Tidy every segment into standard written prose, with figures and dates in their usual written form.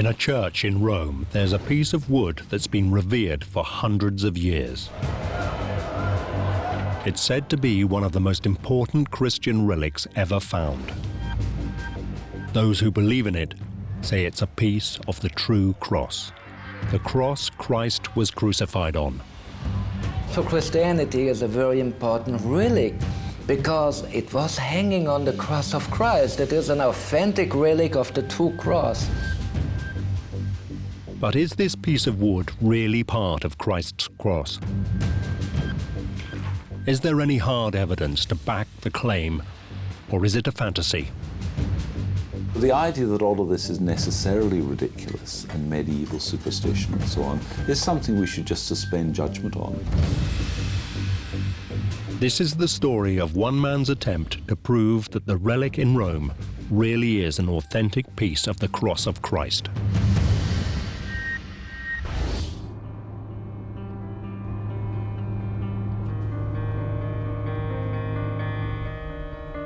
In a church in Rome, there's a piece of wood that's been revered for hundreds of years. It's said to be one of the most important Christian relics ever found. Those who believe in it say it's a piece of the true cross, the cross Christ was crucified on. For Christianity, it's a very important relic because it was hanging on the cross of Christ. It is an authentic relic of the true cross. But is this piece of wood really part of Christ's cross? Is there any hard evidence to back the claim, or is it a fantasy? The idea that all of this is necessarily ridiculous and medieval superstition and so on is something we should just suspend judgment on. This is the story of one man's attempt to prove that the relic in Rome really is an authentic piece of the cross of Christ.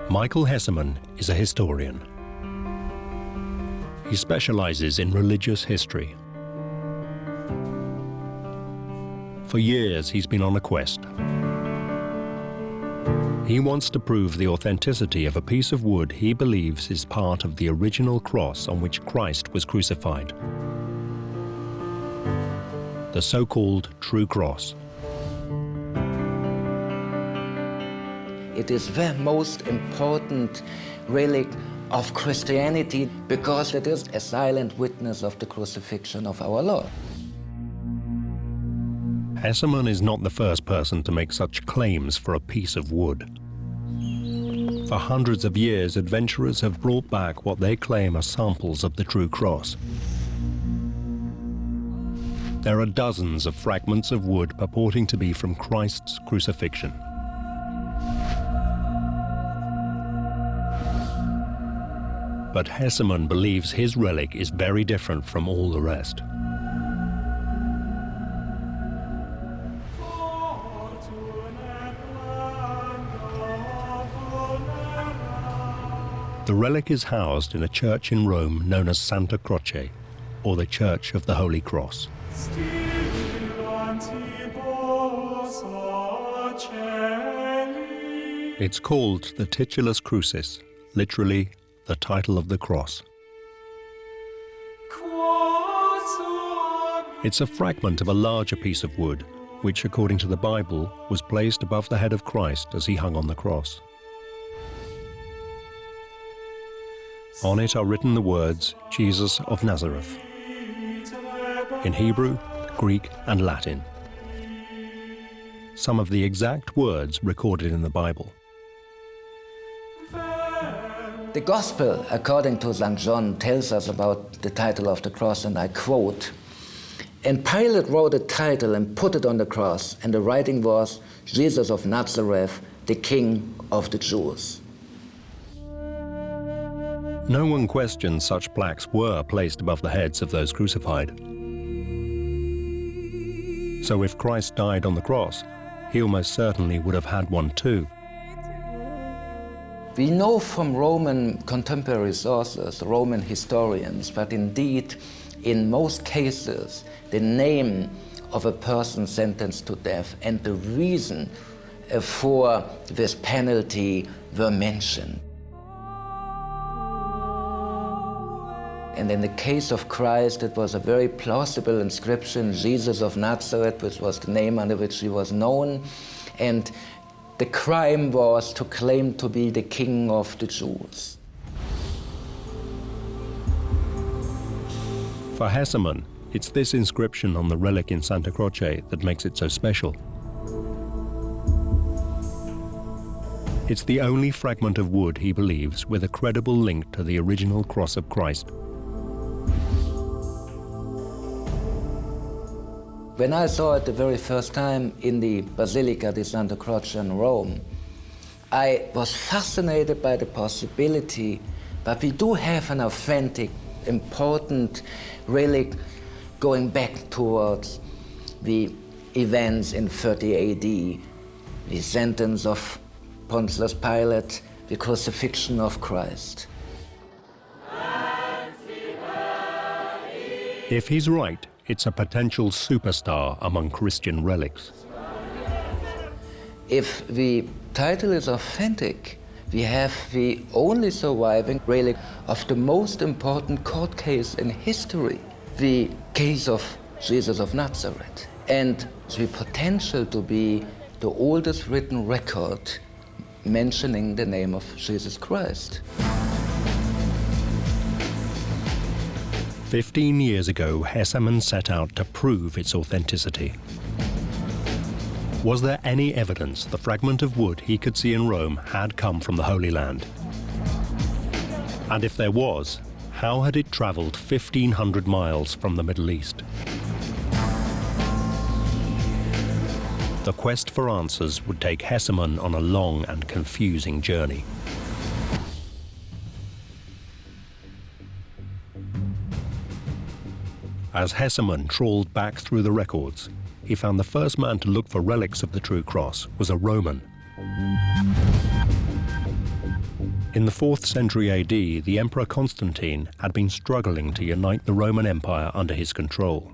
Michael Hesseman is a historian. He specializes in religious history. For years, he's been on a quest. He wants to prove the authenticity of a piece of wood he believes is part of the original cross on which Christ was crucified. The so-called true cross. It is the most important relic of Christianity because it is a silent witness of the crucifixion of our Lord. Hesseman is not the first person to make such claims for a piece of wood. For hundreds of years, adventurers have brought back what they claim are samples of the true cross. There are dozens of fragments of wood purporting to be from Christ's crucifixion. But Hesseman believes his relic is very different from all the rest. The relic is housed in a church in Rome known as Santa Croce, or the Church of the Holy Cross. It's called the Titulus Crucis, literally the title of the cross. It's a fragment of a larger piece of wood, which, according to the Bible, was placed above the head of Christ as he hung on the cross. On it are written the words, Jesus of Nazareth, in Hebrew, Greek, and Latin. Some of the exact words recorded in the Bible. The Gospel, according to St. John, tells us about the title of the cross, and I quote, "And Pilate wrote a title and put it on the cross, and the writing was, Jesus of Nazareth, the King of the Jews." No one questions such plaques were placed above the heads of those crucified. So if Christ died on the cross, he almost certainly would have had one too. We know from Roman contemporary sources, Roman historians, but indeed, in most cases, the name of a person sentenced to death and the reason for this penalty were mentioned. And in the case of Christ, it was a very plausible inscription, Jesus of Nazareth, which was the name under which he was known. And the crime was to claim to be the King of the Jews. For Hesseman, it's this inscription on the relic in Santa Croce that makes it so special. It's the only fragment of wood, he believes, with a credible link to the original cross of Christ. When I saw it the very first time in the Basilica di Santa Croce in Rome, I was fascinated by the possibility that we do have an authentic, important relic going back towards the events in 30 AD, the sentence of Pontius Pilate, the crucifixion of Christ. If he's right, it's a potential superstar among Christian relics. If the title is authentic, we have the only surviving relic of the most important court case in history, the case of Jesus of Nazareth, and the potential to be the oldest written record mentioning the name of Jesus Christ. 15 years ago, Hesemann set out to prove its authenticity. Was there any evidence the fragment of wood he could see in Rome had come from the Holy Land? And if there was, how had it travelled 1,500 miles from the Middle East? The quest for answers would take Hesemann on a long and confusing journey. As Hesemann trawled back through the records, he found the first man to look for relics of the true cross was a Roman. In the 4th century AD, the Emperor Constantine had been struggling to unite the Roman Empire under his control.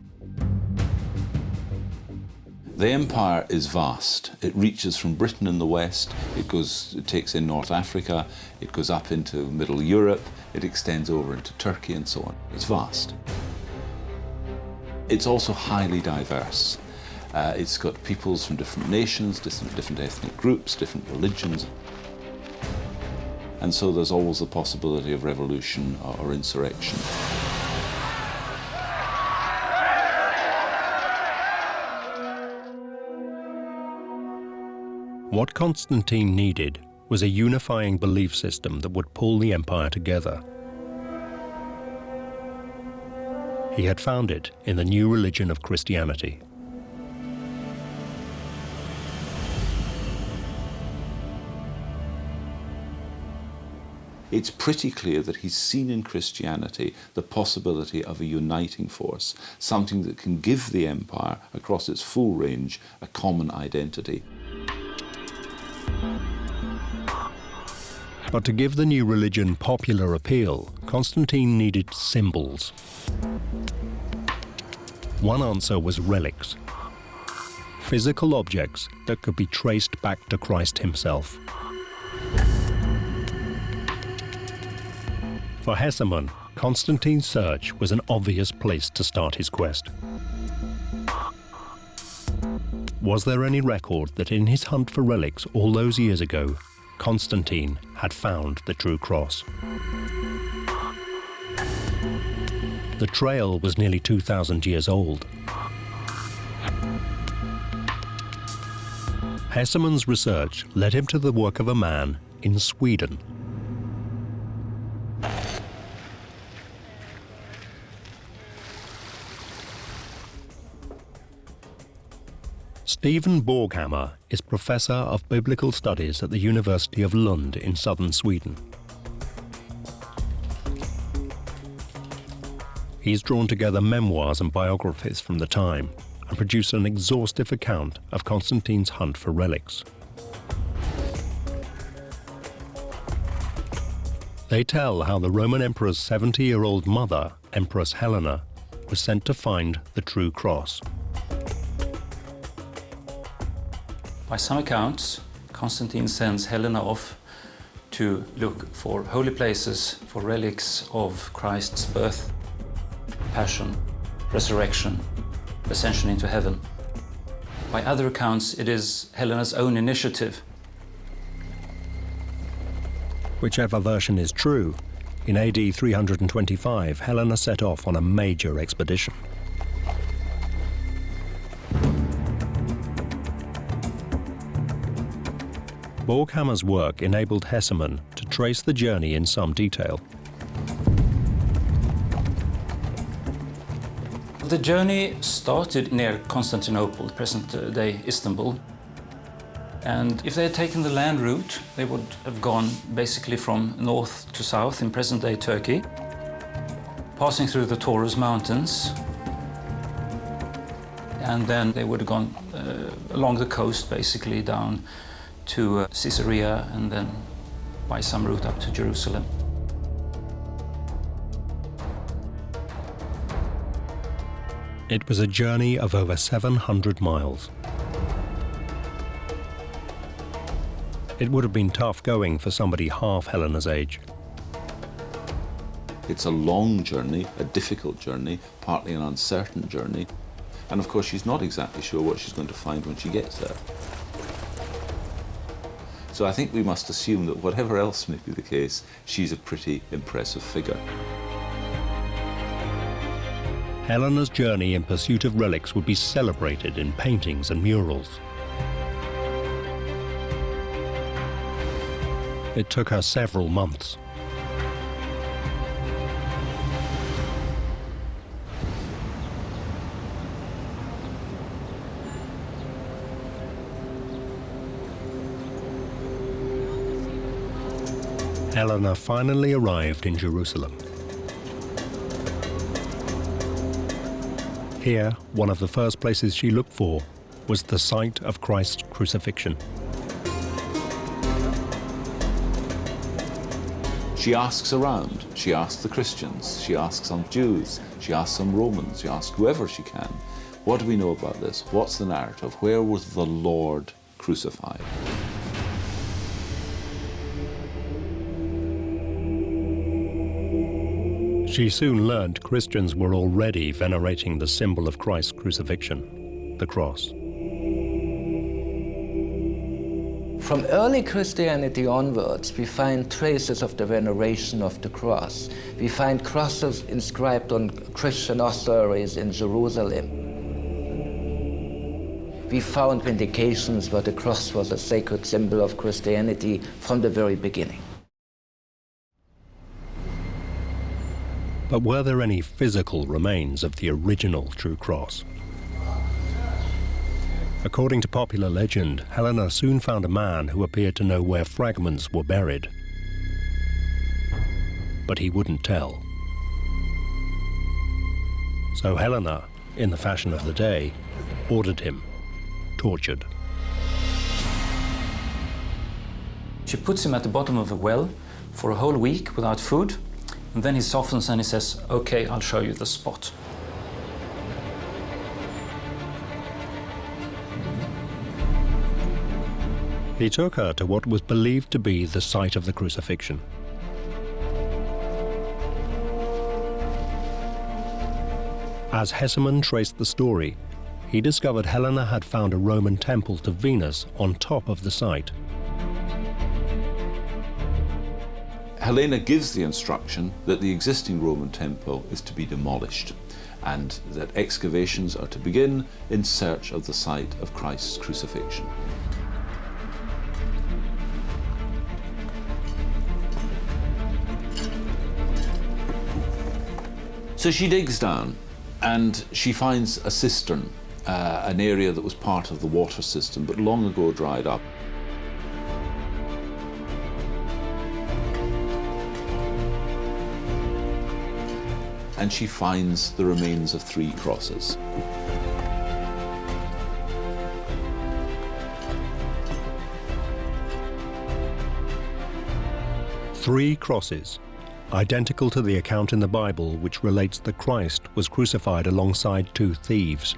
The empire is vast. It reaches from Britain in the west, it takes in North Africa, it goes up into Middle Europe, it extends over into Turkey and so on. It's vast. It's also highly diverse. It's got peoples from different nations, different ethnic groups, different religions. And so there's always the possibility of revolution or insurrection. What Constantine needed was a unifying belief system that would pull the empire together. He had found it in the new religion of Christianity. It's pretty clear that he's seen in Christianity the possibility of a uniting force, something that can give the empire, across its full range, a common identity. But to give the new religion popular appeal, Constantine needed symbols. One answer was relics, physical objects that could be traced back to Christ himself. For Hesemann, Constantine's search was an obvious place to start his quest. Was there any record that in his hunt for relics all those years ago, Constantine had found the true cross? The trail was nearly 2,000 years old. Hesemann's research led him to the work of a man in Sweden. Stephen Borghammar is Professor of Biblical Studies at the University of Lund in southern Sweden. He's drawn together memoirs and biographies from the time and produced an exhaustive account of Constantine's hunt for relics. They tell how the Roman Emperor's 70-year-old mother, Empress Helena, was sent to find the true cross. By some accounts, Constantine sends Helena off to look for holy places, for relics of Christ's birth, passion, resurrection, ascension into heaven. By other accounts, it is Helena's own initiative. Whichever version is true, in AD 325, Helena set off on a major expedition. Borghammar's work enabled Hesemann to trace the journey in some detail. The journey started near Constantinople, present-day Istanbul. And if they had taken the land route, they would have gone basically from north to south in present-day Turkey, passing through the Taurus Mountains. And then they would have gone along the coast, basically down to Caesarea, and then by some route up to Jerusalem. It was a journey of over 700 miles. It would have been tough going for somebody half Helena's age. It's a long journey, a difficult journey, partly an uncertain journey. And of course, she's not exactly sure what she's going to find when she gets there. So I think we must assume that whatever else may be the case, she's a pretty impressive figure. Helena's journey in pursuit of relics would be celebrated in paintings and murals. It took her several months. Helena finally arrived in Jerusalem. Here, one of the first places she looked for was the site of Christ's crucifixion. She asks around. She asks the Christians. She asks some Jews. She asks some Romans. She asks whoever she can. What do we know about this? What's the narrative? Where was the Lord crucified? She soon learned Christians were already venerating the symbol of Christ's crucifixion, the cross. From early Christianity onwards, we find traces of the veneration of the cross. We find crosses inscribed on Christian ossuaries in Jerusalem. We found indications where the cross was a sacred symbol of Christianity from the very beginning. But were there any physical remains of the original true cross? According to popular legend, Helena soon found a man who appeared to know where fragments were buried. But he wouldn't tell. So Helena, in the fashion of the day, ordered him tortured. She puts him at the bottom of a well for a whole week without food, and then he softens and he says, "Okay, I'll show you the spot." He took her to what was believed to be the site of the crucifixion. As Hesseman traced the story, he discovered Helena had found a Roman temple to Venus on top of the site. Helena gives the instruction that the existing Roman temple is to be demolished and that excavations are to begin in search of the site of Christ's crucifixion. So she digs down and she finds a cistern, an area that was part of the water system but long ago dried up. And she finds the remains of 3 crosses. Three crosses, identical to the account in the Bible which relates that Christ was crucified alongside 2 thieves.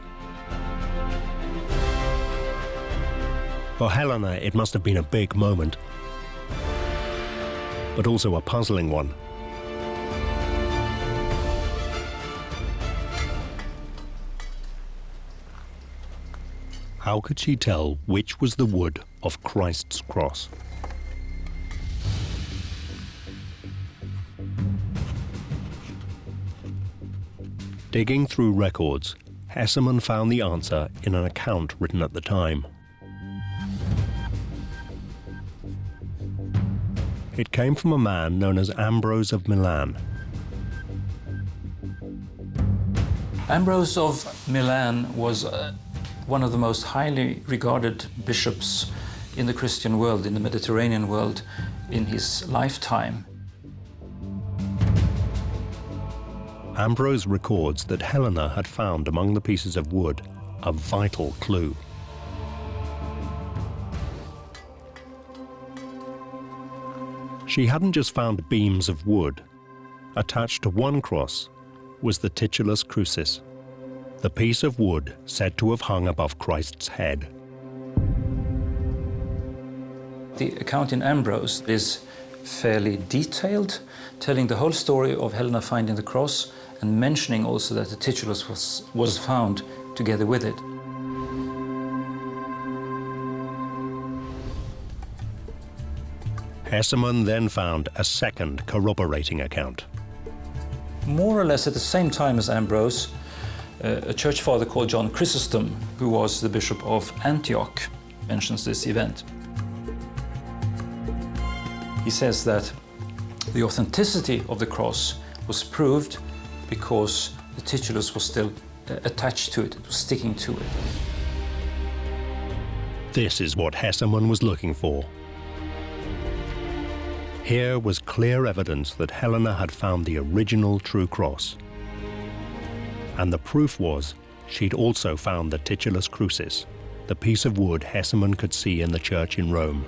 For Helena, it must have been a big moment, but also a puzzling one. How could she tell which was the wood of Christ's cross? Digging through records, Hesseman found the answer in an account written at the time. It came from a man known as Ambrose of Milan. Ambrose of Milan was one of the most highly regarded bishops in the Christian world, in the Mediterranean world, in his lifetime. Ambrose records that Helena had found among the pieces of wood a vital clue. She hadn't just found beams of wood. Attached to one cross was the titulus crucis, the piece of wood said to have hung above Christ's head. The account in Ambrose is fairly detailed, telling the whole story of Helena finding the cross and mentioning also that the titulus was found together with it. Hesseman then found a second corroborating account. More or less at the same time as Ambrose, a church father called John Chrysostom, who was the bishop of Antioch, mentions this event. He says that the authenticity of the cross was proved because the titulus was still attached to it, it was sticking to it. This is what Hesseman was looking for. Here was clear evidence that Helena had found the original true cross. And the proof was she'd also found the titulus crucis, the piece of wood Hesseman could see in the church in Rome.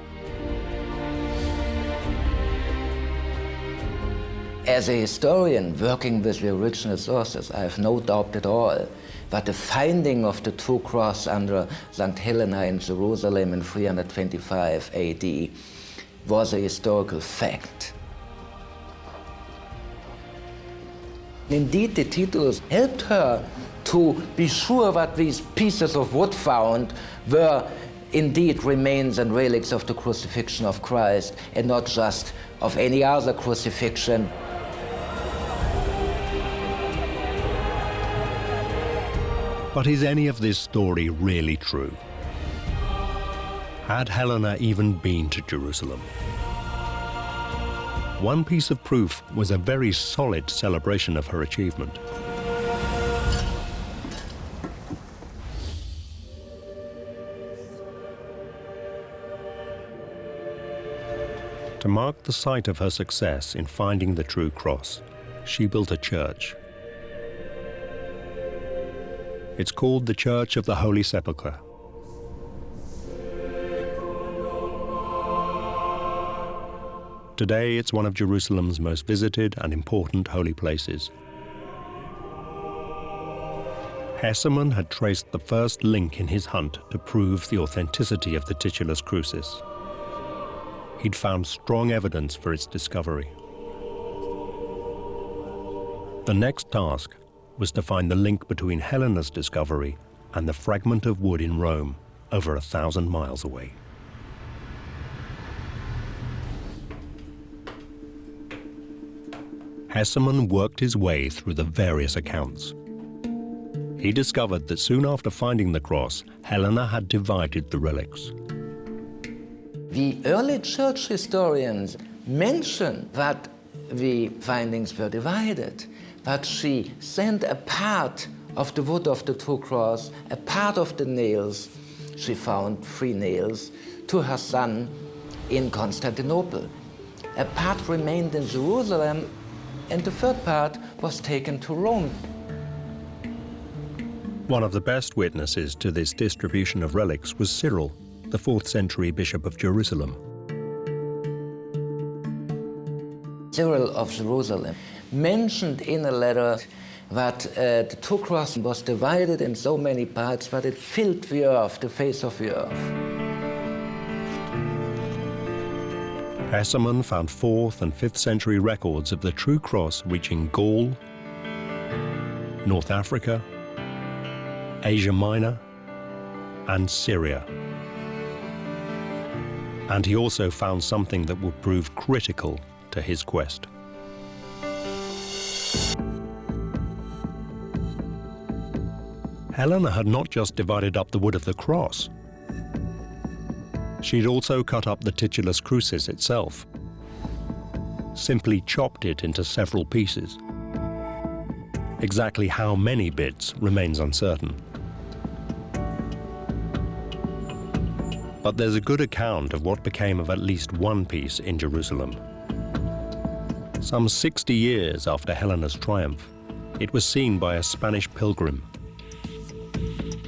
As a historian working with the original sources, I have no doubt at all that the finding of the true cross under St. Helena in Jerusalem in 325 AD was a historical fact. Indeed, the titulus helped her to be sure that these pieces of wood found were indeed remains and relics of the crucifixion of Christ and not just of any other crucifixion. But is any of this story really true? Had Helena even been to Jerusalem? One piece of proof was a very solid celebration of her achievement. To mark the site of her success in finding the true cross, she built a church. It's called the Church of the Holy Sepulchre. Today, it's one of Jerusalem's most visited and important holy places. Hesseman had traced the first link in his hunt to prove the authenticity of the titulus crucis. He'd found strong evidence for its discovery. The next task was to find the link between Helena's discovery and the fragment of wood in Rome, over 1,000 miles away. Hesseman worked his way through the various accounts. He discovered that soon after finding the cross, Helena had divided the relics. The early church historians mention that the findings were divided, that she sent a part of the wood of the true cross, a part of the nails, she found 3 nails, to her son in Constantinople. A part remained in Jerusalem, and the third part was taken to Rome. One of the best witnesses to this distribution of relics was Cyril, the 4th century bishop of Jerusalem. Cyril of Jerusalem mentioned in a letter that the true cross was divided in so many parts that it filled the earth, the face of the earth. Hesseman found 4th and 5th century records of the true cross reaching Gaul, North Africa, Asia Minor, and Syria. And he also found something that would prove critical to his quest. Helena had not just divided up the wood of the cross. She'd also cut up the titulus crucis itself, simply chopped it into several pieces. Exactly how many bits remains uncertain. But there's a good account of what became of at least one piece in Jerusalem. Some 60 years after Helena's triumph, it was seen by a Spanish pilgrim.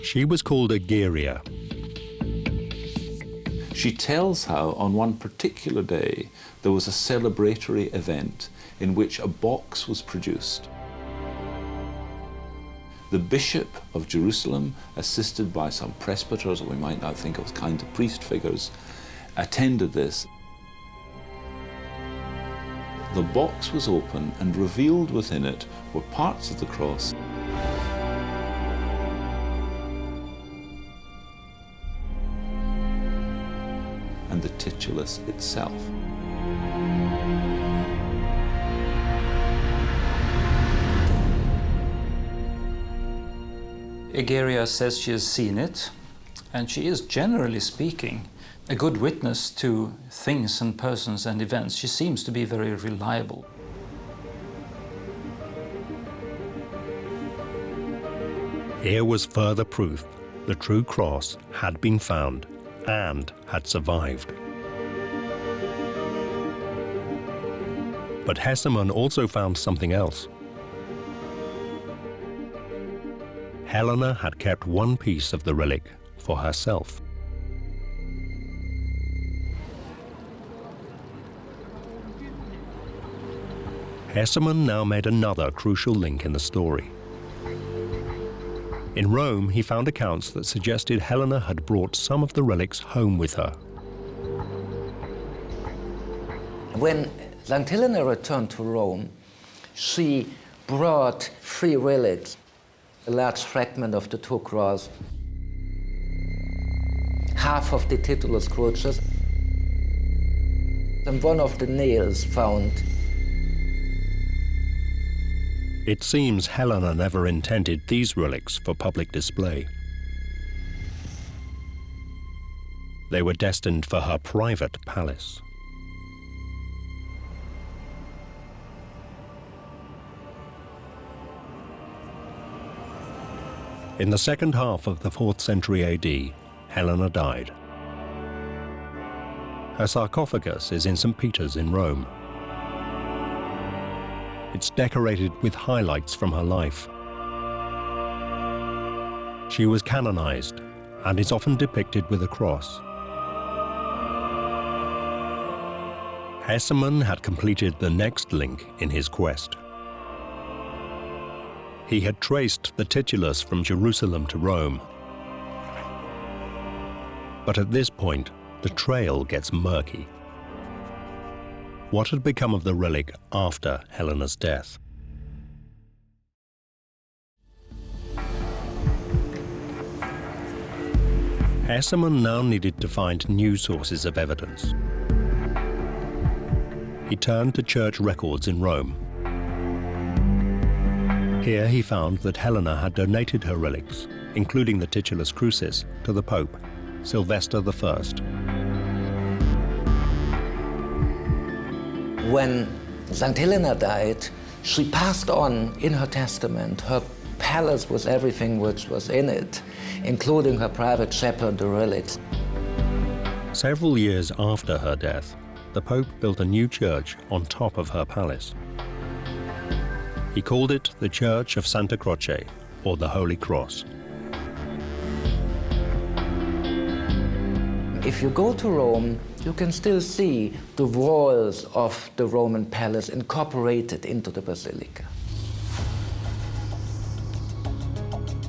She was called Egeria. She tells how on one particular day there was a celebratory event in which a box was produced. The Bishop of Jerusalem, assisted by some presbyters, or we might now think of kind of priest figures, attended this. The box was open, and revealed within it were parts of the cross and the titulus itself. Egeria says she has seen it, and she is, generally speaking, a good witness to things and persons and events. She seems to be very reliable. Here was further proof the true cross had been found and had survived. But Hesemann also found something else. Helena had kept one piece of the relic for herself. Hesemann now made another crucial link in the story. In Rome, he found accounts that suggested Helena had brought some of the relics home with her. When St. Helena returned to Rome, she brought 3 relics, a large fragment of the two cross, half of the titulus crucis, and one of the nails found. It seems Helena never intended these relics for public display. They were destined for her private palace. In the second half of the 4th century AD, Helena died. Her sarcophagus is in St. Peter's in Rome. It's decorated with highlights from her life. She was canonized and is often depicted with a cross. Hesemann had completed the next link in his quest. He had traced the titulus from Jerusalem to Rome. But at this point, the trail gets murky. What had become of the relic after Helena's death? Hesemann now needed to find new sources of evidence. He turned to church records in Rome. Here he found that Helena had donated her relics, including the titulus crucis, to the Pope, Sylvester I. When St. Helena died, she passed on in her testament her palace with everything which was in it, including her private chapel and the relics. Several years after her death, the Pope built a new church on top of her palace. He called it the Church of Santa Croce, or the Holy Cross. If you go to Rome, you can still see the walls of the Roman palace incorporated into the basilica.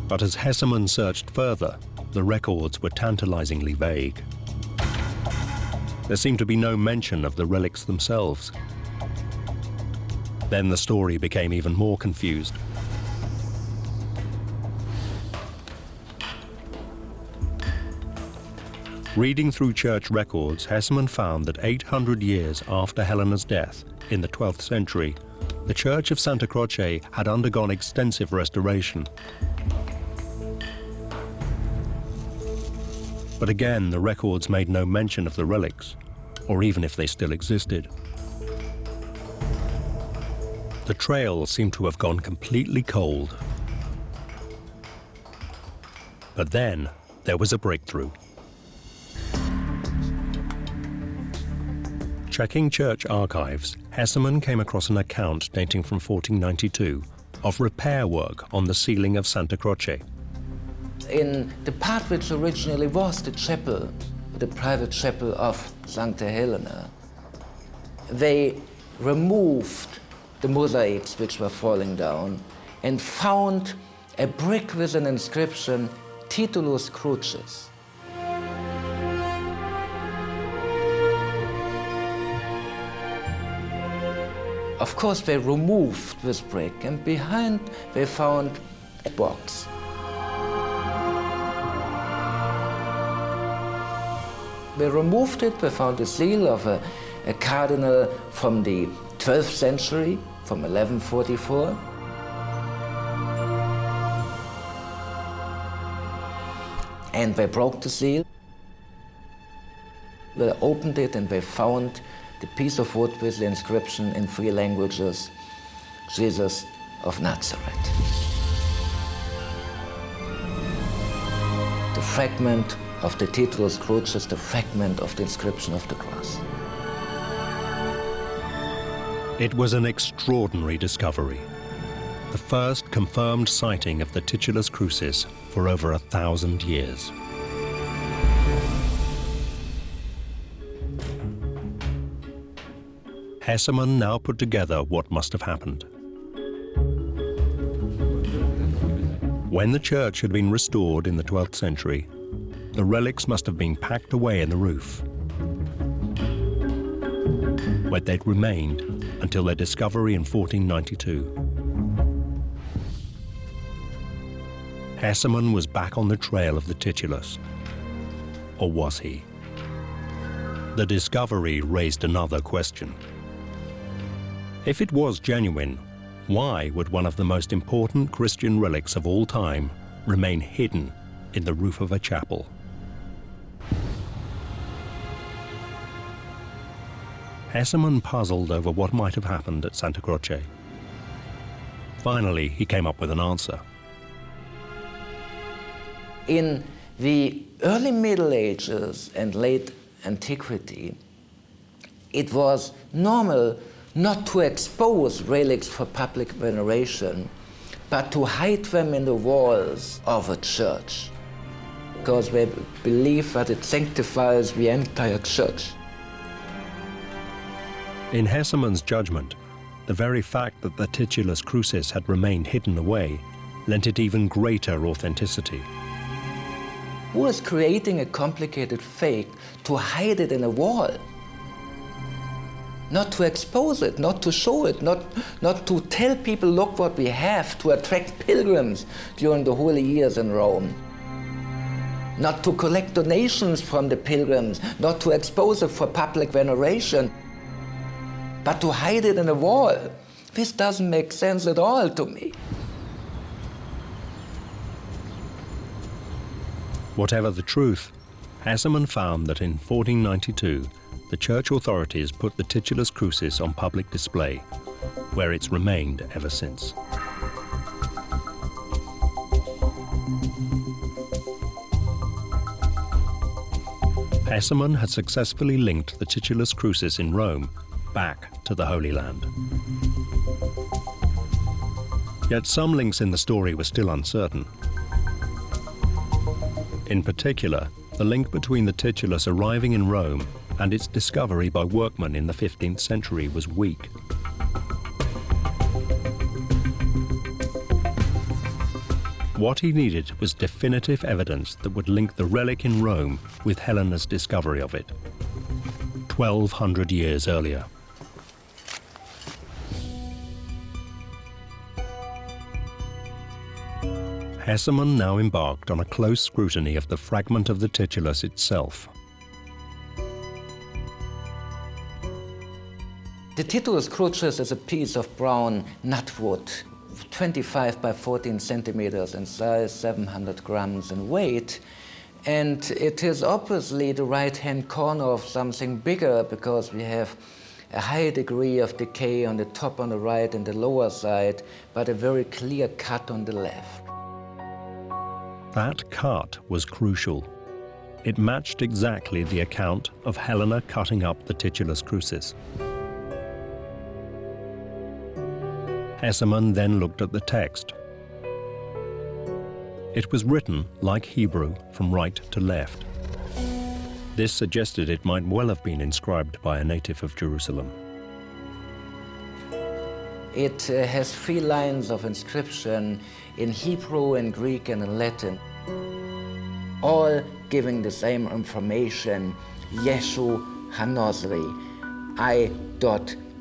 But as Hesemann searched further, the records were tantalizingly vague. There seemed to be no mention of the relics themselves. Then the story became even more confused. Reading through church records, Hesemann found that 800 years after Helena's death, in the 12th century, the Church of Santa Croce had undergone extensive restoration. But again, the records made no mention of the relics, or even if they still existed. The trail seemed to have gone completely cold. But then, there was a breakthrough. Checking church archives, Hesemann came across an account dating from 1492 of repair work on the ceiling of Santa Croce. In the part which originally was the chapel, the private chapel of Sancta Helena, they removed the mosaics which were falling down and found a brick with an inscription, Titulus Crucis. Of course, they removed this brick, and behind they found a box. They removed it, they found a seal of a cardinal from the 12th century, from 1144. And they broke the seal. They opened it and they found the piece of wood with the inscription in 3 languages, Jesus of Nazareth. The fragment of the Titulus Crucis, the fragment of the inscription of the cross. It was an extraordinary discovery. The first confirmed sighting of the Titulus Crucis for over 1,000 years. Hesseman now put together what must have happened. When the church had been restored in the 12th century, the relics must have been packed away in the roof, where they'd remained until their discovery in 1492. Hesseman was back on the trail of the Titulus. Or was he? The discovery raised another question. If it was genuine, why would one of the most important Christian relics of all time remain hidden in the roof of a chapel? Hesseman puzzled over what might have happened at Santa Croce. Finally, he came up with an answer. In the early Middle Ages and late Antiquity, it was normal not to expose relics for public veneration, but to hide them in the walls of a church, because they believe that it sanctifies the entire church. In Hesseman's judgment, the very fact that the Titulus Crucis had remained hidden away lent it even greater authenticity. Who is creating a complicated fake to hide it in a wall? Not to expose it, not to show it, not to tell people, look what we have, to attract pilgrims during the holy years in Rome. Not to collect donations from the pilgrims, not to expose it for public veneration, but to hide it in a wall. This doesn't make sense at all to me. Whatever the truth, Hesseman found that in 1492, the church authorities put the Titulus Crucis on public display, where it's remained ever since. Hesseman had successfully linked the Titulus Crucis in Rome back to the Holy Land. Yet some links in the story were still uncertain. In particular, the link between the Titulus arriving in Rome and its discovery by workmen in the 15th century was weak. What he needed was definitive evidence that would link the relic in Rome with Helena's discovery of it, 1,200 years earlier. Hesseman now embarked on a close scrutiny of the fragment of the Titulus itself. The Titulus Crucis is a piece of brown nutwood, 25 by 14 centimeters in size, 700 grams in weight. And it is obviously the right-hand corner of something bigger, because we have a high degree of decay on the top on the right and the lower side, but a very clear cut on the left. That cut was crucial. It matched exactly the account of Helena cutting up the Titulus Crucis. Hesseman then looked at the text. It was written, like Hebrew, from right to left. This suggested it might well have been inscribed by a native of Jerusalem. It has 3 lines of inscription in Hebrew, in Greek, and in Latin, all giving the same information, Yeshu Hanozri, I.Nazarenus,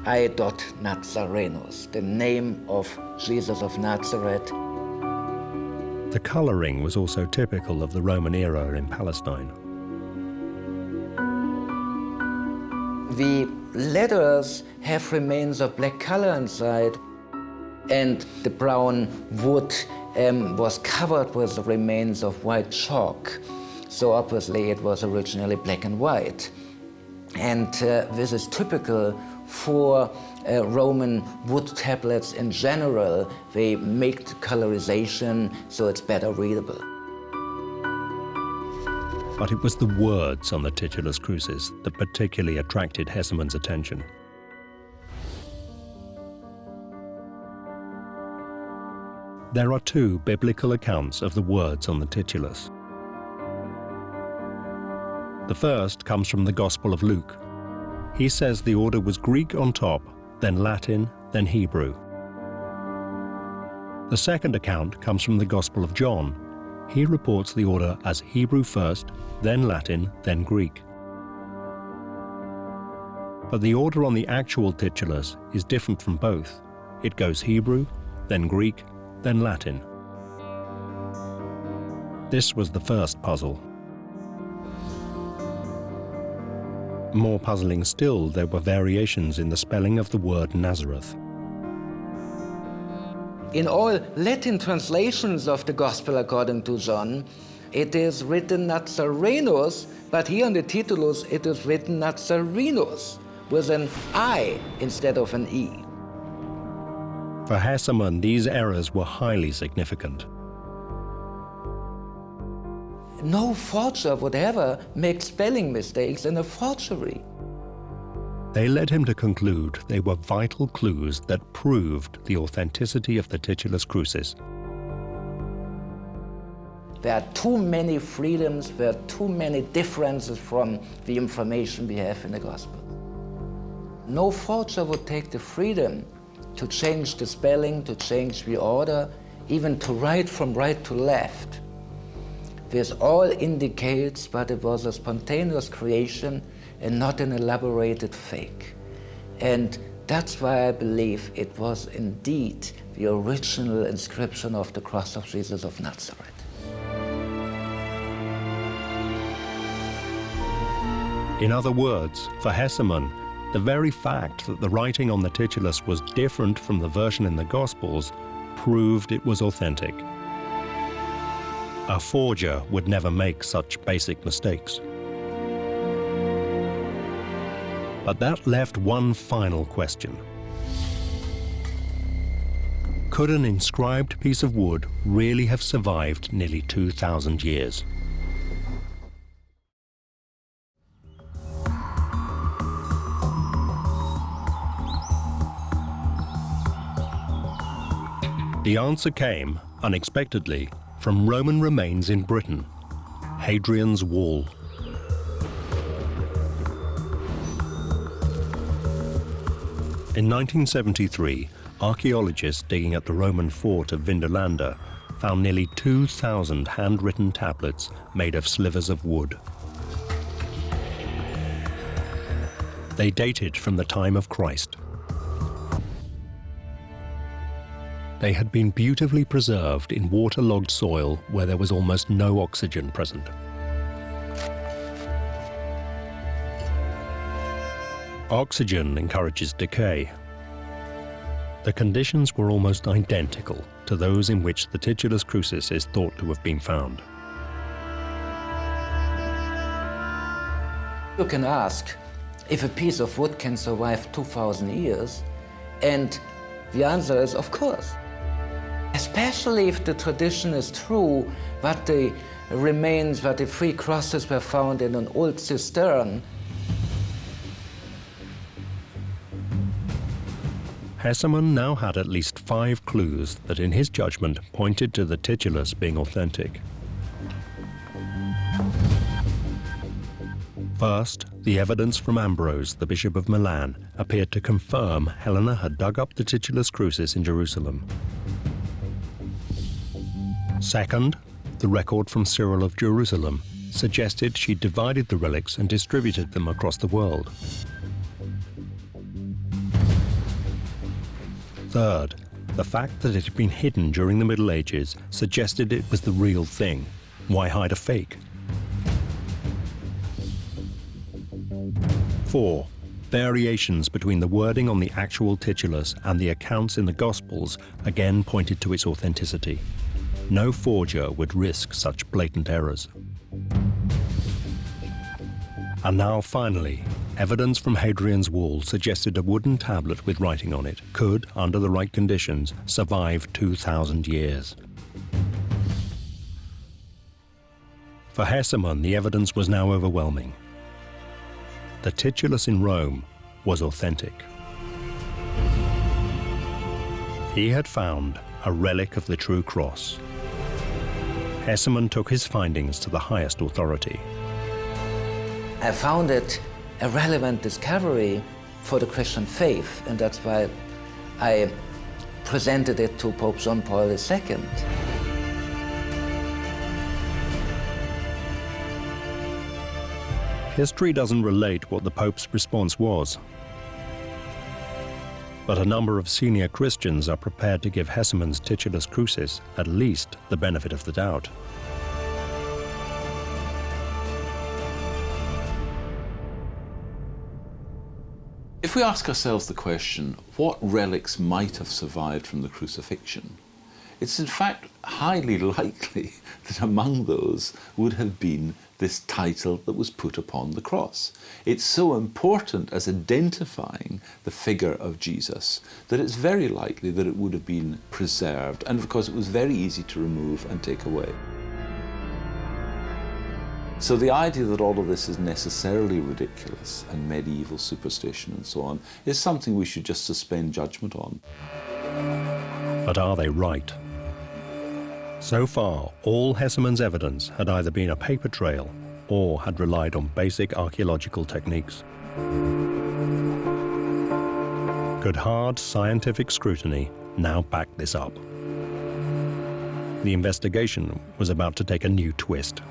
I.Nazarenus, the name of Jesus of Nazareth. The colouring was also typical of the Roman era in Palestine. The letters have remains of black color inside, and the brown wood was covered with the remains of white chalk. So obviously it was originally black and white. And this is typical for Roman wood tablets in general. They make the colorization so it's better readable. But it was the words on the titulus crucis that particularly attracted Hesemon's attention. There are 2 biblical accounts of the words on the titulus. The first comes from the Gospel of Luke. He says the order was Greek on top, then Latin, then Hebrew. The second account comes from the Gospel of John. He reports the order as Hebrew first, then Latin, then Greek. But the order on the actual titulus is different from both. It goes Hebrew, then Greek, then Latin. This was the first puzzle. More puzzling still, there were variations in the spelling of the word Nazareth. In all Latin translations of the Gospel according to John, it is written Nazarenus, but here on the titulus it is written Nazarenus, with an I instead of an E. For Hesemon, these errors were highly significant. No forger would ever make spelling mistakes in a forgery. They led him to conclude they were vital clues that proved the authenticity of the titulus crucis. There are too many freedoms, there are too many differences from the information we have in the Gospel. No forger would take the freedom to change the spelling, to change the order, even to write from right to left. This all indicates that it was a spontaneous creation and not an elaborated fake. And that's why I believe it was indeed the original inscription of the cross of Jesus of Nazareth. In other words, for Hesemon, the very fact that the writing on the titulus was different from the version in the Gospels proved it was authentic. A forger would never make such basic mistakes. But that left one final question. Could an inscribed piece of wood really have survived nearly 2,000 years? The answer came, unexpectedly, from Roman remains in Britain, Hadrian's Wall. In 1973, archaeologists digging at the Roman fort of Vindolanda found nearly 2,000 handwritten tablets made of slivers of wood. They dated from the time of Christ. They had been beautifully preserved in waterlogged soil where there was almost no oxygen present. Oxygen encourages decay. The conditions were almost identical to those in which the titulus crucis is thought to have been found. You can ask if a piece of wood can survive 2,000 years, and the answer is of course. Especially if the tradition is true, that the remains, that the 3 crosses were found in an old cistern. Hesemon now had at least 5 clues that in his judgment pointed to the titulus being authentic. First, the evidence from Ambrose, the Bishop of Milan, appeared to confirm Helena had dug up the titulus crucis in Jerusalem. Second, the record from Cyril of Jerusalem suggested she divided the relics and distributed them across the world. Third, the fact that it had been hidden during the Middle Ages suggested it was the real thing. Why hide a fake? 4. Variations between the wording on the actual titulus and the accounts in the Gospels again pointed to its authenticity. No forger would risk such blatant errors. And now, finally, evidence from Hadrian's Wall suggested a wooden tablet with writing on it could, under the right conditions, survive 2,000 years. For Hesemann, the evidence was now overwhelming. The titulus in Rome was authentic. He had found a relic of the true cross. Hesemann took his findings to the highest authority. I found it a relevant discovery for the Christian faith, and that's why I presented it to Pope John Paul II. History doesn't relate what the Pope's response was, but a number of senior Christians are prepared to give Hesemann's titulus crucis at least the benefit of the doubt. If we ask ourselves the question, what relics might have survived from the crucifixion, it's in fact highly likely that among those would have been this title that was put upon the cross. It's so important as identifying the figure of Jesus that it's very likely that it would have been preserved, and of course it was very easy to remove and take away. So the idea that all of this is necessarily ridiculous and medieval superstition and so on is something we should just suspend judgment on. But are they right? So far, all Hesemann's evidence had either been a paper trail or had relied on basic archaeological techniques. Could hard scientific scrutiny now back this up? The investigation was about to take a new twist.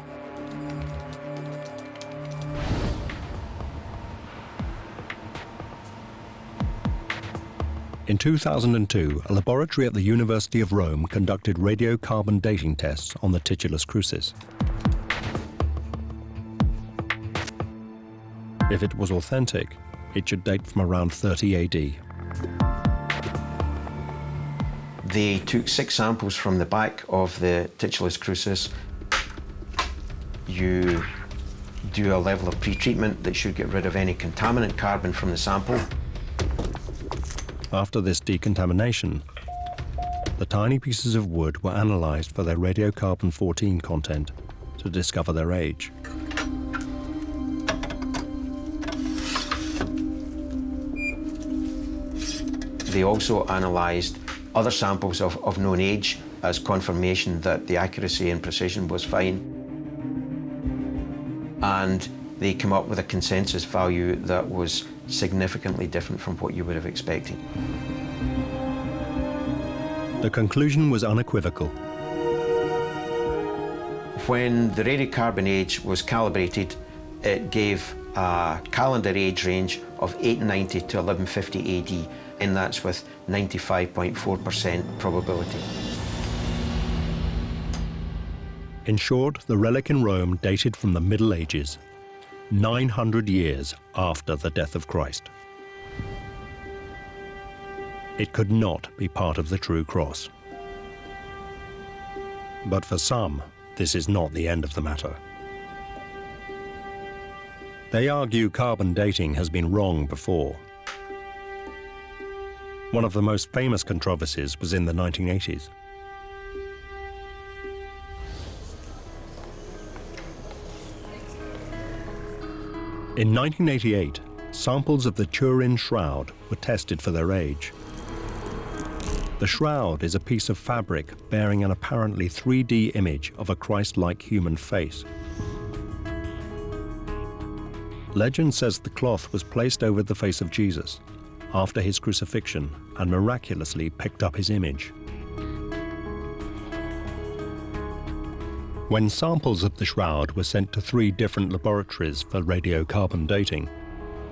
In 2002, a laboratory at the University of Rome conducted radiocarbon dating tests on the titulus crucis. If it was authentic, it should date from around 30 AD. They took 6 samples from the back of the titulus crucis. You do a level of pre-treatment that should get rid of any contaminant carbon from the sample. After this decontamination, the tiny pieces of wood were analysed for their radiocarbon-14 content to discover their age. They also analysed other samples of known age as confirmation that the accuracy and precision was fine. And they came up with a consensus value that was significantly different from what you would have expected. The conclusion was unequivocal. When the radiocarbon age was calibrated, it gave a calendar age range of 890 to 1150 AD, and that's with 95.4% probability. In short, the relic in Rome dated from the Middle Ages, 900 years after the death of Christ. It could not be part of the true cross. But for some, this is not the end of the matter. They argue carbon dating has been wrong before. One of the most famous controversies was in the 1980s. In 1988, samples of the Turin shroud were tested for their age. The shroud is a piece of fabric bearing an apparently 3D image of a Christ-like human face. Legend says the cloth was placed over the face of Jesus after his crucifixion and miraculously picked up his image. When samples of the shroud were sent to 3 different laboratories for radiocarbon dating,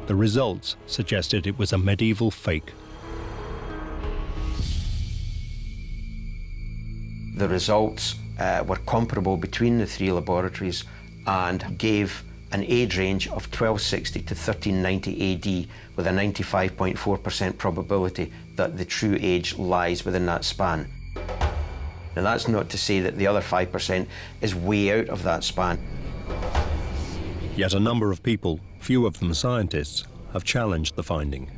the results suggested it was a medieval fake. The results were comparable between the 3 laboratories and gave an age range of 1260 to 1390 AD with a 95.4% probability that the true age lies within that span. Now that's not to say that the other 5% is way out of that span. Yet a number of people, few of them scientists, have challenged the finding.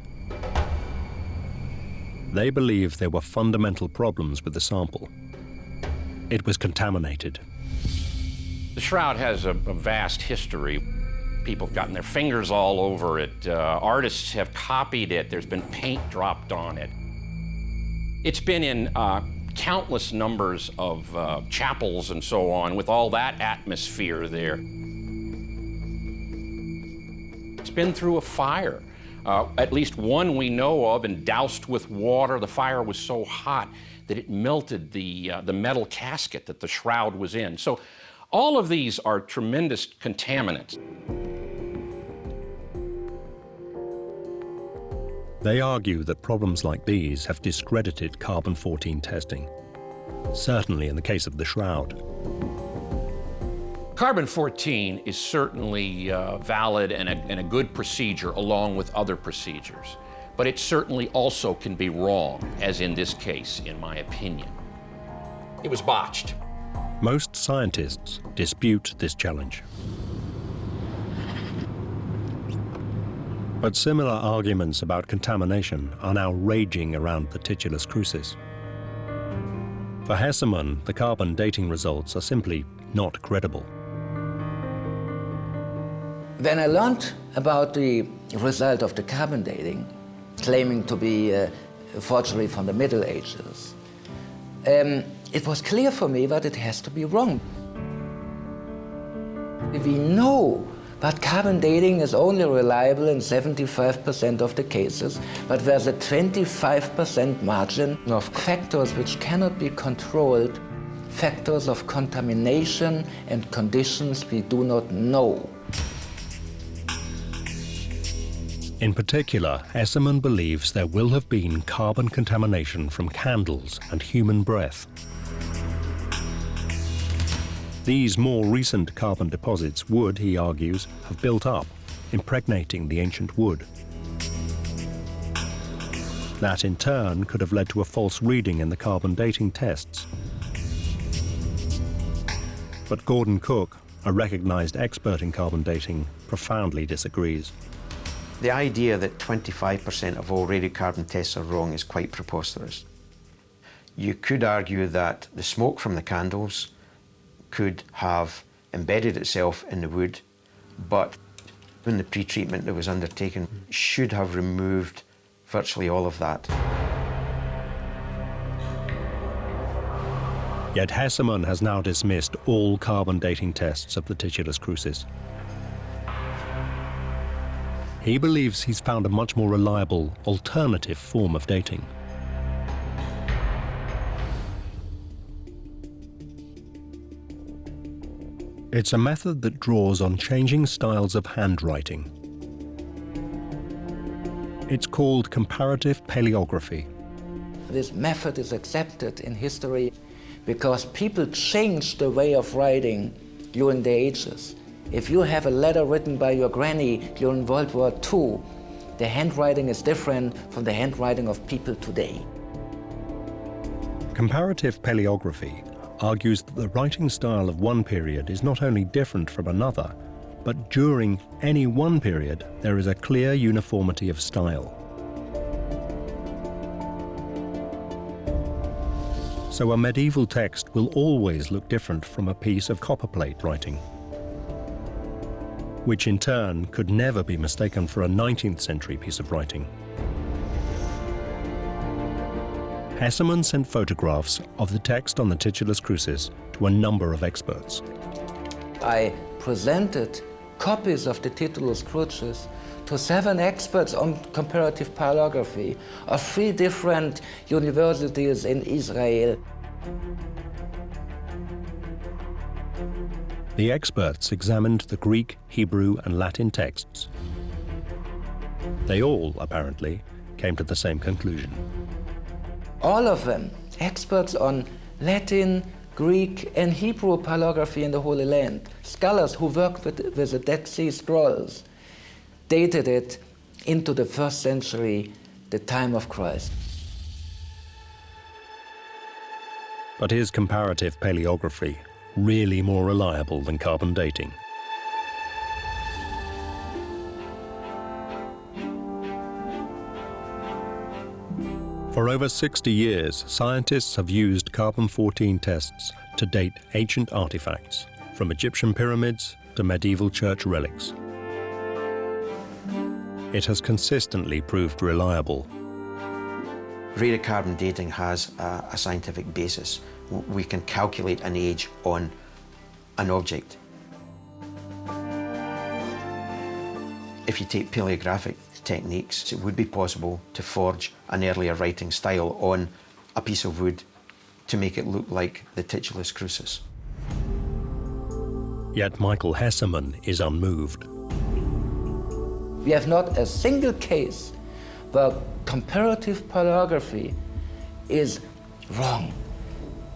They believe there were fundamental problems with the sample. It was contaminated. The shroud has a vast history. People have gotten their fingers all over it. Artists have copied it. There's been paint dropped on it. It's been in countless numbers of chapels and so on, with all that atmosphere there. It's been through a fire, at least one we know of, and doused with water. The fire was so hot that it melted the metal casket that the shroud was in. So all of these are tremendous contaminants. They argue that problems like these have discredited carbon-14 testing, certainly in the case of the shroud. Carbon-14 is certainly valid and a good procedure along with other procedures, but it certainly also can be wrong, as in this case, in my opinion. It was botched. Most scientists dispute this challenge. But similar arguments about contamination are now raging around the titulus crucis. For Hessemann, the carbon dating results are simply not credible. When I learned about the result of the carbon dating, claiming to be a forgery from the Middle Ages, it was clear for me that it has to be wrong. We know that carbon dating is only reliable in 75% of the cases, but there's a 25% margin of factors which cannot be controlled, factors of contamination and conditions we do not know. In particular, Hessemann believes there will have been carbon contamination from candles and human breath. These more recent carbon deposits would, he argues, have built up, impregnating the ancient wood. That in turn could have led to a false reading in the carbon dating tests. But Gordon Cook, a recognized expert in carbon dating, profoundly disagrees. The idea that 25% of all radiocarbon tests are wrong is quite preposterous. You could argue that the smoke from the candles could have embedded itself in the wood, but when the pre-treatment that was undertaken should have removed virtually all of that. Yet Hessemann has now dismissed all carbon dating tests of the titulus crucis. He believes he's found a much more reliable alternative form of dating. It's a method that draws on changing styles of handwriting. It's called comparative paleography. This method is accepted in history because people changed the way of writing during the ages. If you have a letter written by your granny during World War II, the handwriting is different from the handwriting of people today. Comparative paleography argues that the writing style of one period is not only different from another, but during any one period there is a clear uniformity of style. So a medieval text will always look different from a piece of copperplate writing, which in turn could never be mistaken for a 19th century piece of writing. Hessemann sent photographs of the text on the titulus crucis to a number of experts. I presented copies of the Titulus Crucis to 7 experts on comparative paleography of 3 different universities in Israel. The experts examined the Greek, Hebrew, and Latin texts. They all, apparently, came to the same conclusion. All of them, experts on Latin, Greek, and Hebrew paleography in the Holy Land, scholars who worked with the Dead Sea Scrolls, dated it into the 1st century, the time of Christ. But is comparative paleography really more reliable than carbon dating? For over 60 years, scientists have used carbon-14 tests to date ancient artifacts, from Egyptian pyramids to medieval church relics. It has consistently proved reliable. Radiocarbon dating has a scientific basis. We can calculate an age on an object. If you take paleographic techniques, it would be possible to forge an earlier writing style on a piece of wood to make it look like the Titulus Crucis. Yet Michael Hesseman is unmoved. We have not a single case where comparative paleography is wrong,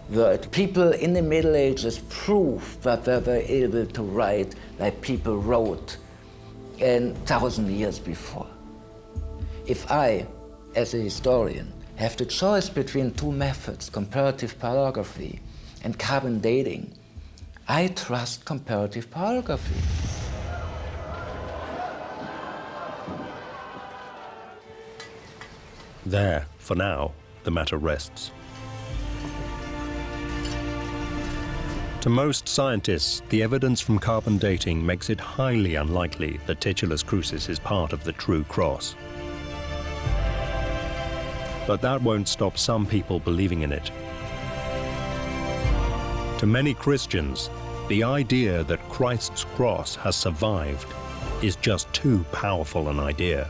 where people in the Middle Ages prove that they were able to write like people wrote 1,000 years before. If I, as a historian, have the choice between 2 methods, comparative paleography and carbon dating, I trust comparative paleography. There, for now, the matter rests. To most scientists, the evidence from carbon dating makes it highly unlikely that Titulus Crucis is part of the true cross. But that won't stop some people believing in it. To many Christians, the idea that Christ's cross has survived is just too powerful an idea.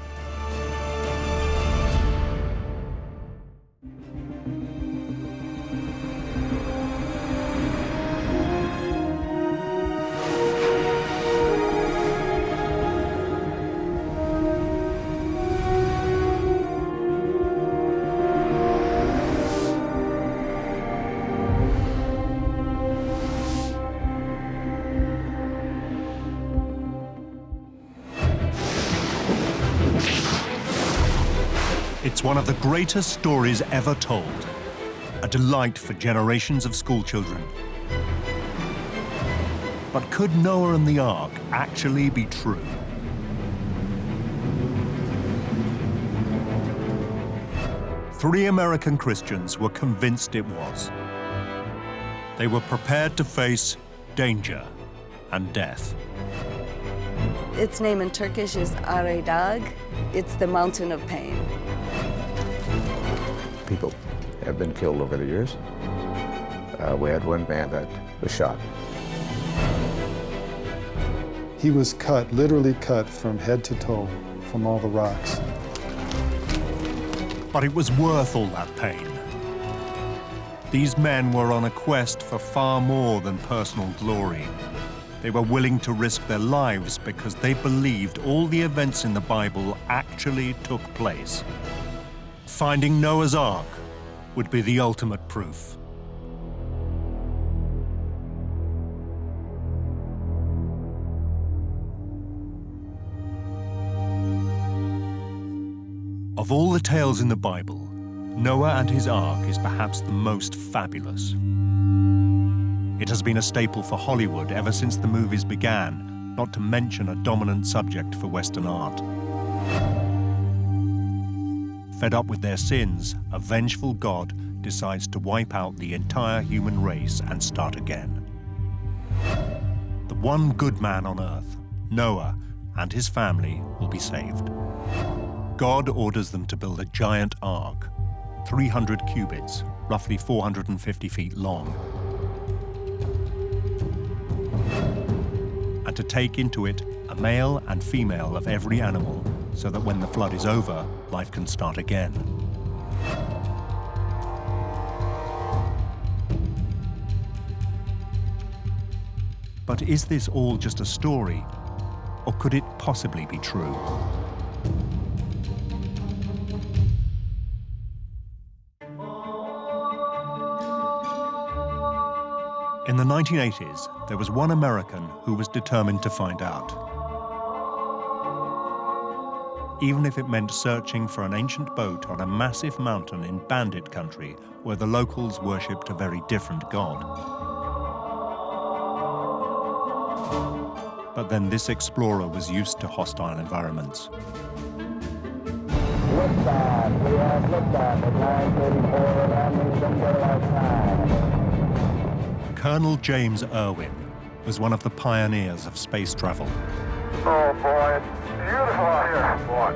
It's one of the greatest stories ever told, a delight for generations of schoolchildren. But could Noah and the Ark actually be true? Three American Christians were convinced it was. They were prepared to face danger and death. Its name in Turkish is Ararat. It's the mountain of pain. People have been killed over the years. We had one man that was shot. He was cut, literally cut from head to toe from all the rocks. But it was worth all that pain. These men were on a quest for far more than personal glory. They were willing to risk their lives because they believed all the events in the Bible actually took place. Finding Noah's Ark would be the ultimate proof. Of all the tales in the Bible, Noah and his Ark is perhaps the most fabulous. It has been a staple for Hollywood ever since the movies began, not to mention a dominant subject for Western art. Fed up with their sins, a vengeful God decides to wipe out the entire human race and start again. The one good man on earth, Noah, and his family will be saved. God orders them to build a giant ark, 300 cubits, roughly 450 feet long. and to take into it a male and female of every animal, so that when the flood is over, life can start again. But is this all just a story, or could it possibly be true? In the 1980s, there was one American who was determined to find out. Even if it meant searching for an ancient boat on a massive mountain in bandit country where the locals worshipped a very different god. But then this explorer was used to hostile environments. Liftoff. We have liftoff at 9:34 landing some daylight time. Colonel James Irwin was one of the pioneers of space travel. Oh boy, it's beautiful out here. Boy,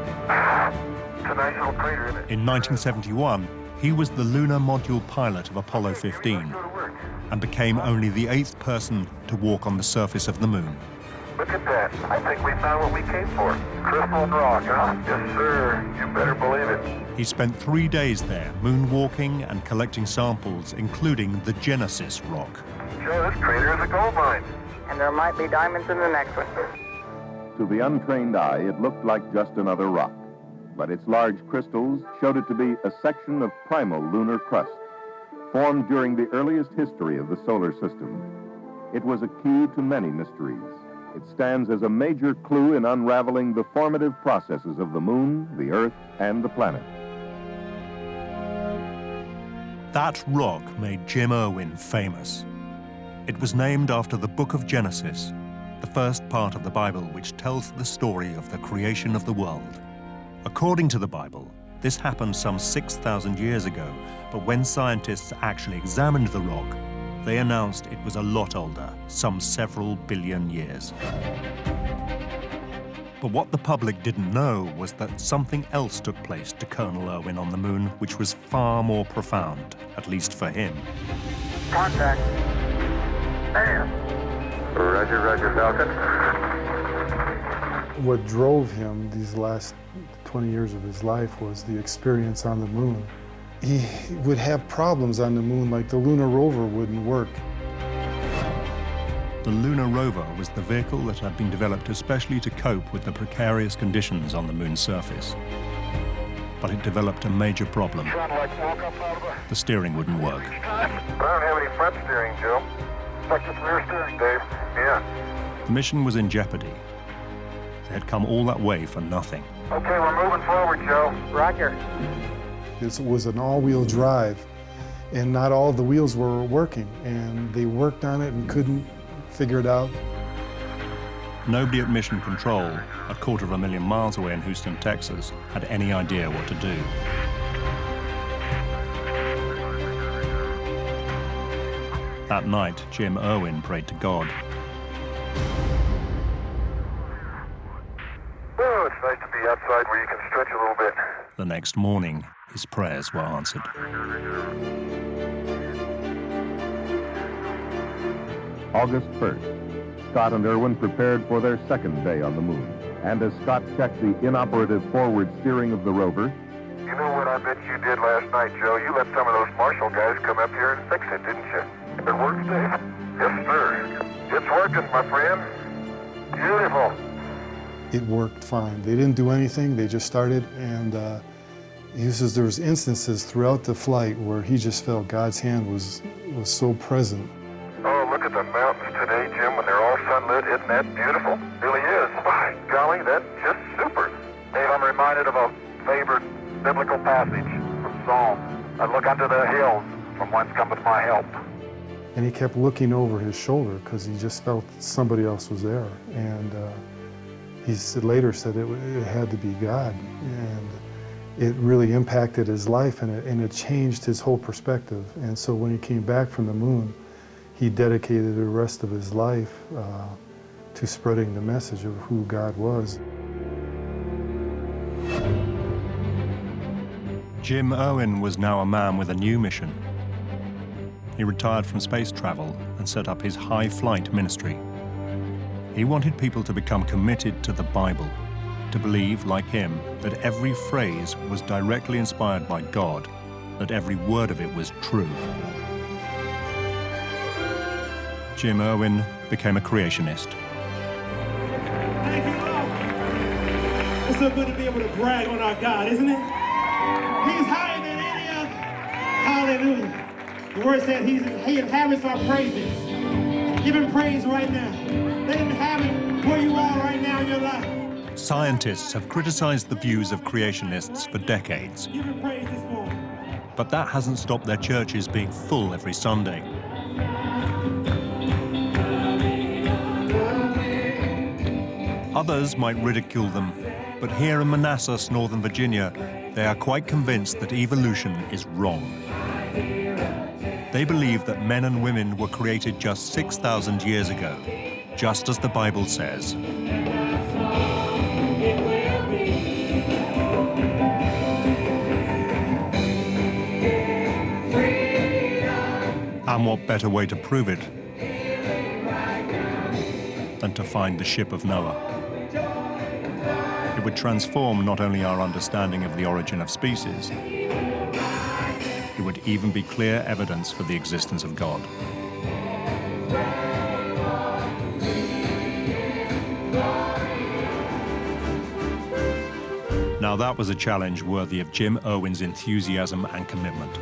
it's a nice little crater in it. In 1971, he was the lunar module pilot of Apollo 15 and became only the 8th person to walk on the surface of the moon. Look at that. I think we found what we came for. Crystal and rock, huh? Yes, sir. You better believe it. He spent 3 days there, moonwalking and collecting samples, including the Genesis rock. Joe, this crater is a gold mine. And there might be diamonds in the next one. To the untrained eye, it looked like just another rock. But its large crystals showed it to be a section of primal lunar crust, formed during the earliest history of the solar system. It was a key to many mysteries. It stands as a major clue in unraveling the formative processes of the moon, the Earth, and the planet. That rock made Jim Irwin famous. It was named after the Book of Genesis, the first part of the Bible which tells the story of the creation of the world. According to the Bible, this happened some 6,000 years ago, but when scientists actually examined the rock, they announced it was a lot older, some several billion years. But what the public didn't know was that something else took place to Colonel Irwin on the moon, which was far more profound, at least for him. Contact. Bam. Roger, roger, Falcon. What drove him these last 20 years of his life was the experience on the moon. He would have problems on the moon, like the lunar rover wouldn't work. The lunar rover was the vehicle that had been developed especially to cope with the precarious conditions on the moon's surface. But it developed a major problem. The steering wouldn't work. I don't have any front steering, Joe. Like the rear steering, Dave. Yeah. The mission was in jeopardy. They had come all that way for nothing. Okay, we're moving forward, Joe. Roger. This was an all-wheel drive, and not all the wheels were working, and they worked on it and couldn't figure it out. Nobody at Mission Control, 250,000 miles away in Houston, Texas, had any idea what to do. That night, Jim Irwin prayed to God. Oh, it's nice to be outside where you can stretch a little bit. The next morning, his prayers were answered. August 1st, Scott and Irwin prepared for their second day on the moon. And as Scott checked the inoperative forward steering of the rover, you know what I bet you did last night, Joe? You let some of those Marshall guys come up here and fix it, didn't you? It works, Dave? Yes, sir. It's working, my friend. Beautiful. It worked fine. They didn't do anything. They just started, and he says there was instances throughout the flight where he just felt God's hand was so present. Oh, look at the mountains today, Jim, when they're all sunlit. Isn't that beautiful? It really is. By golly, that's just super. Dave, I'm reminded of a favorite biblical passage from Psalm. I look unto the hills, from whence cometh my help. And he kept looking over his shoulder because he just felt somebody else was there. And he later said it had to be God. And it really impacted his life, and it changed his whole perspective. And so when he came back from the moon, he dedicated the rest of his life to spreading the message of who God was. Jim Irwin was now a man with a new mission. He retired from space travel and set up his high flight ministry. He wanted people to become committed to the Bible, to believe, like him, that every phrase was directly inspired by God, that every word of it was true. Jim Irwin became a creationist. Thank you all. It's so good to be able to brag on our God, isn't it? He's higher than any other. Hallelujah. The word said he inhabits our praises. Give him praise right now. Let him have it where you are right now in your life. Scientists have criticized the views of creationists for decades. Give him praise this morning. But that hasn't stopped their churches being full every Sunday. Others might ridicule them, but here in Manassas, Northern Virginia, they are quite convinced that evolution is wrong. They believe that men and women were created just 6,000 years ago, just as the Bible says. And what better way to prove it than to find the ship of Noah? It would transform not only our understanding of the origin of species, it would even be clear evidence for the existence of God. Now that was a challenge worthy of Jim Irwin's enthusiasm and commitment.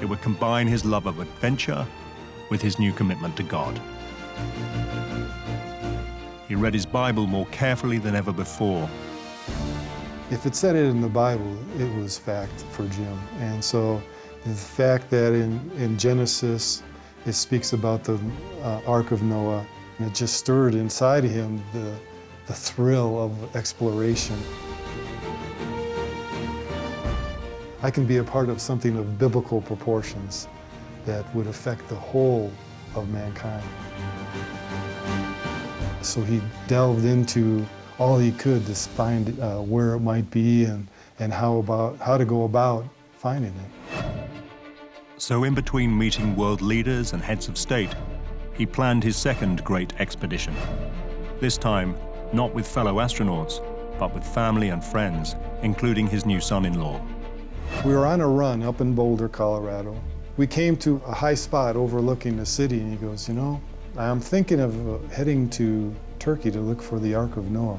It would combine his love of adventure with his new commitment to God. He read his Bible more carefully than ever before. If it said it in the Bible, it was fact for Jim. And so the fact that in Genesis it speaks about the Ark of Noah, and it just stirred inside of him the thrill of exploration. I can be a part of something of biblical proportions that would affect the whole of mankind. So he delved into all he could to find where it might be and how to go about finding it. So in between meeting world leaders and heads of state, he planned his second great expedition. This time, not with fellow astronauts, but with family and friends, including his new son-in-law. We were on a run up in Boulder, Colorado. We came to a high spot overlooking the city, and he goes, you know, I'm thinking of heading to Turkey to look for the Ark of Noah.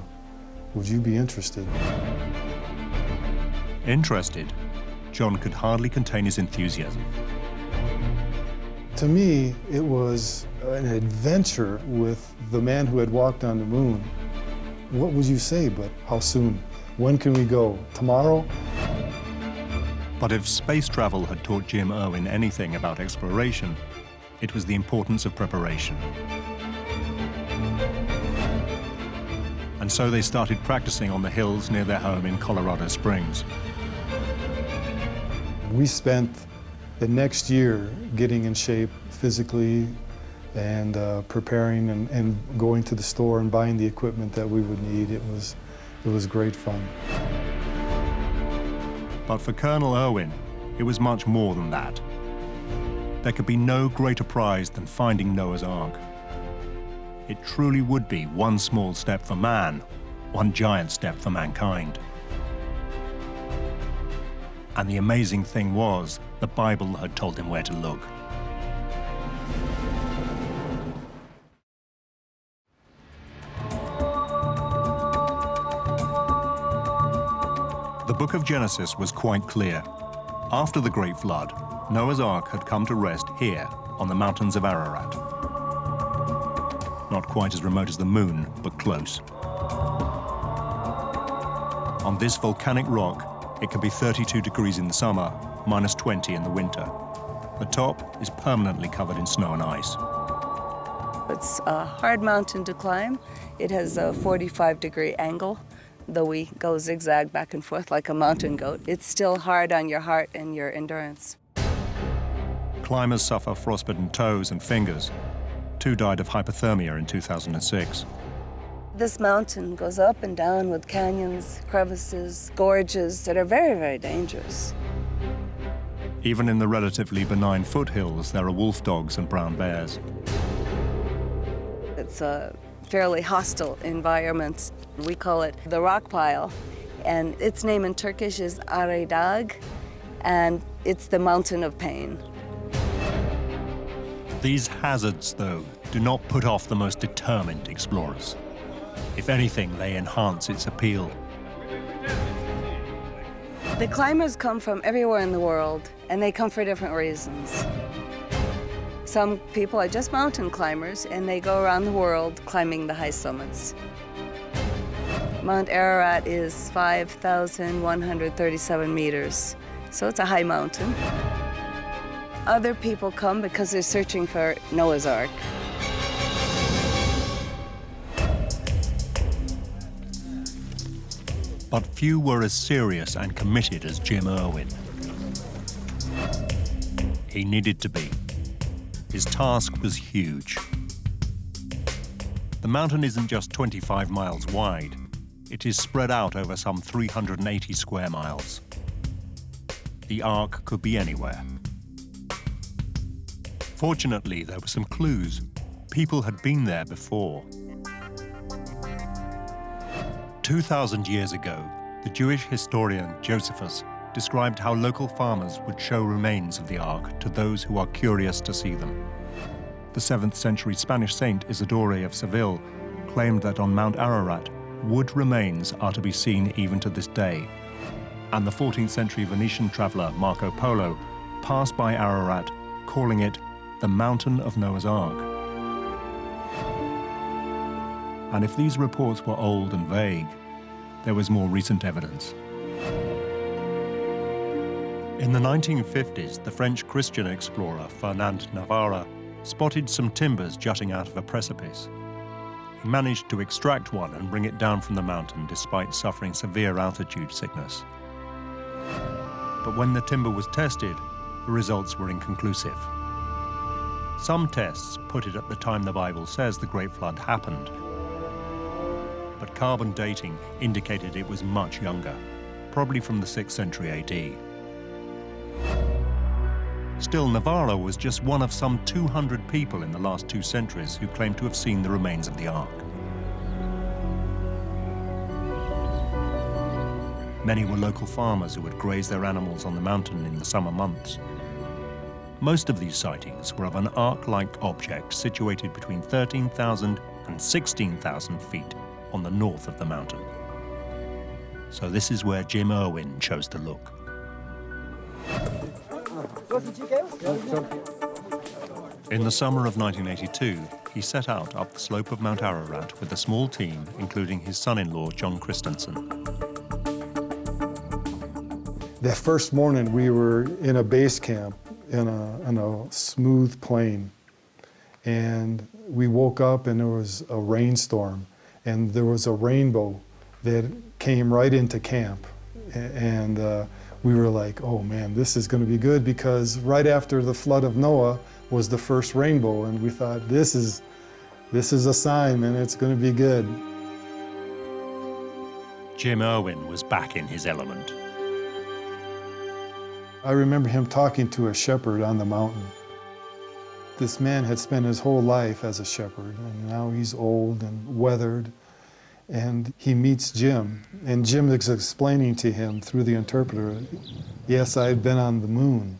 Would you be interested? Interested? John could hardly contain his enthusiasm. To me, it was an adventure with the man who had walked on the moon. What would you say, but how soon? When can we go? Tomorrow? But if space travel had taught Jim Irwin anything about exploration, it was the importance of preparation. And so they started practicing on the hills near their home in Colorado Springs. We spent the next year getting in shape physically and preparing and going to the store and buying the equipment that we would need. It was great fun. But for Colonel Irwin, it was much more than that. There could be no greater prize than finding Noah's Ark. It truly would be one small step for man, one giant step for mankind. And the amazing thing was, the Bible had told him where to look. The book of Genesis was quite clear. After the Great Flood, Noah's Ark had come to rest here on the mountains of Ararat. Not quite as remote as the moon, but close. On this volcanic rock, it can be 32 degrees in the summer, minus 20 in the winter. The top is permanently covered in snow and ice. It's a hard mountain to climb. It has a 45-degree angle, though we go zigzag back and forth like a mountain goat. It's still hard on your heart and your endurance. Climbers suffer frostbitten toes and fingers. 2 died of hypothermia in 2006. This mountain goes up and down with canyons, crevices, gorges that are very, very dangerous. Even in the relatively benign foothills, there are wolf dogs and brown bears. It's a fairly hostile environment. We call it the rock pile, and its name in Turkish is Ararat, and it's the mountain of pain. These hazards, though, do not put off the most determined explorers. If anything, they enhance its appeal. The climbers come from everywhere in the world, and they come for different reasons. Some people are just mountain climbers, and they go around the world climbing the high summits. Mount Ararat is 5,137 meters, so it's a high mountain. Other people come because they're searching for Noah's Ark. But few were as serious and committed as Jim Irwin. He needed to be. His task was huge. The mountain isn't just 25 miles wide. It is spread out over some 380 square miles. The Ark could be anywhere. Fortunately, there were some clues. People had been there before. 2,000 years ago, the Jewish historian Josephus described how local farmers would show remains of the Ark to those who are curious to see them. The 7th century Spanish saint Isidore of Seville claimed that on Mount Ararat, wood remains are to be seen even to this day. And the 14th century Venetian traveller Marco Polo passed by Ararat, calling it the Mountain of Noah's Ark. And if these reports were old and vague, there was more recent evidence. In the 1950s, the French Christian explorer Fernand Navarra spotted some timbers jutting out of a precipice. He managed to extract one and bring it down from the mountain despite suffering severe altitude sickness. But when the timber was tested, the results were inconclusive. Some tests put it at the time the Bible says the Great Flood happened, but carbon dating indicated it was much younger, probably from the 6th century AD. Still, Navarra was just one of some 200 people in the last 2 centuries who claimed to have seen the remains of the Ark. Many were local farmers who would graze their animals on the mountain in the summer months. Most of these sightings were of an Ark-like object situated between 13,000 and 16,000 feet on the north of the mountain. So this is where Jim Irwin chose to look. In the summer of 1982, he set out up the slope of Mount Ararat with a small team, including his son-in-law, John Christensen. That first morning, we were in a base camp in a smooth plain. And we woke up and there was a rainstorm. And there was a rainbow that came right into camp. And we were like, oh man, this is going to be good, because right after the flood of Noah was the first rainbow, and we thought, this is a sign, and it's going to be good. Jim Irwin was back in his element. I remember him talking to a shepherd on the mountain. This man had spent his whole life as a shepherd, and now he's old and weathered. And he meets Jim, and Jim is explaining to him through the interpreter, yes, I had been on the moon.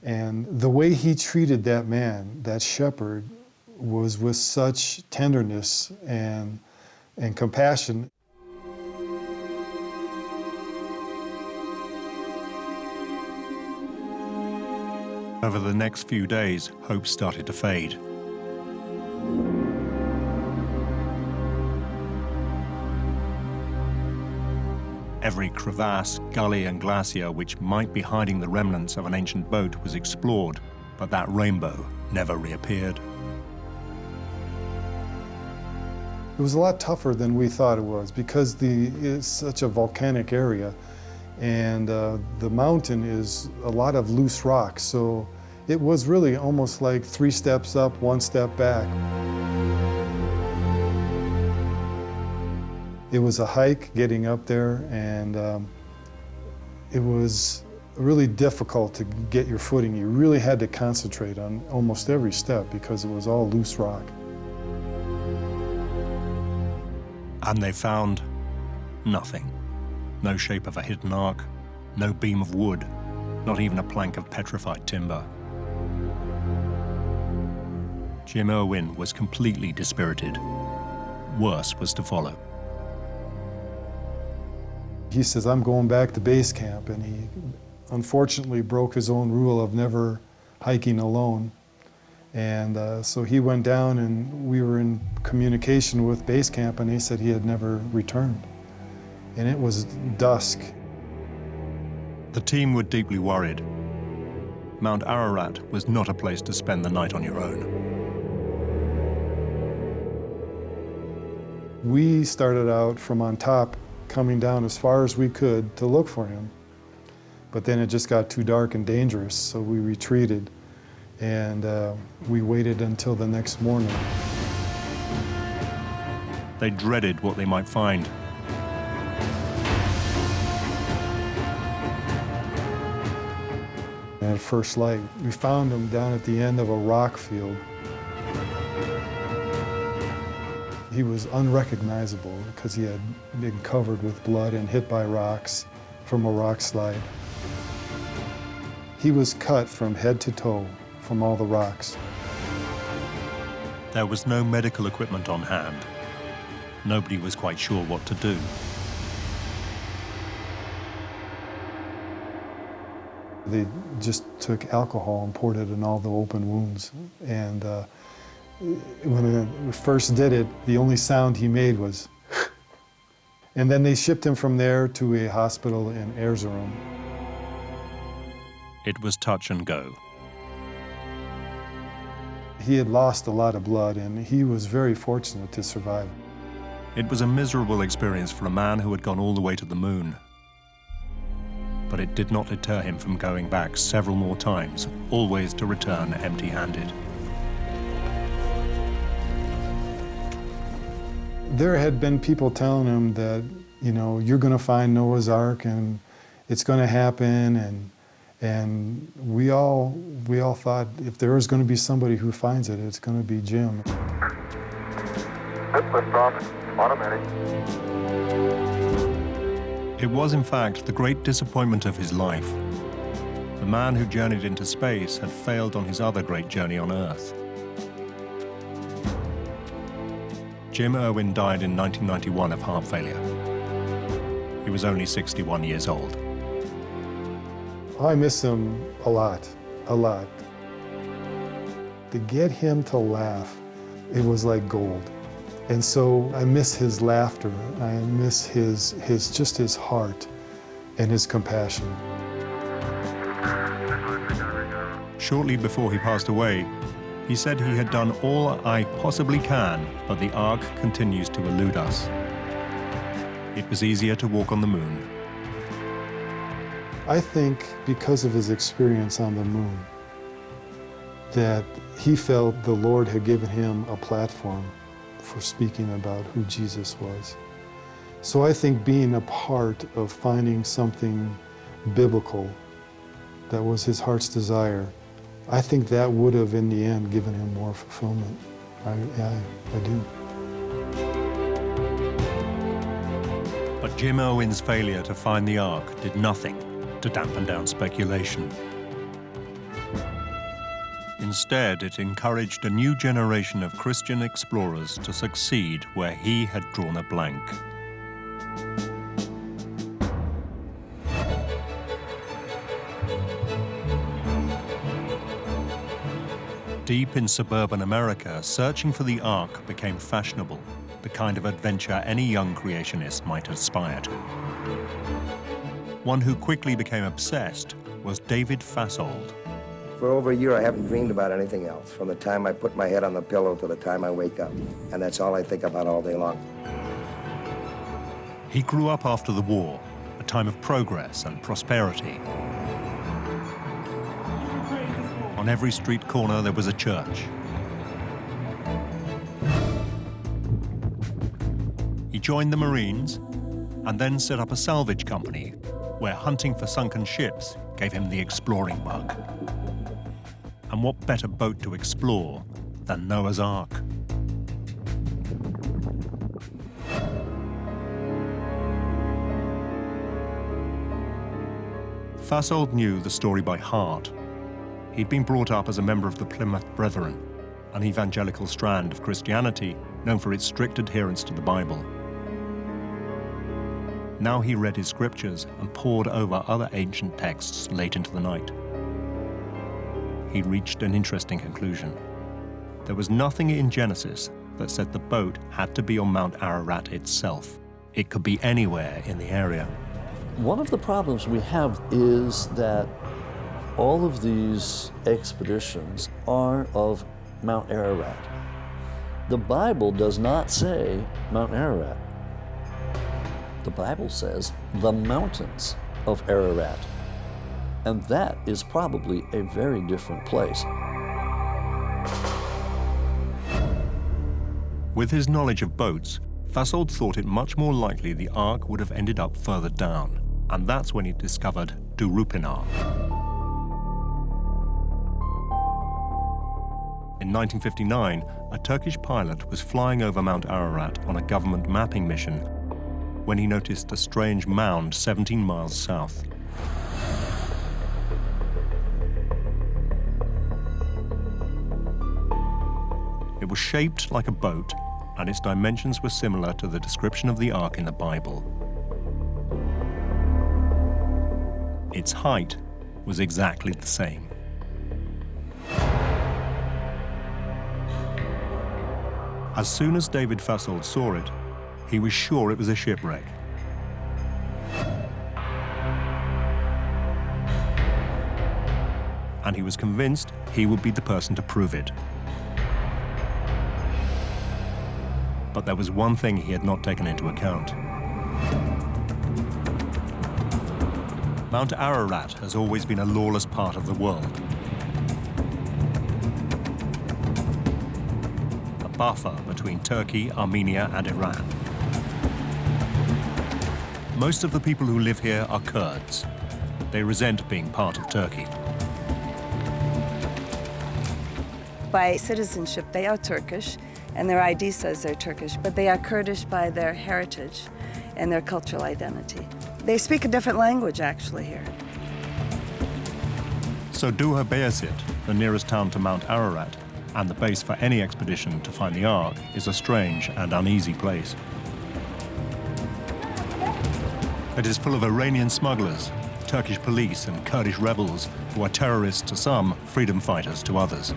And the way he treated that man, that shepherd, was with such tenderness and compassion. Over the next few days, hope started to fade. Every crevasse, gully and glacier which might be hiding the remnants of an ancient boat was explored, but that rainbow never reappeared. It was a lot tougher than we thought it was, because it's such a volcanic area, and the mountain is a lot of loose rocks, so it was really almost like 3 steps up, 1 step back. It was a hike getting up there, and it was really difficult to get your footing. You really had to concentrate on almost every step because it was all loose rock. And they found nothing. No shape of a hidden ark, no beam of wood, not even a plank of petrified timber. Jim Irwin was completely dispirited. Worse was to follow. He says, I'm going back to base camp, and he unfortunately broke his own rule of never hiking alone. And so he went down, and we were in communication with base camp, and they said he had never returned. And it was dusk. The team were deeply worried. Mount Ararat was not a place to spend the night on your own. We started out from on top, coming down as far as we could to look for him. But then it just got too dark and dangerous, so we retreated. And we waited until the next morning. They dreaded what they might find. And at first light, we found him down at the end of a rock field. He was unrecognizable because he had been covered with blood and hit by rocks from a rock slide. He was cut from head to toe from all the rocks. There was no medical equipment on hand. Nobody was quite sure what to do. They just took alcohol and poured it in all the open wounds. And when we first did it, the only sound he made was and then they shipped him from there to a hospital in Erzurum. It was touch and go. He had lost a lot of blood, and he was very fortunate to survive. It was a miserable experience for a man who had gone all the way to the moon. But it did not deter him from going back several more times, always to return empty-handed. There had been people telling him that, you know, you're going to find Noah's Ark and it's going to happen, and we all thought if there was going to be somebody who finds it, it's going to be Jim. Good liftoff. Automatic. It was, in fact, the great disappointment of his life. The man who journeyed into space had failed on his other great journey on Earth. Jim Irwin died in 1991 of heart failure. He was only 61 years old. I miss him a lot, a lot. To get him to laugh, it was like gold. And so I miss his laughter. I miss his heart and his compassion. Shortly before he passed away, he said he had done all I possibly can, but the Ark continues to elude us. It was easier to walk on the moon. I think because of his experience on the moon, that he felt the Lord had given him a platform for speaking about who Jesus was. So I think being a part of finding something biblical that was his heart's desire, I think that would have, in the end, given him more fulfillment. I do. But Jim Irwin's failure to find the Ark did nothing to dampen down speculation. Instead, it encouraged a new generation of Christian explorers to succeed where he had drawn a blank. Deep in suburban America, searching for the Ark became fashionable, the kind of adventure any young creationist might aspire to. One who quickly became obsessed was David Fassold. For over a year, I haven't dreamed about anything else, from the time I put my head on the pillow to the time I wake up. And that's all I think about all day long. He grew up after the war, a time of progress and prosperity. On every street corner, there was a church. He joined the Marines and then set up a salvage company where hunting for sunken ships gave him the exploring bug. And what better boat to explore than Noah's Ark? Fasold knew the story by heart. He'd been brought up as a member of the Plymouth Brethren, an evangelical strand of Christianity known for its strict adherence to the Bible. Now he read his scriptures and pored over other ancient texts late into the night. He reached an interesting conclusion. There was nothing in Genesis that said the boat had to be on Mount Ararat itself. It could be anywhere in the area. One of the problems we have is that all of these expeditions are of Mount Ararat. The Bible does not say Mount Ararat. The Bible says the mountains of Ararat. And that is probably a very different place. With his knowledge of boats, Fasold thought it much more likely the Ark would have ended up further down, and that's when he discovered Durupinar. In 1959, a Turkish pilot was flying over Mount Ararat on a government mapping mission when he noticed a strange mound 17 miles south. It was shaped like a boat, and its dimensions were similar to the description of the Ark in the Bible. Its height was exactly the same. As soon as David Fasold saw it, he was sure it was a shipwreck. And he was convinced he would be the person to prove it. But there was one thing he had not taken into account. Mount Ararat has always been a lawless part of the world. A buffer between Turkey, Armenia, and Iran. Most of the people who live here are Kurds. They resent being part of Turkey. By citizenship, they are Turkish, and their ID says they're Turkish, but they are Kurdish by their heritage and their cultural identity. They speak a different language, actually, here. So Durupinar, the nearest town to Mount Ararat, and the base for any expedition to find the Ark, is a strange and uneasy place. It is full of Iranian smugglers, Turkish police, and Kurdish rebels who are terrorists to some, freedom fighters to others.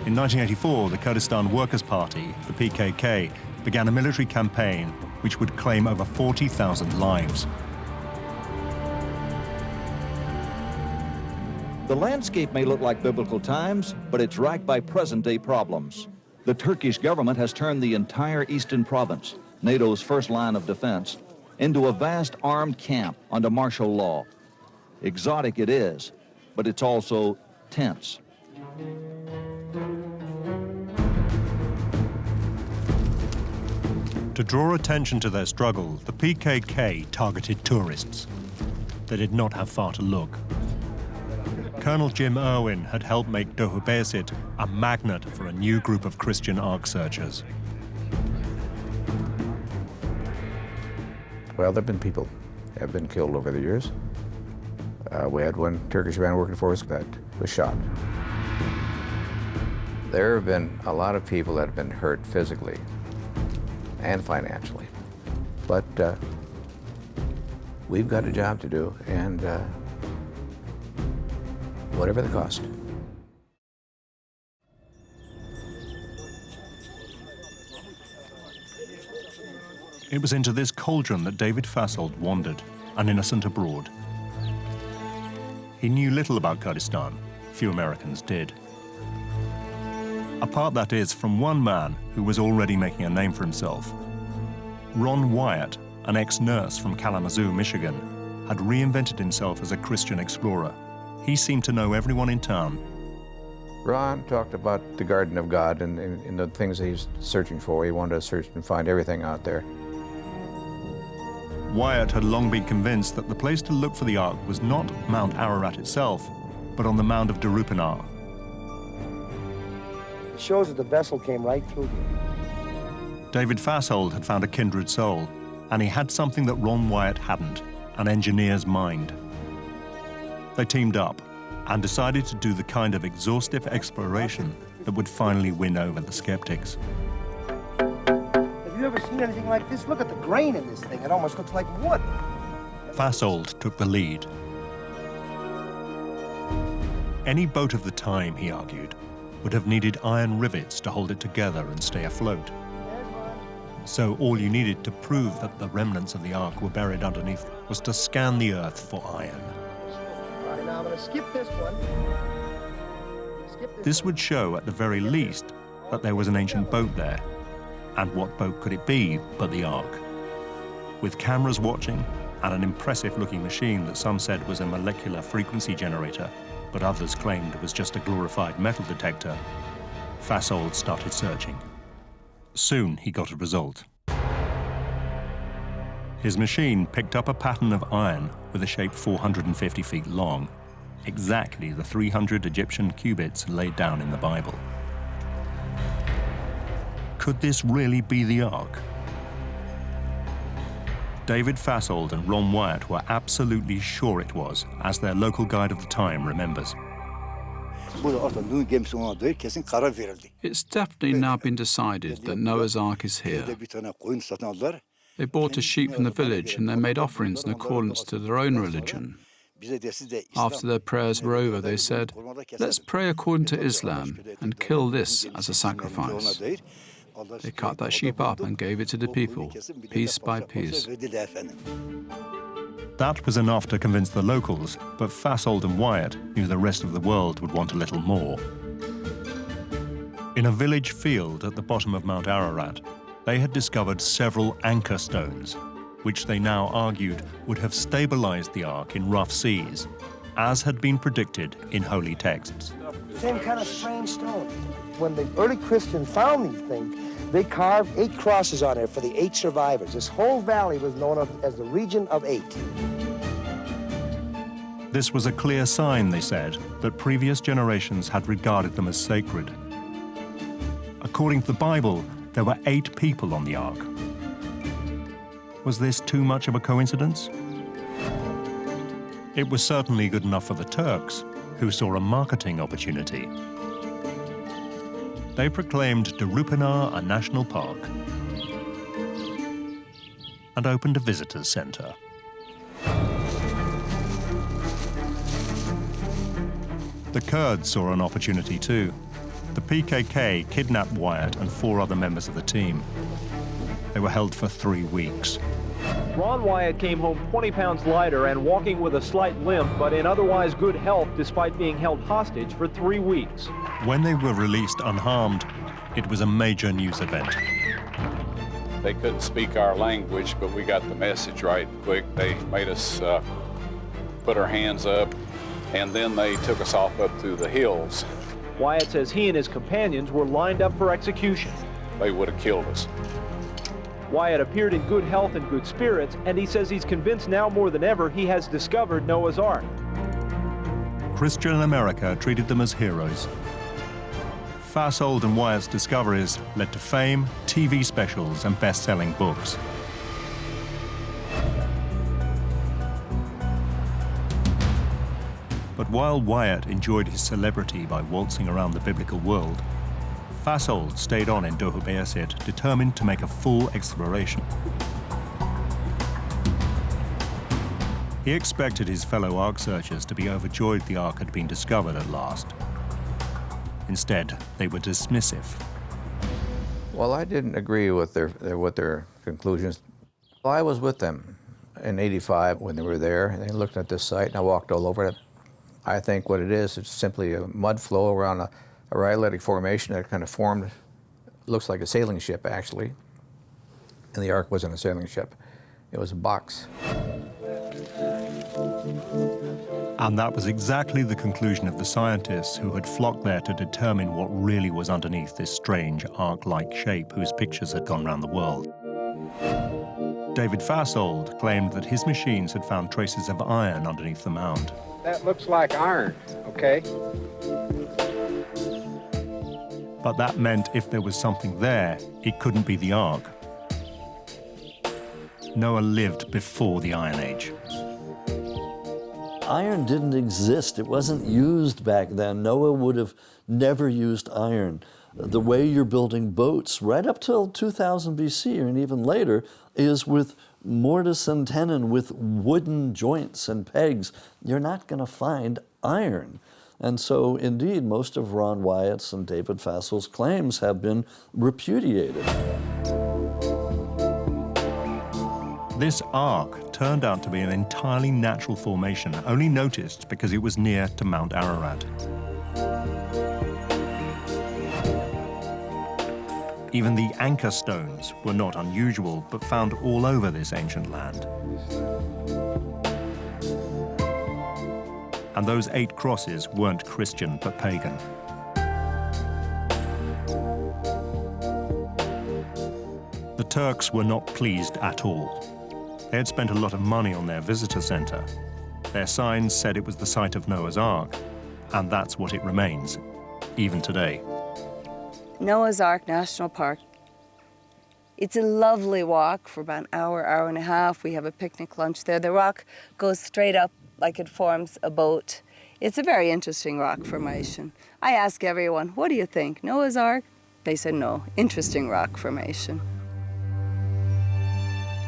In 1984, the Kurdistan Workers' Party, the PKK, began a military campaign which would claim over 40,000 lives. The landscape may look like biblical times, but it's racked by present-day problems. The Turkish government has turned the entire eastern province, NATO's first line of defense, into a vast armed camp under martial law. Exotic it is, but it's also tense. To draw attention to their struggle, the PKK targeted tourists. They did not have far to look. Colonel Jim Irwin had helped make Durupinar a magnet for a new group of Christian Ark searchers. Well, there have been people that have been killed over the years. We had one Turkish man working for us that was shot. There have been a lot of people that have been hurt physically and financially. But we've got a job to do, and whatever the cost. It was into this cauldron that David Fasold wandered, an innocent abroad. He knew little about Kurdistan. Few Americans did. Apart, that is, from one man who was already making a name for himself. Ron Wyatt, an ex-nurse from Kalamazoo, Michigan, had reinvented himself as a Christian explorer. He seemed to know everyone in town. Ron talked about the Garden of God and the things that he's searching for. He wanted to search and find everything out there. Wyatt had long been convinced that the place to look for the Ark was not Mount Ararat itself, but on the mound of Durupinar. It shows that the vessel came right through here. David Fasold had found a kindred soul. And he had something that Ron Wyatt hadn't, an engineer's mind. They teamed up and decided to do the kind of exhaustive exploration that would finally win over the skeptics. Have you ever seen anything like this? Look at the grain in this thing. It almost looks like wood. Fasold took the lead. Any boat of the time, he argued, would have needed iron rivets to hold it together and stay afloat. So all you needed to prove that the remnants of the Ark were buried underneath was to scan the earth for iron. All right, now I'm going to skip this one. This would show, at the very least, that there was an ancient boat there. And what boat could it be but the Ark? With cameras watching and an impressive-looking machine that some said was a molecular frequency generator, but others claimed it was just a glorified metal detector, Fasold started searching. Soon he got a result. His machine picked up a pattern of iron with a shape 450 feet long, exactly the 300 Egyptian cubits laid down in the Bible. Could this really be the Ark? David Fasold and Ron Wyatt were absolutely sure it was, as their local guide of the time remembers. It's definitely now been decided that Noah's Ark is here. They bought a sheep from the village and they made offerings in accordance to their own religion. After their prayers were over, they said, "Let's pray according to Islam and kill this as a sacrifice." They cut that sheep up and gave it to the people, piece by piece. That was enough to convince the locals, but Fasold and Wyatt knew the rest of the world would want a little more. In a village field at the bottom of Mount Ararat, they had discovered several anchor stones, which they now argued would have stabilized the Ark in rough seas, as had been predicted in holy texts. Same kind of strange stone. When the early Christians found these things, they carved 8 crosses on it for the 8 survivors. This whole valley was known as the region of 8. This was a clear sign, they said, that previous generations had regarded them as sacred. According to the Bible, there were 8 people on the Ark. Was this too much of a coincidence? It was certainly good enough for the Turks, who saw a marketing opportunity. They proclaimed Durupinar a national park and opened a visitors center. The Kurds saw an opportunity too. The PKK kidnapped Wyatt and 4 other members of the team. They were held for 3 weeks. Ron Wyatt came home 20 pounds lighter and walking with a slight limp, but in otherwise good health despite being held hostage for 3 weeks. When they were released unharmed, it was a major news event. They couldn't speak our language, but we got the message right quick. They made us put our hands up, and then they took us off up through the hills. Wyatt says he and his companions were lined up for execution. They would have killed us. Wyatt appeared in good health and good spirits, and he says he's convinced now more than ever he has discovered Noah's Ark. Christian America treated them as heroes. Fasold and Wyatt's discoveries led to fame, TV specials, and best-selling books. But while Wyatt enjoyed his celebrity by waltzing around the biblical world, Fasold stayed on in Durupinar, determined to make a full exploration. He expected his fellow Ark searchers to be overjoyed the Ark had been discovered at last. Instead, they were dismissive. Well, I didn't agree with their conclusions. I was with them in '85 when they were there, and they looked at this site, and I walked all over it. I think what it is, it's simply a mud flow around a rhyolitic formation that kind of formed, looks like a sailing ship, actually. And the Ark wasn't a sailing ship. It was a box. And that was exactly the conclusion of the scientists who had flocked there to determine what really was underneath this strange Ark-like shape whose pictures had gone around the world. David Fasold claimed that his machines had found traces of iron underneath the mound. That looks like iron, okay? But that meant if there was something there, it couldn't be the Ark. Noah lived before the Iron Age. Iron didn't exist. It wasn't used back then. Noah would have never used iron. The way you're building boats right up till 2000 BC and even later is with mortise and tenon, with wooden joints and pegs. You're not going to find iron. And so, indeed, most of Ron Wyatt's and David Fassel's claims have been repudiated. This ark turned out to be an entirely natural formation, only noticed because it was near to Mount Ararat. Even the anchor stones were not unusual, but found all over this ancient land. And those 8 crosses weren't Christian, but pagan. The Turks were not pleased at all. They had spent a lot of money on their visitor center. Their signs said it was the site of Noah's Ark, and that's what it remains, even today. Noah's Ark National Park. It's a lovely walk for about an hour, hour and a half. We have a picnic lunch there. The rock goes straight up like it forms a boat. It's a very interesting rock formation. I ask everyone, what do you think, Noah's Ark? They said no, interesting rock formation.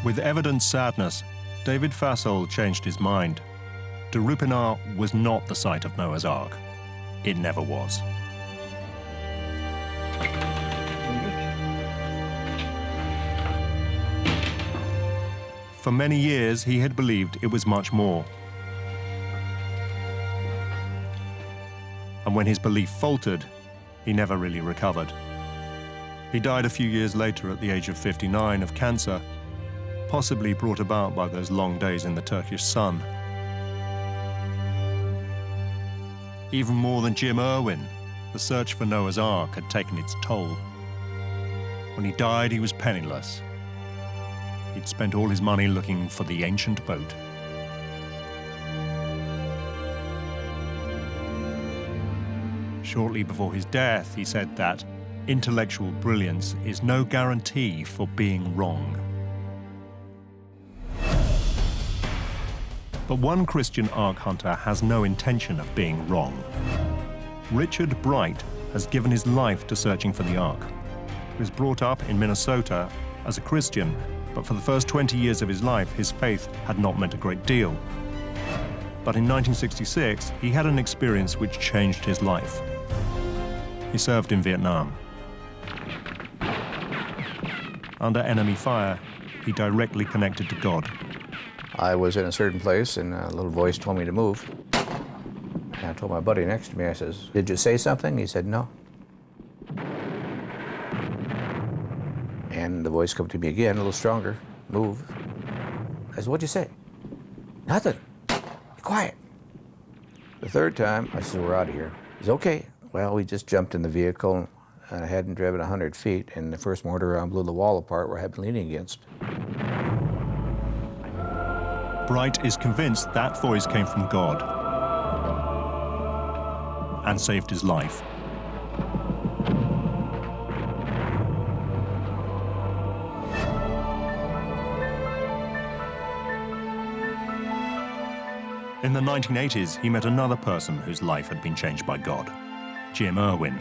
With evident sadness, David Fassel changed his mind. Durupinar was not the site of Noah's Ark. It never was. For many years, he had believed it was much more. And when his belief faltered, he never really recovered. He died a few years later at the age of 59 of cancer, possibly brought about by those long days in the Turkish sun. Even more than Jim Irwin, the search for Noah's Ark had taken its toll. When he died, he was penniless. He'd spent all his money looking for the ancient boat. Shortly before his death, he said that intellectual brilliance is no guarantee for being wrong. But one Christian Ark hunter has no intention of being wrong. Richard Bright has given his life to searching for the Ark. He was brought up in Minnesota as a Christian, but for the first 20 years of his life, his faith had not meant a great deal. But in 1966, he had an experience which changed his life. He served in Vietnam. Under enemy fire, he directly connected to God. I was in a certain place, and a little voice told me to move. And I told my buddy next to me, I says, "Did you say something?" He said, "No." And the voice came to me again, a little stronger. "Move." I said, "What'd you say?" "Nothing. Be quiet." The third time, I said, "We're out of here." He said, "Okay." Well, we just jumped in the vehicle, and I hadn't driven 100 feet, and the first mortar round blew the wall apart where I had been leaning against. Bright is convinced that voice came from God and saved his life. In the 1980s, he met another person whose life had been changed by God, Jim Irwin.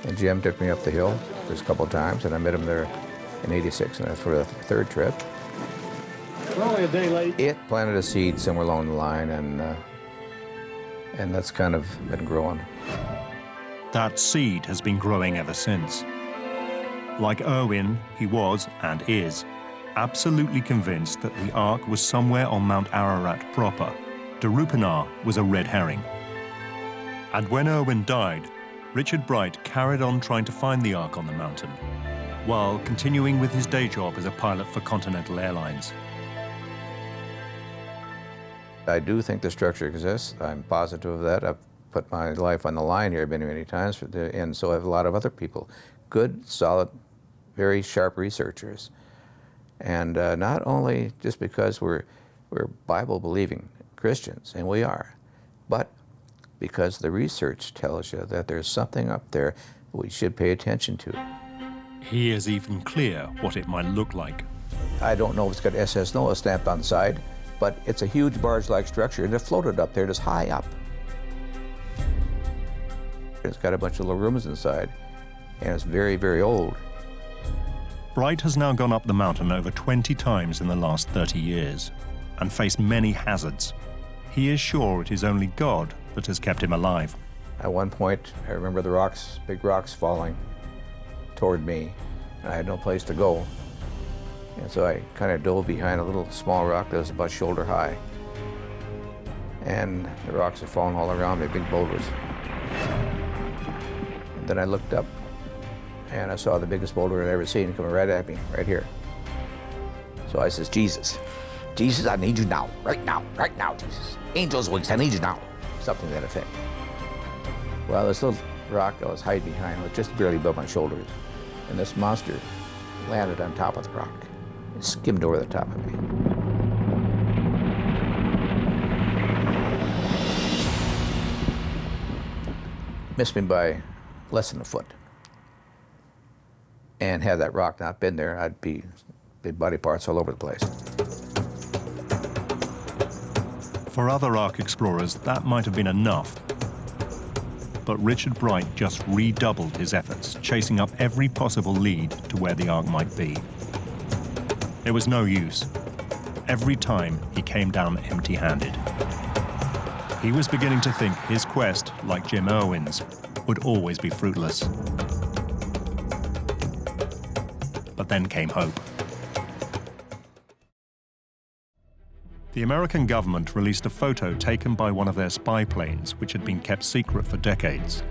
And Jim took me up the hill just a couple of times, and I met him there in '86, and that's for the third trip. We're only a day late. It planted a seed somewhere along the line, and that's kind of been growing. That seed has been growing ever since. Like Irwin, he was, and is, absolutely convinced that the Ark was somewhere on Mount Ararat proper. Durupinar was a red herring. And when Irwin died, Richard Bright carried on trying to find the Ark on the mountain, while continuing with his day job as a pilot for Continental Airlines. I do think the structure exists. I'm positive of that. I've put my life on the line here many, many times, and so have a lot of other people. Good, solid, very sharp researchers. And not only just because we're Bible-believing Christians, and we are, but because the research tells you that there's something up there we should pay attention to. He is even clear what it might look like. I don't know if it's got SS Noah stamped on the side, but it's a huge barge-like structure, and it floated up there just high up. It's got a bunch of little rooms inside, and it's very, very old. Bright has now gone up the mountain over 20 times in the last 30 years and faced many hazards. He is sure it is only God that has kept him alive. At one point, I remember the rocks, big rocks falling toward me, and I had no place to go. And so I kind of dove behind a little small rock that was about shoulder high. And the rocks are falling all around me, big boulders. And then I looked up, and I saw the biggest boulder I'd ever seen coming right at me, right here. So I says, Jesus, Jesus, I need you now, right now, Jesus. Angels' wings, I need you now. Something to that effect. Well, this little rock I was hiding behind was just barely above my shoulders, and this monster landed on top of the rock and skimmed over the top of me. Missed me by less than a foot. And had that rock not been there, I'd be big body parts all over the place. For other Ark explorers, that might have been enough. But Richard Bright just redoubled his efforts, chasing up every possible lead to where the Ark might be. It was no use. Every time he came down empty-handed. He was beginning to think his quest, like Jim Irwin's, would always be fruitless. But then came hope. The American government released a photo taken by one of their spy planes, which had been kept secret for decades.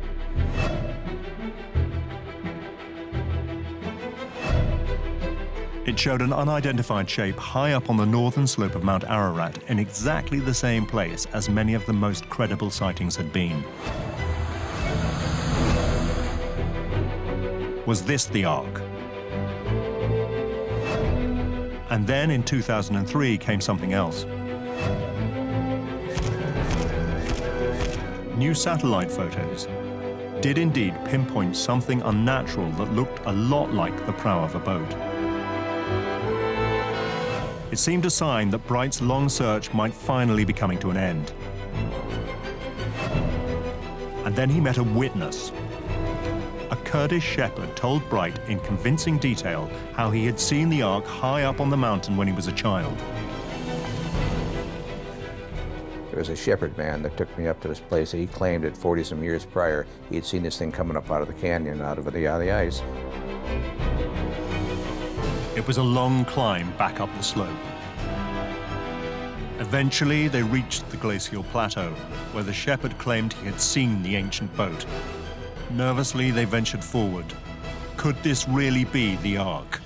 It showed an unidentified shape high up on the northern slope of Mount Ararat in exactly the same place as many of the most credible sightings had been. Was this the Ark? And then in 2003 came something else. New satellite photos did indeed pinpoint something unnatural that looked a lot like the prow of a boat. It seemed a sign that Bright's long search might finally be coming to an end. And then he met a witness. A Kurdish shepherd told Bright in convincing detail how he had seen the Ark high up on the mountain when he was a child. There was a shepherd man that took me up to this place. He claimed that 40-some years prior, he had seen this thing coming up out of the canyon, out of the ice. It was a long climb back up the slope. Eventually, they reached the glacial plateau, where the shepherd claimed he had seen the ancient boat. Nervously, they ventured forward. Could this really be the Ark?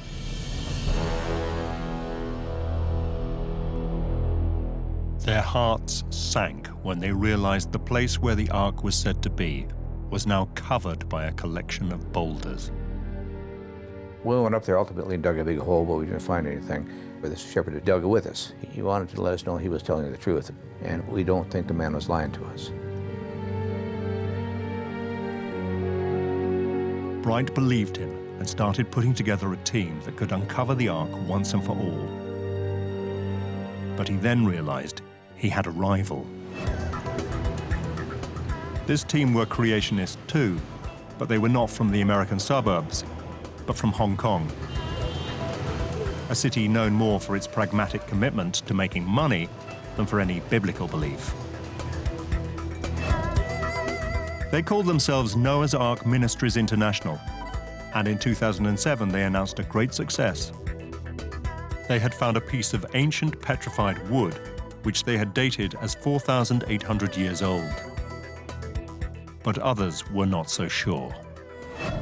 Their hearts sank when they realized the place where the Ark was said to be was now covered by a collection of boulders. We went up there ultimately and dug a big hole, but we didn't find anything. But this shepherd had dug it with us. He wanted to let us know he was telling the truth, and we don't think the man was lying to us. Bright believed him and started putting together a team that could uncover the Ark once and for all. But he then realized he had a rival. This team were creationists too, but they were not from the American suburbs, but from Hong Kong, a city known more for its pragmatic commitment to making money than for any biblical belief. They called themselves Noah's Ark Ministries International, and in 2007 they announced a great success. They had found a piece of ancient petrified wood, which they had dated as 4,800 years old. But others were not so sure.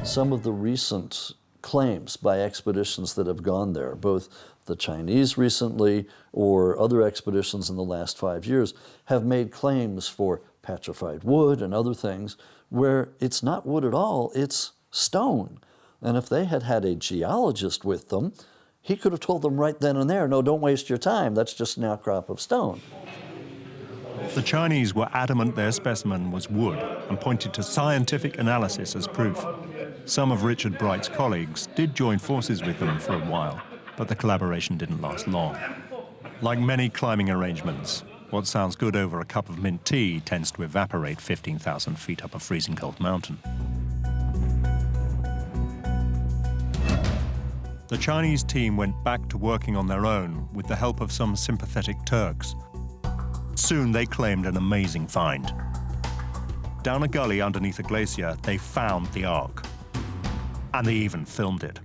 Some of the recent claims by expeditions that have gone there, both the Chinese recently or other expeditions in the last 5 years, have made claims for petrified wood and other things where it's not wood at all, it's stone. And if they had had a geologist with them, he could have told them right then and there, no, don't waste your time, that's just an outcrop of stone. The Chinese were adamant their specimen was wood and pointed to scientific analysis as proof. Some of Richard Bright's colleagues did join forces with them for a while, but the collaboration didn't last long. Like many climbing arrangements, what sounds good over a cup of mint tea tends to evaporate 15,000 feet up a freezing cold mountain. The Chinese team went back to working on their own with the help of some sympathetic Turks. Soon they claimed an amazing find. Down a gully underneath a glacier, they found the Ark. And they even filmed it.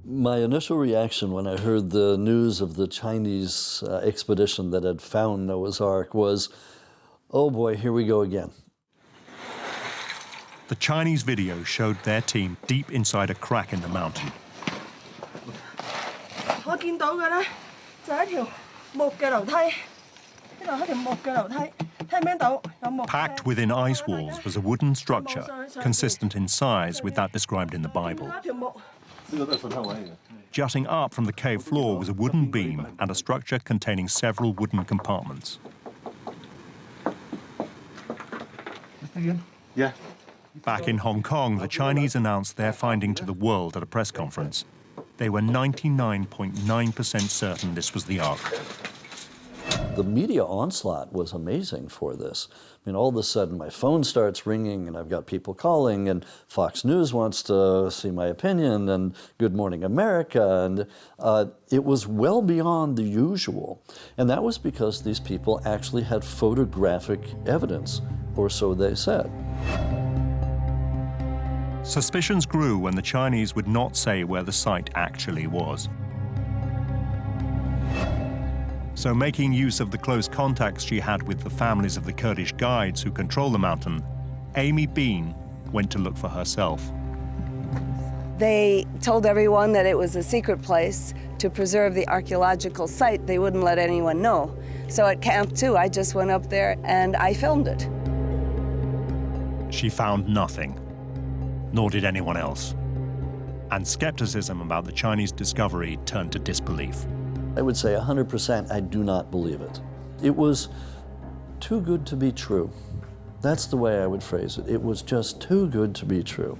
My initial reaction when I heard the news of the Chinese expedition that had found Noah's Ark was, oh boy, here we go again. The Chinese video showed their team deep inside a crack in the mountain. Packed within ice walls was a wooden structure consistent in size with that described in the Bible. Jutting up from the cave floor was a wooden beam and a structure containing several wooden compartments. Yeah. Back in Hong Kong, the Chinese announced their finding to the world at a press conference. They were 99.9% certain this was the Ark. The media onslaught was amazing for this. I mean, all of a sudden my phone starts ringing and I've got people calling and Fox News wants to see my opinion and Good Morning America, and it was well beyond the usual. And that was because these people actually had photographic evidence, or so they said. Suspicions grew when the Chinese would not say where the site actually was. So, making use of the close contacts she had with the families of the Kurdish guides who control the mountain, Amy Bean went to look for herself. They told everyone that it was a secret place to preserve the archaeological site. They wouldn't let anyone know. So at Camp 2, I just went up there and I filmed it. She found nothing, nor did anyone else. And skepticism about the Chinese discovery turned to disbelief. I would say 100% I do not believe it. It was too good to be true. That's the way I would phrase it. It was just too good to be true.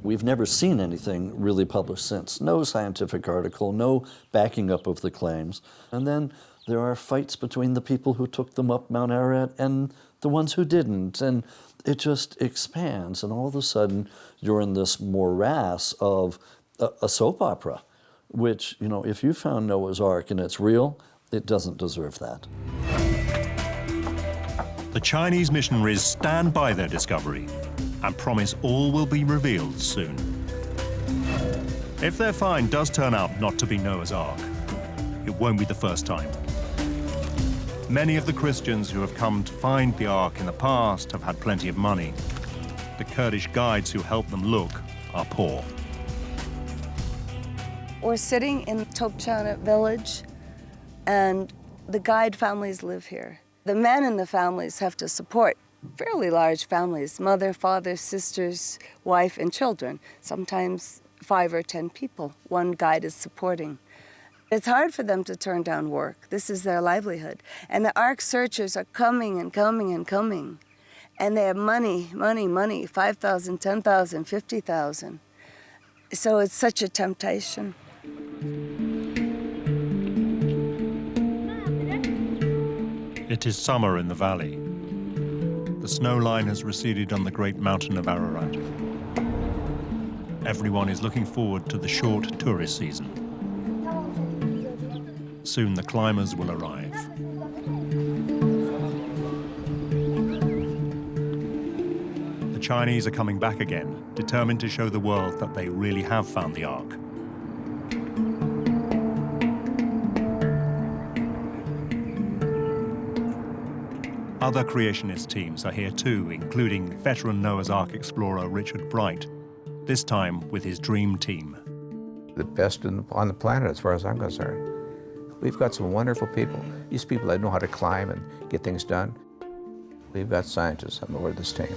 We've never seen anything really published since. No scientific article, no backing up of the claims. And then there are fights between the people who took them up Mount Ararat and the ones who didn't. And it just expands. And all of a sudden, you're in this morass of a soap opera, which, you know, if you found Noah's Ark and it's real, it doesn't deserve that. The Chinese missionaries stand by their discovery and promise all will be revealed soon. If their find does turn out not to be Noah's Ark, it won't be the first time. Many of the Christians who have come to find the Ark in the past have had plenty of money. The Kurdish guides who help them look are poor. We're sitting in Topchana village, and the guide families live here. The men in the families have to support fairly large families, mother, father, sisters, wife, and children. Sometimes 5 or 10 people one guide is supporting. It's hard for them to turn down work. This is their livelihood. And the Ark searchers are coming and coming and coming. And they have money, money, money, 5,000, 10,000, 50,000. So it's such a temptation. It is summer in the valley. The snow line has receded on the great mountain of Ararat. Everyone is looking forward to the short tourist season. Soon the climbers will arrive. The Chinese are coming back again, determined to show the world that they really have found the Ark. Other creationist teams are here too, including veteran Noah's Ark explorer Richard Bright, this time with his dream team. The best on the planet as far as I'm concerned. We've got some wonderful people. These people that know how to climb and get things done. We've got scientists on board this team.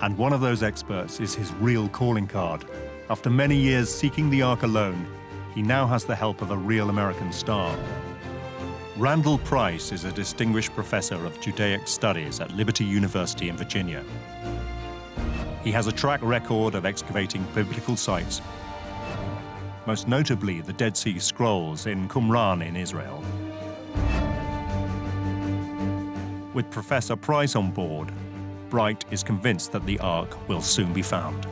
And one of those experts is his real calling card. After many years seeking the Ark alone, he now has the help of a real American star. Randall Price is a distinguished professor of Judaic studies at Liberty University in Virginia. He has a track record of excavating biblical sites, most notably the Dead Sea Scrolls in Qumran in Israel. With Professor Price on board, Bright is convinced that the Ark will soon be found.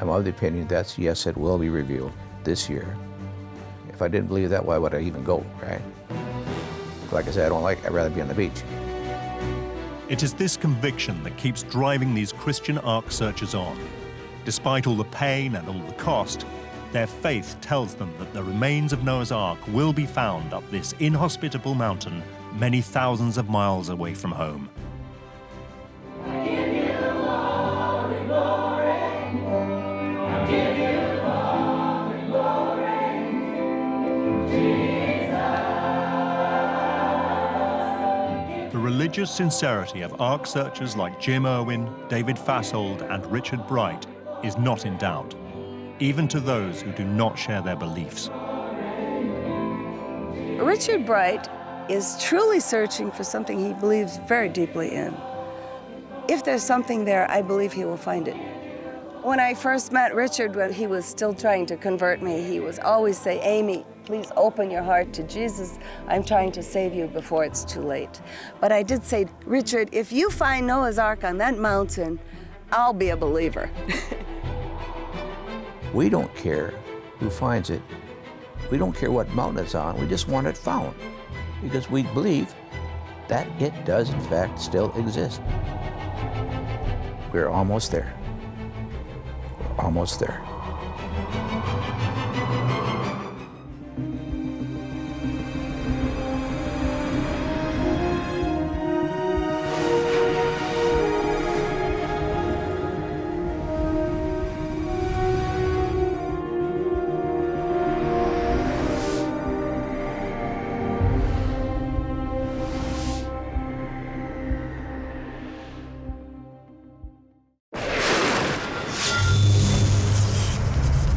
I'm of the opinion that, yes, it will be revealed this year. If I didn't believe that, why would I even go, right? Like I said, I'd rather be on the beach. It is this conviction that keeps driving these Christian Ark searchers on. Despite all the pain and all the cost, their faith tells them that the remains of Noah's Ark will be found up this inhospitable mountain many thousands of miles away from home. The religious sincerity of Ark searchers like Jim Irwin, David Fashold, and Richard Bright is not in doubt, even to those who do not share their beliefs. Richard Bright is truly searching for something he believes very deeply in. If there's something there, I believe he will find it. When I first met Richard, when he was still trying to convert me, he would always say, "Amy, please open your heart to Jesus. I'm trying to save you before it's too late." But I did say, "Richard, if you find Noah's Ark on that mountain, I'll be a believer." We don't care who finds it. We don't care what mountain it's on. We just want it found because we believe that it does, in fact, still exist. We're almost there. We're almost there.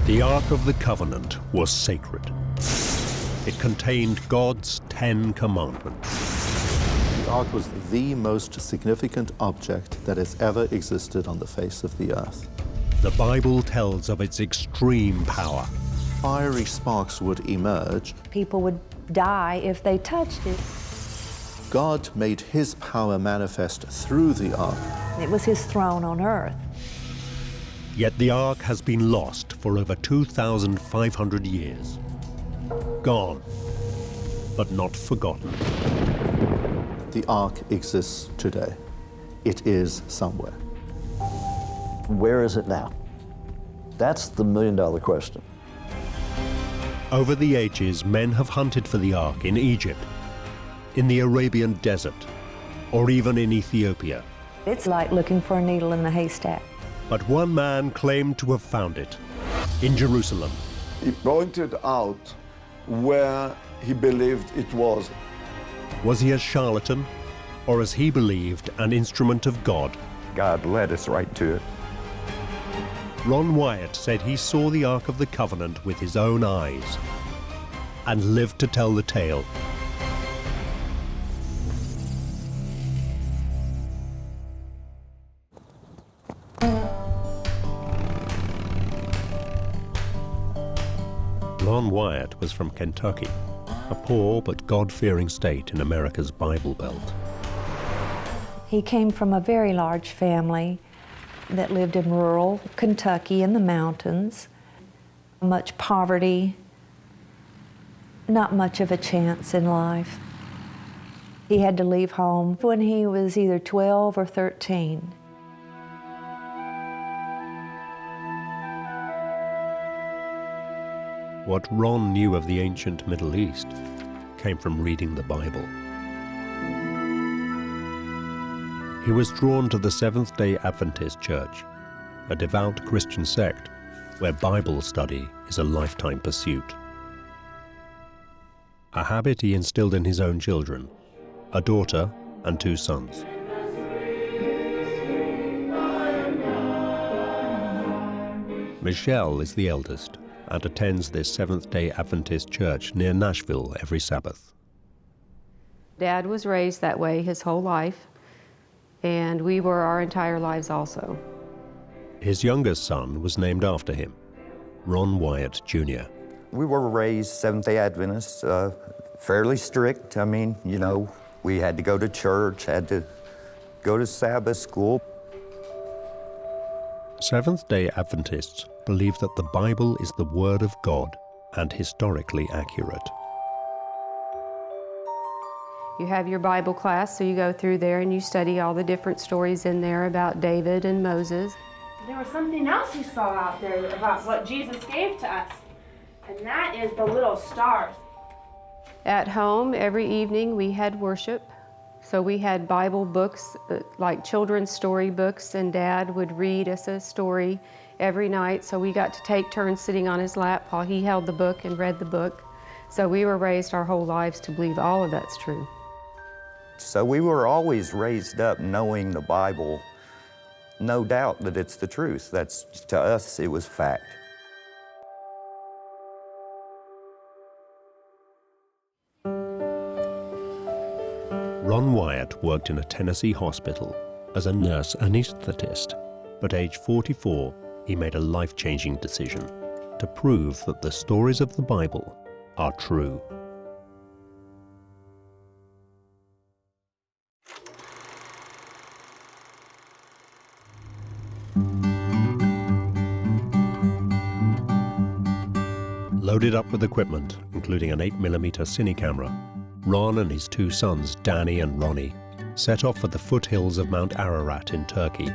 The Ark of the Covenant was sacred. It contained God's 10 commandments. The Ark was the most significant object that has ever existed on the face of the earth. The Bible tells of its extreme power. Fiery sparks would emerge. People would die if they touched it. God made his power manifest through the Ark. It was his throne on earth. Yet the Ark has been lost for over 2,500 years. Gone, but not forgotten. The Ark exists today. It is somewhere. Where is it now? That's the million-dollar question. Over the ages, men have hunted for the Ark in Egypt, in the Arabian desert, or even in Ethiopia. It's like looking for a needle in the haystack. But one man claimed to have found it in Jerusalem. He pointed out where he believed it was. Was he a charlatan, or as he believed, an instrument of God? God led us right to it. Ron Wyatt said he saw the Ark of the Covenant with his own eyes and lived to tell the tale. Ron Wyatt was from Kentucky, a poor but God-fearing state in America's Bible Belt. He came from a very large family that lived in rural Kentucky in the mountains. Much poverty, not much of a chance in life. He had to leave home when he was either 12 or 13. What Ron knew of the ancient Middle East came from reading the Bible. He was drawn to the Seventh-day Adventist Church, a devout Christian sect where Bible study is a lifetime pursuit. A habit he instilled in his own children, a daughter and 2 sons. Michelle is the eldest and attends this Seventh-day Adventist church near Nashville every Sabbath. Dad was raised that way his whole life. and we were our entire lives also. His youngest son was named after him, Ron Wyatt Jr. We were raised Seventh-day Adventists, fairly strict. I mean, you know, we had to go to church, had to go to Sabbath school. Seventh-day Adventists believe that the Bible is the Word of God and historically accurate. You have your Bible class, so you go through there and you study all the different stories in there about David and Moses. There was something else you saw out there about what Jesus gave to us, and that is the little stars. At home, every evening we had worship. So we had Bible books, like children's story books, and Dad would read us a story every night. So we got to take turns sitting on his lap while he held the book and read the book. So we were raised our whole lives to believe all of that's true. So we were always raised up knowing the Bible, no doubt that it's the truth. That's, to us, it was fact. Ron Wyatt worked in a Tennessee hospital as a nurse anesthetist, but age 44, he made a life-changing decision to prove that the stories of the Bible are true. Loaded up with equipment, including an 8mm cine camera, Ron and his two sons, Danny and Ronnie, set off for the foothills of Mount Ararat in Turkey,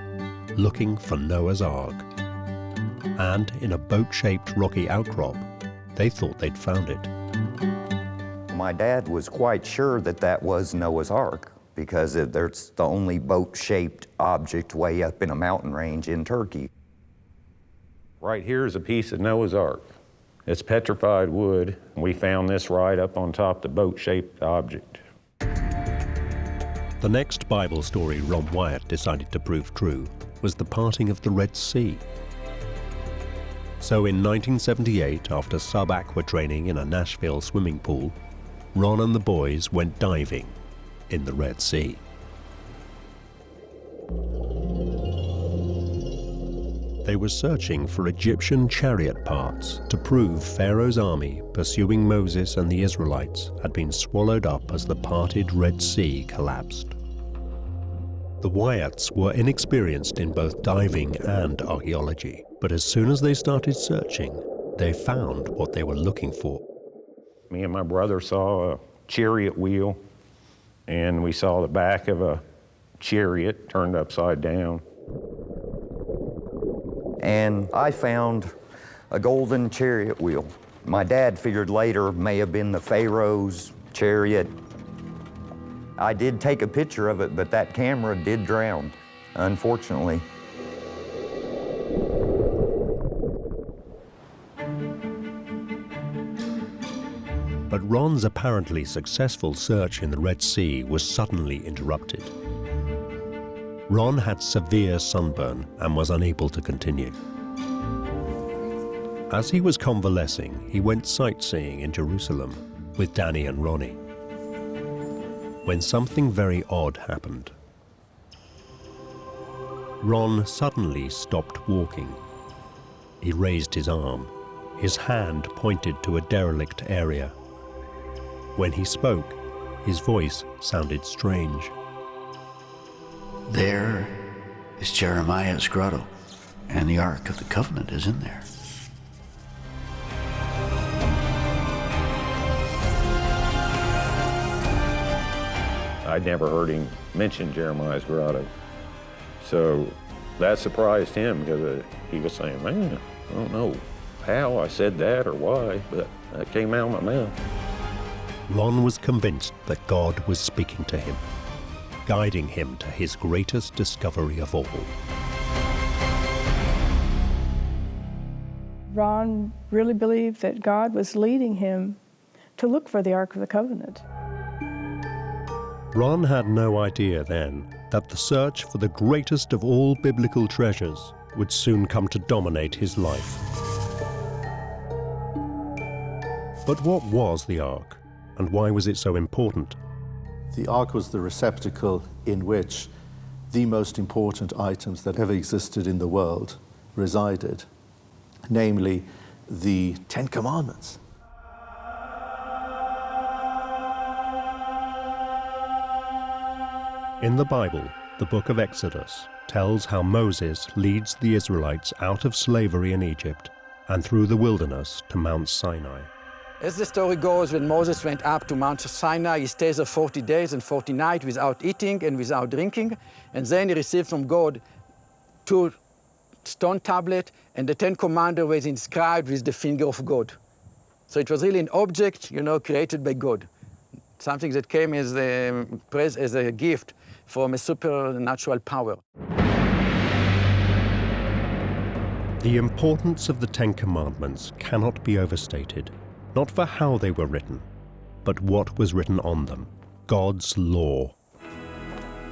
looking for Noah's Ark. And in a boat-shaped rocky outcrop, they thought they'd found it. My dad was quite sure that that was Noah's Ark, because it's the only boat-shaped object way up in a mountain range in Turkey. Right here is a piece of Noah's Ark. It's petrified wood. We found this right up on top of the boat-shaped object. The next Bible story Ron Wyatt decided to prove true was the parting of the Red Sea. So in 1978, after sub-aqua training in a Nashville swimming pool, Ron and the boys went diving in the Red Sea. They were searching for Egyptian chariot parts to prove Pharaoh's army pursuing Moses and the Israelites had been swallowed up as the parted Red Sea collapsed. The Wyatts were inexperienced in both diving and archaeology, but as soon as they started searching, they found what they were looking for. Me and my brother saw a chariot wheel, and we saw the back of a chariot turned upside down. And I found a golden chariot wheel. My dad figured later may have been the Pharaoh's chariot. I did take a picture of it, but that camera did drown, unfortunately. But Ron's apparently successful search in the Red Sea was suddenly interrupted. Ron had severe sunburn and was unable to continue. As he was convalescing, he went sightseeing in Jerusalem with Danny and Ronnie, when something very odd happened. Ron suddenly stopped walking. He raised his arm. His hand pointed to a derelict area. When he spoke, his voice sounded strange. There is Jeremiah's grotto, and the Ark of the Covenant is in there. I'd never heard him mention Jeremiah's grotto. So that surprised him because he was saying, man, I don't know how I said that or why, but that came out of my mouth. Ron was convinced that God was speaking to him, guiding him to his greatest discovery of all. Ron really believed that God was leading him to look for the Ark of the Covenant. Ron had no idea then that the search for the greatest of all biblical treasures would soon come to dominate his life. But what was the Ark, and why was it so important? The Ark was the receptacle in which the most important items that ever existed in the world resided, namely the Ten Commandments. In the Bible, the book of Exodus tells how Moses leads the Israelites out of slavery in Egypt and through the wilderness to Mount Sinai. As the story goes, when Moses went up to Mount Sinai, he stays there 40 days and 40 nights without eating and without drinking, and then he received from God 2 stone tablets, and the Ten Commandments were inscribed with the finger of God. So it was really an object, created by God, something that came as a gift from a supernatural power. The importance of the Ten Commandments cannot be overstated, not for how they were written, but what was written on them, God's law.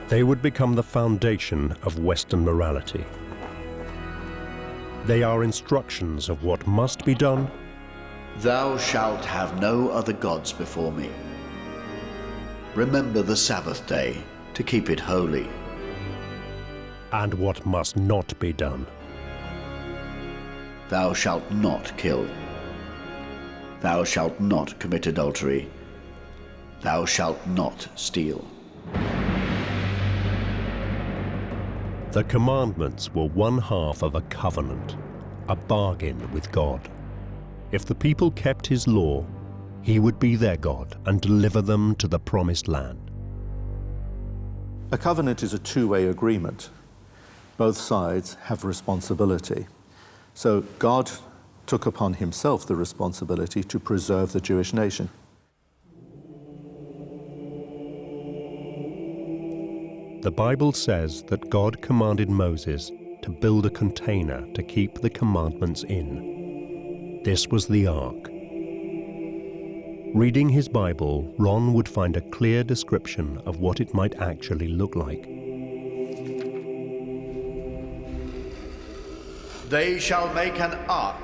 They would become the foundation of Western morality. They are instructions of what must be done. Thou shalt have no other gods before me. Remember the Sabbath day to keep it holy. And what must not be done. Thou shalt not kill. Thou shalt not commit adultery. Thou shalt not steal. The commandments were one half of a covenant, a bargain with God. If the people kept his law, he would be their God and deliver them to the promised land. A covenant is a two-way agreement. Both sides have responsibility. So God took upon himself the responsibility to preserve the Jewish nation. The Bible says that God commanded Moses to build a container to keep the commandments in. This was the ark. Reading his Bible, Ron would find a clear description of what it might actually look like. They shall make an ark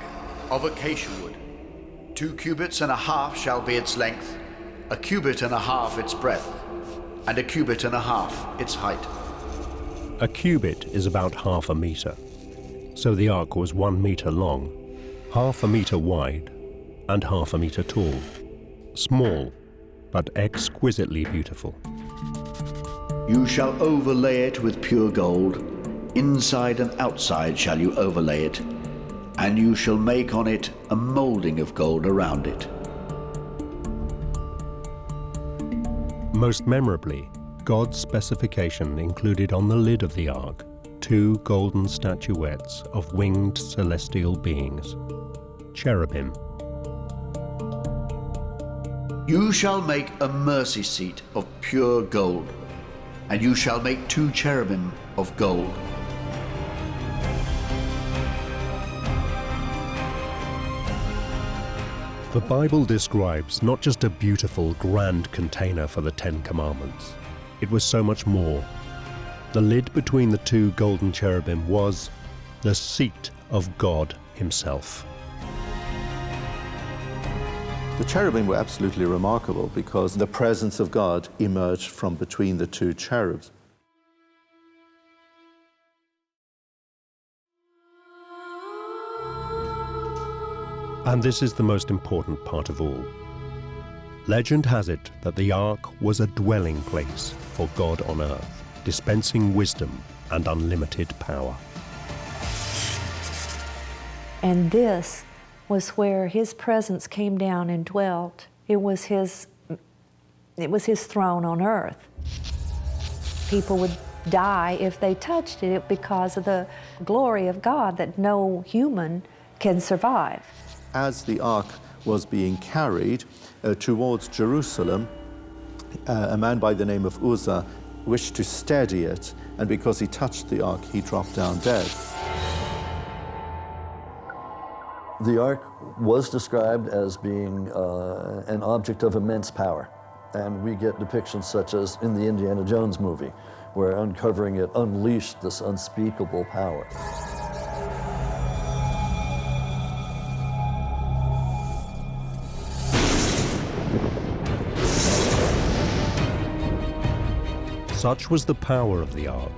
of acacia wood. 2 cubits and a half shall be its length, 1 cubit and a half its breadth, and 1 cubit and a half its height. A cubit is about half a meter. So the ark was 1 meter long, half a meter wide, and half a meter tall. Small, but exquisitely beautiful. You shall overlay it with pure gold. Inside and outside shall you overlay it, and you shall make on it a molding of gold around it. Most memorably, God's specification included on the lid of the ark 2 golden statuettes of winged celestial beings, cherubim. You shall make a mercy seat of pure gold, and you shall make 2 cherubim of gold. The Bible describes not just a beautiful, grand container for the 10 Commandments. It was so much more. The lid between the 2 golden cherubim was the seat of God himself. The cherubim were absolutely remarkable because the presence of God emerged from between the 2 cherubs. And this is the most important part of all. Legend has it that the ark was a dwelling place for God on earth, dispensing wisdom and unlimited power. And this was where his presence came down and dwelt. It was his throne on earth. People would die if they touched it because of the glory of God that no human can survive. As the ark was being carried towards Jerusalem, a man by the name of Uzzah wished to steady it, and because he touched the ark, he dropped down dead. The ark was described as being an object of immense power, and we get depictions such as in the Indiana Jones movie, where uncovering it unleashed this unspeakable power. Such was the power of the ark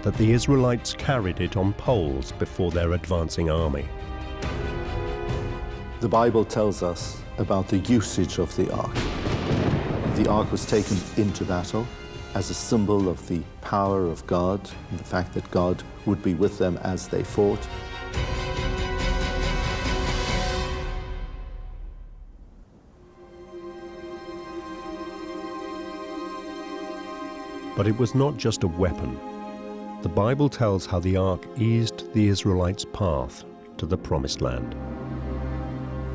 that the Israelites carried it on poles before their advancing army. The Bible tells us about the usage of the ark. The ark was taken into battle as a symbol of the power of God and the fact that God would be with them as they fought. But it was not just a weapon. The Bible tells how the ark eased the Israelites' path to the Promised Land.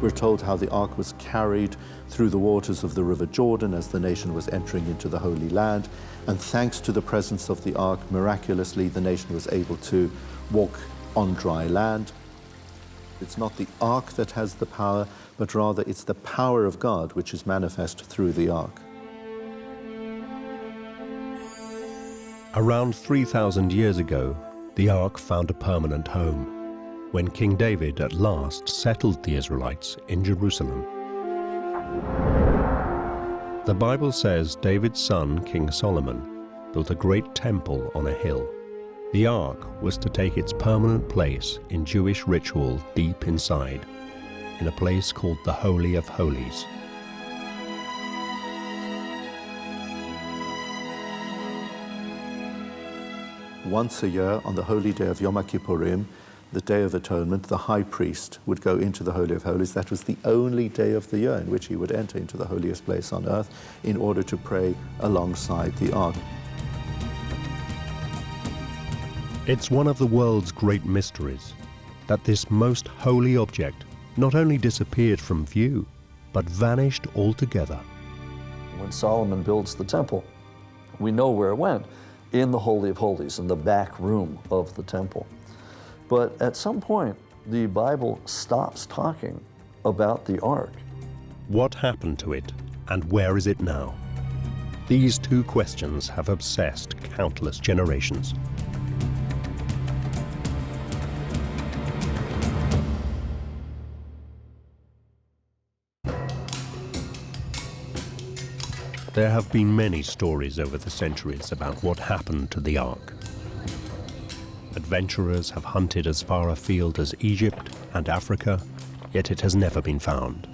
We're told how the ark was carried through the waters of the River Jordan as the nation was entering into the Holy Land. And thanks to the presence of the ark, miraculously, the nation was able to walk on dry land. It's not the ark that has the power, but rather it's the power of God which is manifest through the ark. Around 3,000 years ago, the ark found a permanent home when King David at last settled the Israelites in Jerusalem. The Bible says David's son, King Solomon, built a great temple on a hill. The ark was to take its permanent place in Jewish ritual deep inside, in a place called the Holy of Holies. Once a year, on the holy day of Yom Kippurim, the Day of Atonement, the high priest would go into the Holy of Holies. That was the only day of the year in which he would enter into the holiest place on earth in order to pray alongside the ark. It's one of the world's great mysteries that this most holy object not only disappeared from view, but vanished altogether. When Solomon builds the temple, we know where it went, in the Holy of Holies, in the back room of the temple. But at some point, the Bible stops talking about the ark. What happened to it, and where is it now? These two questions have obsessed countless generations. There have been many stories over the centuries about what happened to the ark. Adventurers have hunted as far afield as Egypt and Africa, yet it has never been found.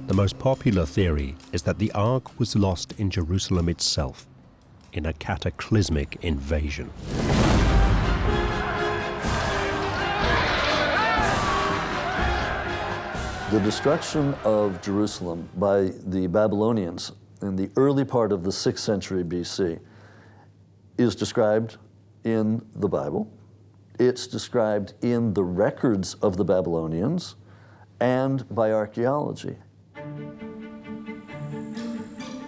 The most popular theory is that the ark was lost in Jerusalem itself, in a cataclysmic invasion. The destruction of Jerusalem by the Babylonians in the early part of the 6th century BC is described in the Bible. It's described in the records of the Babylonians and by archaeology.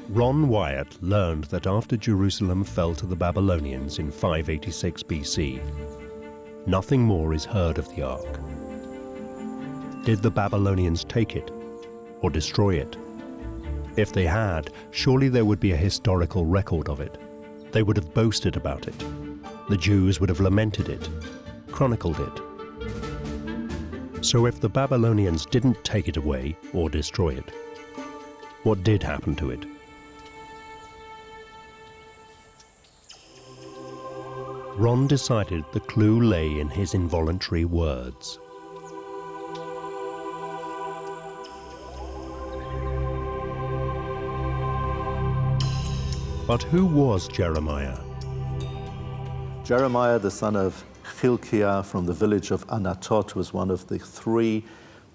Ron Wyatt learned that after Jerusalem fell to the Babylonians in 586 BC, nothing more is heard of the ark. Did the Babylonians take it or destroy it? If they had, surely there would be a historical record of it. They would have boasted about it. The Jews would have lamented it, chronicled it. So if the Babylonians didn't take it away or destroy it, what did happen to it? Ron decided the clue lay in his involuntary words. But who was Jeremiah? Jeremiah, the son of Hilkiah from the village of Anatot, was one of the three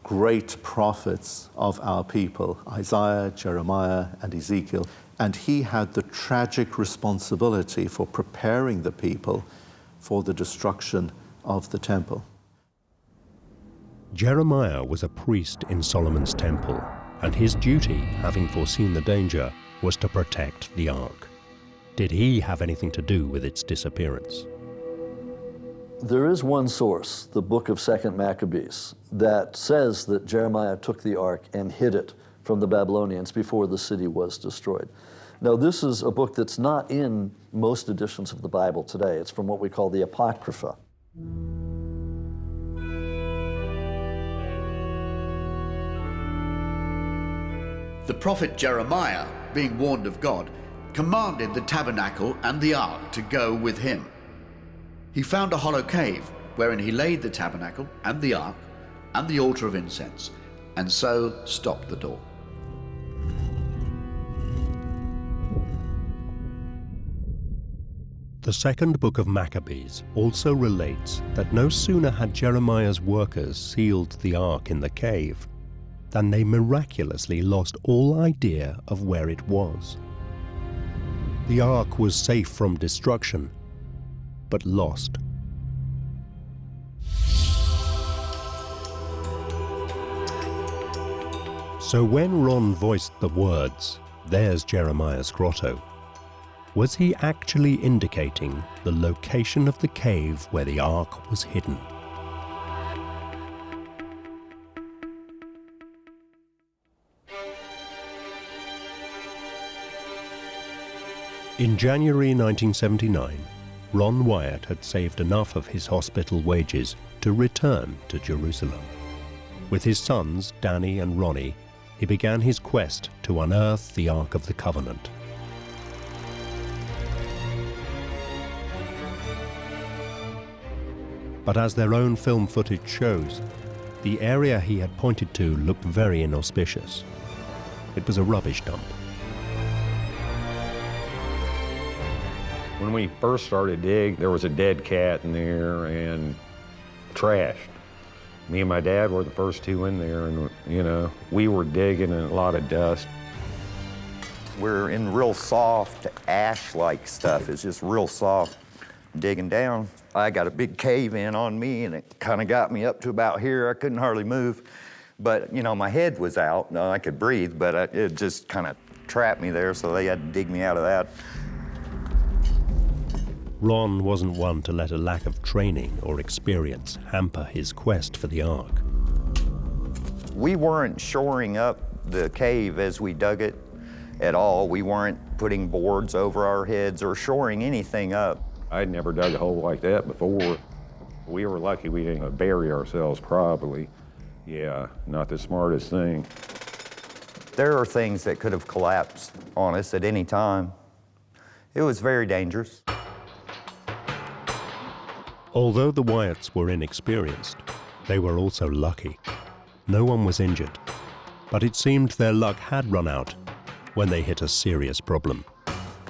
great prophets of our people, Isaiah, Jeremiah, and Ezekiel. And he had the tragic responsibility for preparing the people for the destruction of the temple. Jeremiah was a priest in Solomon's temple, and his duty, having foreseen the danger, was to protect the ark. Did he have anything to do with its disappearance? There is one source, the book of 2nd Maccabees, that says that Jeremiah took the ark and hid it from the Babylonians before the city was destroyed. Now, this is a book that's not in most editions of the Bible today. It's from what we call the Apocrypha. The prophet Jeremiah, being warned of God, commanded the tabernacle and the ark to go with him. He found a hollow cave wherein he laid the tabernacle and the ark and the altar of incense, and so stopped the door. The second book of Maccabees also relates that no sooner had Jeremiah's workers sealed the ark in the cave than they miraculously lost all idea of where it was. The ark was safe from destruction, but lost. So when Ron voiced the words, "There's Jeremiah's grotto," was he actually indicating the location of the cave where the ark was hidden? In January 1979, Ron Wyatt had saved enough of his hospital wages to return to Jerusalem. With his sons, Danny and Ronnie, he began his quest to unearth the Ark of the Covenant. But as their own film footage shows, the area he had pointed to looked very inauspicious. It was a rubbish dump. When we first started digging, there was a dead cat in there and trash. Me and my dad were the first two in there, and we were digging in a lot of dust. We're in real soft ash-like stuff. It's just real soft. Digging down, I got a big cave in on me, and it kind of got me up to about here. I couldn't hardly move, but my head was out. I could breathe, but it just kind of trapped me there, so they had to dig me out of that. Ron wasn't one to let a lack of training or experience hamper his quest for the Ark. We weren't shoring up the cave as we dug it at all. We weren't putting boards over our heads or shoring anything up. I'd never dug a hole like that before. We were lucky we didn't bury ourselves, probably. Yeah, not the smartest thing. There are things that could have collapsed on us at any time. It was very dangerous. Although the Wyatts were inexperienced, they were also lucky. No one was injured, but it seemed their luck had run out when they hit a serious problem.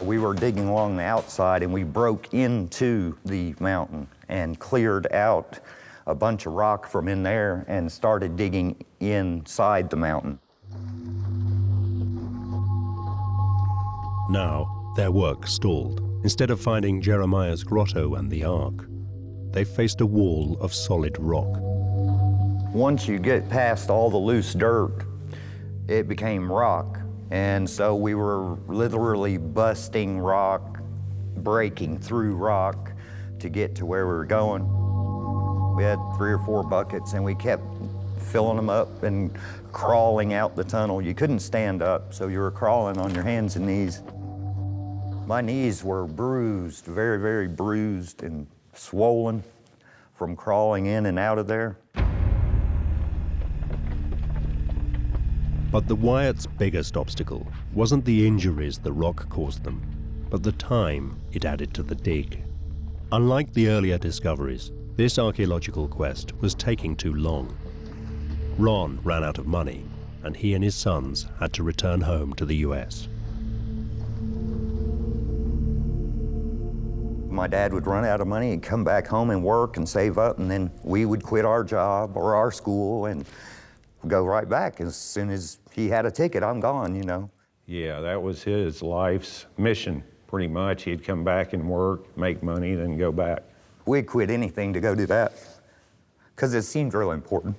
We were digging along the outside, and we broke into the mountain and cleared out a bunch of rock from in there and started digging inside the mountain. Now, their work stalled. Instead of finding Jeremiah's grotto and the Ark, they faced a wall of solid rock. Once you get past all the loose dirt, it became rock. And so we were literally busting rock, breaking through rock to get to where we were going. We had 3 or 4 buckets, and we kept filling them up and crawling out the tunnel. You couldn't stand up, so you were crawling on your hands and knees. My knees were bruised, very, very bruised and swollen from crawling in and out of there. But the Wyatts' biggest obstacle wasn't the injuries the rock caused them, but the time it added to the dig. Unlike the earlier discoveries, this archaeological quest was taking too long. Ron ran out of money, and he and his sons had to return home to the US. My dad would run out of money and come back home and work and save up, and then we would quit our job or our school and go right back. As soon as he had a ticket, I'm gone, Yeah, that was his life's mission, pretty much. He'd come back and work, make money, then go back. We'd quit anything to go do that, because it seemed real important.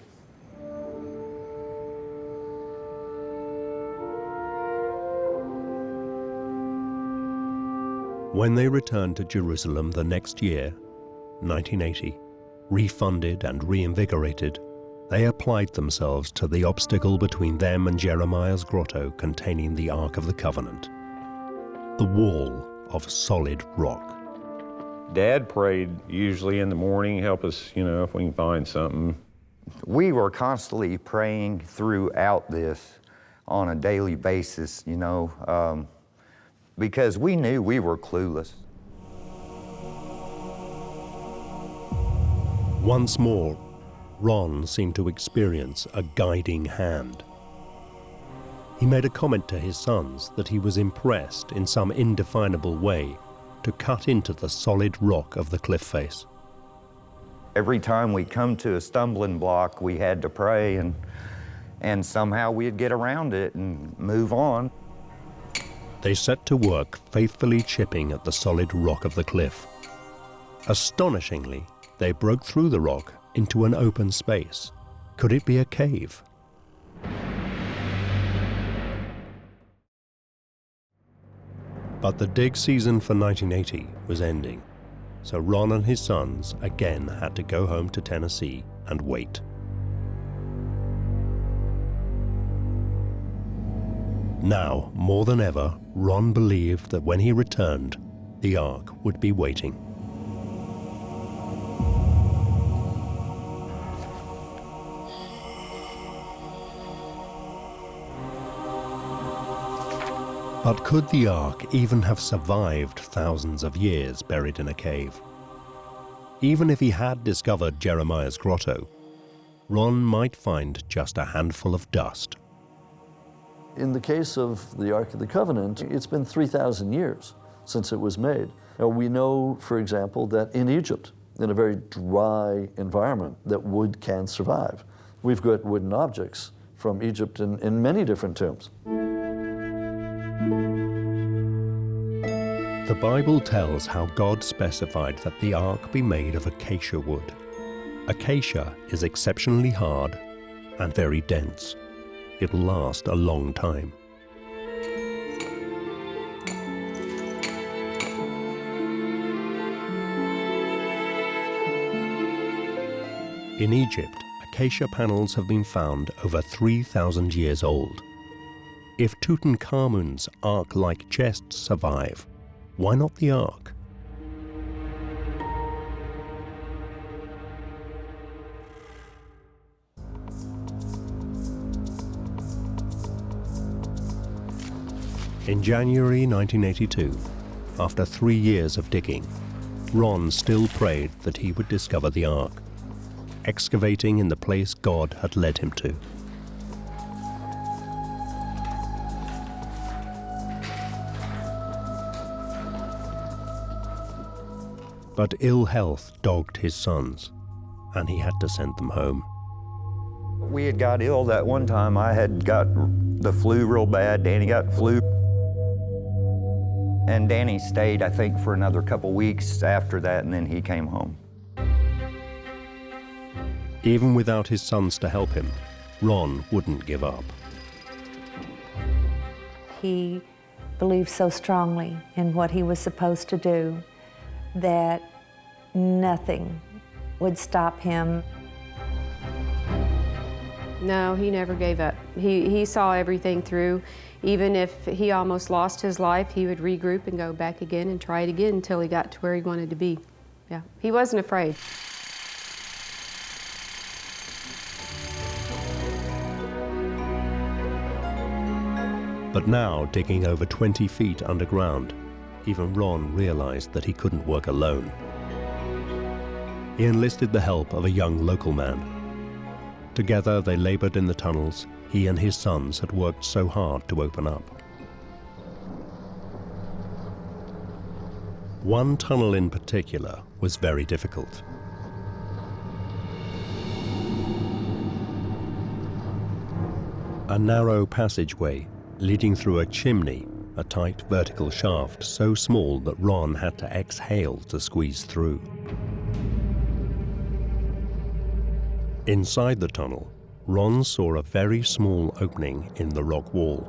When they returned to Jerusalem the next year, 1980, refunded and reinvigorated, they applied themselves to the obstacle between them and Jeremiah's grotto containing the Ark of the Covenant, the wall of solid rock. Dad prayed usually in the morning, help us, if we can find something. We were constantly praying throughout this on a daily basis, because we knew we were clueless. Once more, Ron seemed to experience a guiding hand. He made a comment to his sons that he was impressed in some indefinable way to cut into the solid rock of the cliff face. Every time we come to a stumbling block, we had to pray, and somehow we'd get around it and move on. They set to work faithfully chipping at the solid rock of the cliff. Astonishingly, they broke through the rock into an open space. Could it be a cave? But the dig season for 1980 was ending, so Ron and his sons again had to go home to Tennessee and wait. Now, more than ever, Ron believed that when he returned, the Ark would be waiting. But could the Ark even have survived thousands of years buried in a cave? Even if he had discovered Jeremiah's grotto, Ron might find just a handful of dust. In the case of the Ark of the Covenant, it's been 3,000 years since it was made. Now, we know, for example, that in Egypt, in a very dry environment, that wood can survive. We've got wooden objects from Egypt in many different tombs. The Bible tells how God specified that the ark be made of acacia wood. Acacia is exceptionally hard and very dense. It'll last a long time. In Egypt, acacia panels have been found over 3,000 years old. If Tutankhamun's ark-like chests survive, why not the Ark? In January 1982, after 3 years of digging, Ron still prayed that he would discover the Ark, excavating in the place God had led him to. But ill health dogged his sons, and he had to send them home. We had got ill that one time. I had got the flu real bad. Danny got flu. And Danny stayed, I think, for another couple weeks after that, and then he came home. Even without his sons to help him, Ron wouldn't give up. He believed so strongly in what he was supposed to do that nothing would stop him. No, he never gave up. He saw everything through. Even if he almost lost his life, he would regroup and go back again and try it again until he got to where he wanted to be. Yeah, he wasn't afraid. But now, digging over 20 feet underground, even Ron realized that he couldn't work alone. He enlisted the help of a young local man. Together, they labored in the tunnels he and his sons had worked so hard to open up. One tunnel in particular was very difficult. A narrow passageway leading through a chimney, a tight vertical shaft so small that Ron had to exhale to squeeze through. Inside the tunnel, Ron saw a very small opening in the rock wall.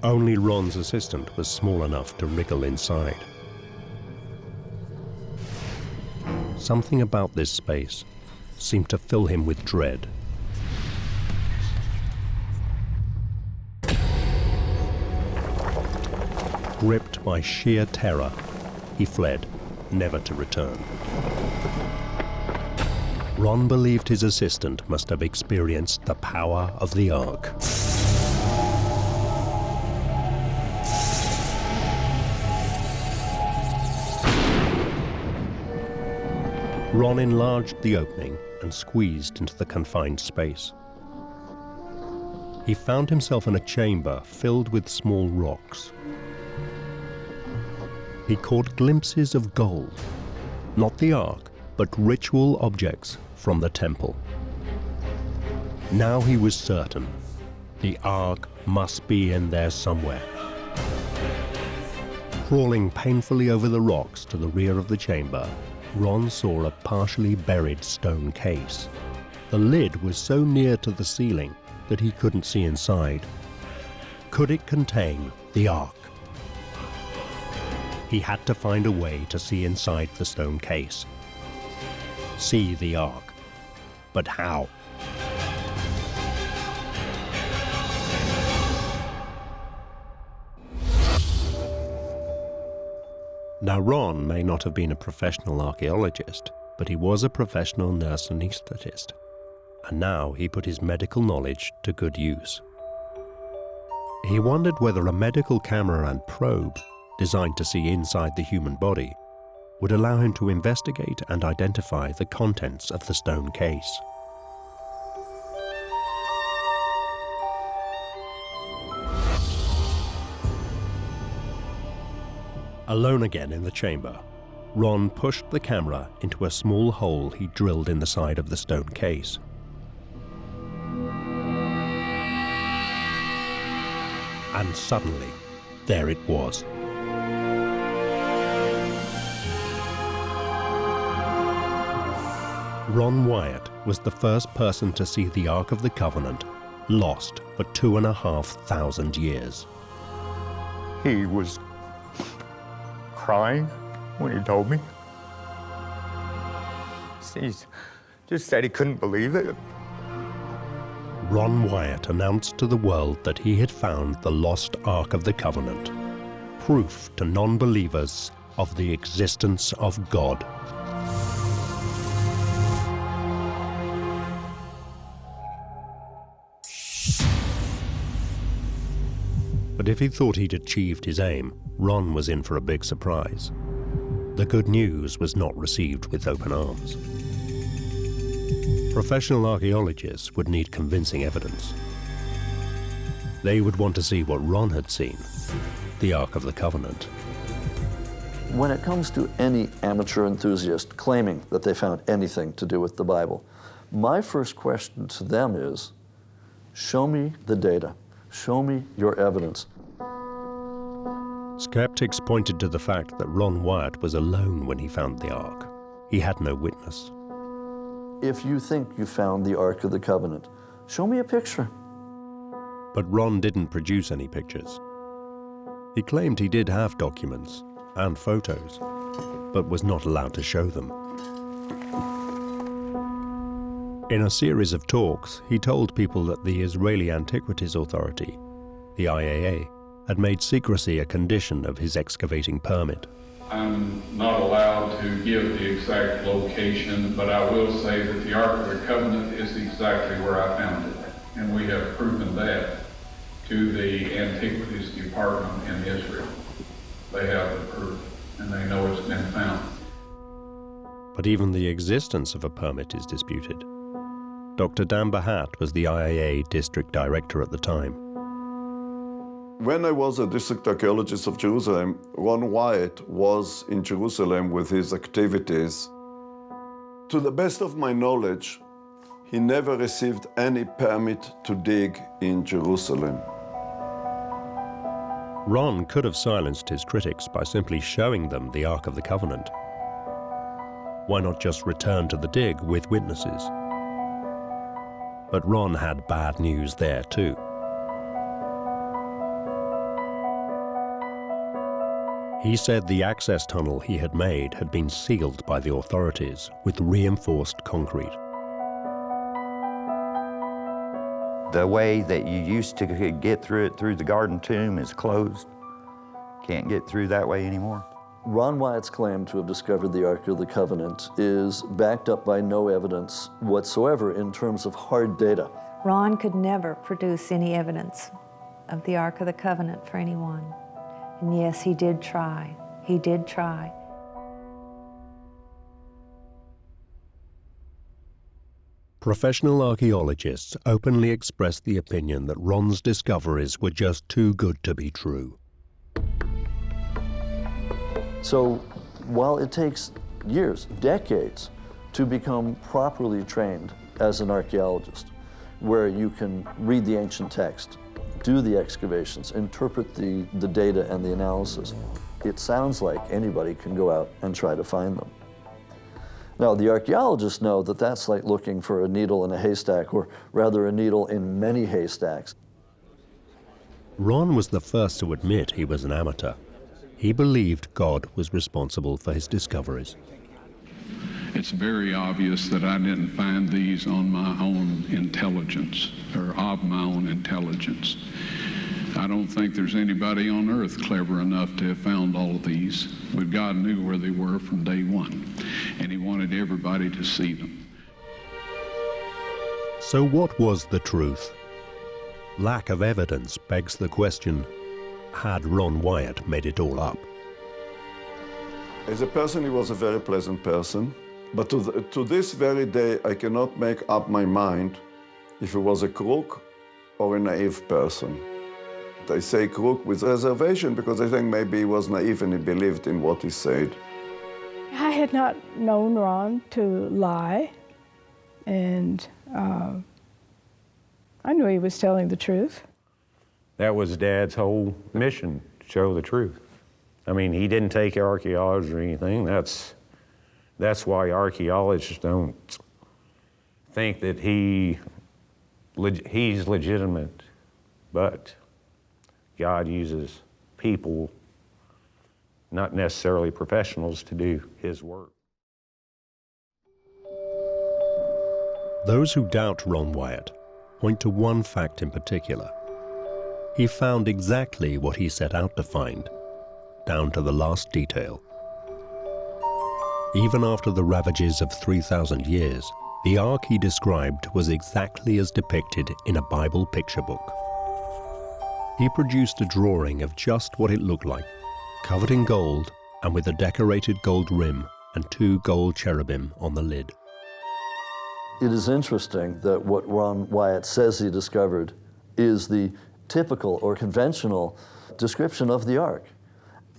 Only Ron's assistant was small enough to wriggle inside. Something about this space seemed to fill him with dread. Gripped by sheer terror, he fled, never to return. Ron believed his assistant must have experienced the power of the Ark. Ron enlarged the opening and squeezed into the confined space. He found himself in a chamber filled with small rocks. He caught glimpses of gold, not the Ark, but ritual objects from the temple. Now he was certain the Ark must be in there somewhere. Crawling painfully over the rocks to the rear of the chamber, Ron saw a partially buried stone case. The lid was so near to the ceiling that he couldn't see inside. Could it contain the Ark? He had to find a way to see inside the stone case. See the Ark. But how? Now, Ron may not have been a professional archaeologist, but he was a professional nurse anesthetist, and now he put his medical knowledge to good use. He wondered whether a medical camera and probe, designed to see inside the human body, would allow him to investigate and identify the contents of the stone case. Alone again in the chamber, Ron pushed the camera into a small hole he drilled in the side of the stone case. And suddenly, there it was. Ron Wyatt was the first person to see the Ark of the Covenant, lost for 2,500 years. He was crying when he told me. He just said he couldn't believe it. Ron Wyatt announced to the world that he had found the lost Ark of the Covenant, proof to non-believers of the existence of God. But if he thought he'd achieved his aim, Ron was in for a big surprise. The good news was not received with open arms. Professional archaeologists would need convincing evidence. They would want to see what Ron had seen, the Ark of the Covenant. When it comes to any amateur enthusiast claiming that they found anything to do with the Bible, my first question to them is, show me the data. Show me your evidence. Skeptics pointed to the fact that Ron Wyatt was alone when he found the Ark. He had no witness. If you think you found the Ark of the Covenant, show me a picture. But Ron didn't produce any pictures. He claimed he did have documents and photos, but was not allowed to show them. In a series of talks, he told people that the Israeli Antiquities Authority, the IAA, had made secrecy a condition of his excavating permit. I'm not allowed to give the exact location, but I will say that the Ark of the Covenant is exactly where I found it. And we have proven that to the Antiquities Department in Israel. They have the proof, and they know it's been found. But even the existence of a permit is disputed. Dr. Dan Bahat was the IAA district director at the time. When I was a district archaeologist of Jerusalem, Ron Wyatt was in Jerusalem with his activities. To the best of my knowledge, he never received any permit to dig in Jerusalem. Ron could have silenced his critics by simply showing them the Ark of the Covenant. Why not just return to the dig with witnesses? But Ron had bad news there too. He said the access tunnel he had made had been sealed by the authorities with reinforced concrete. The way that you used to get through it through the garden tomb is closed. Can't get through that way anymore. Ron Wyatt's claim to have discovered the Ark of the Covenant is backed up by no evidence whatsoever in terms of hard data. Ron could never produce any evidence of the Ark of the Covenant for anyone. And yes, he did try. He did try. Professional archaeologists openly expressed the opinion that Ron's discoveries were just too good to be true. So while it takes years, decades, to become properly trained as an archaeologist, where you can read the ancient text, do the excavations, interpret the data and the analysis, it sounds like anybody can go out and try to find them. Now, the archaeologists know that that's like looking for a needle in a haystack, or rather a needle in many haystacks. Ron was the first to admit he was an amateur. He believed God was responsible for his discoveries. It's very obvious that I didn't find these on my own intelligence, or of my own intelligence. I don't think there's anybody on earth clever enough to have found all of these, but God knew where they were from day one, and he wanted everybody to see them. So what was the truth? Lack of evidence begs the question, had Ron Wyatt made it all up? As a person, he was a very pleasant person. But to this very day, I cannot make up my mind if he was a crook or a naive person. I say crook with reservation because I think maybe he was naive and he believed in what he said. I had not known Ron to lie, and I knew he was telling the truth. That was Dad's whole mission, to show the truth. I mean, he didn't take archaeology or anything. That's why archaeologists don't think that he's legitimate, but God uses people, not necessarily professionals, to do his work. Those who doubt Ron Wyatt point to one fact in particular. He found exactly what he set out to find, down to the last detail. Even after the ravages of 3,000 years, the ark he described was exactly as depicted in a Bible picture book. He produced a drawing of just what it looked like, covered in gold and with a decorated gold rim and 2 gold cherubim on the lid. It is interesting that what Ron Wyatt says he discovered is the typical or conventional description of the ark.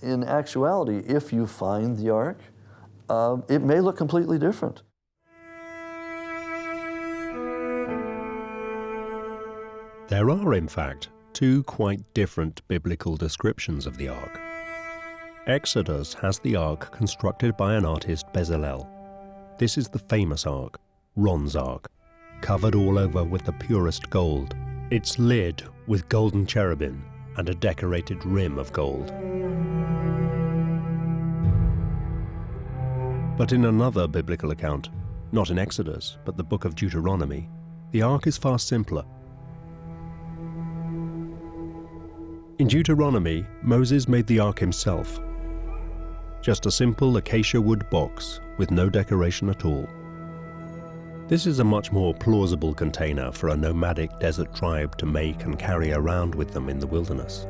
In actuality, if you find the ark, it may look completely different. There are, in fact, 2 quite different biblical descriptions of the ark. Exodus has the ark constructed by an artist, Bezalel. This is the famous ark, Ron's ark, covered all over with the purest gold. Its lid with golden cherubim and a decorated rim of gold. But in another biblical account, not in Exodus, but the book of Deuteronomy, the ark is far simpler. In Deuteronomy, Moses made the ark himself. Just a simple acacia wood box with no decoration at all. This is a much more plausible container for a nomadic desert tribe to make and carry around with them in the wilderness.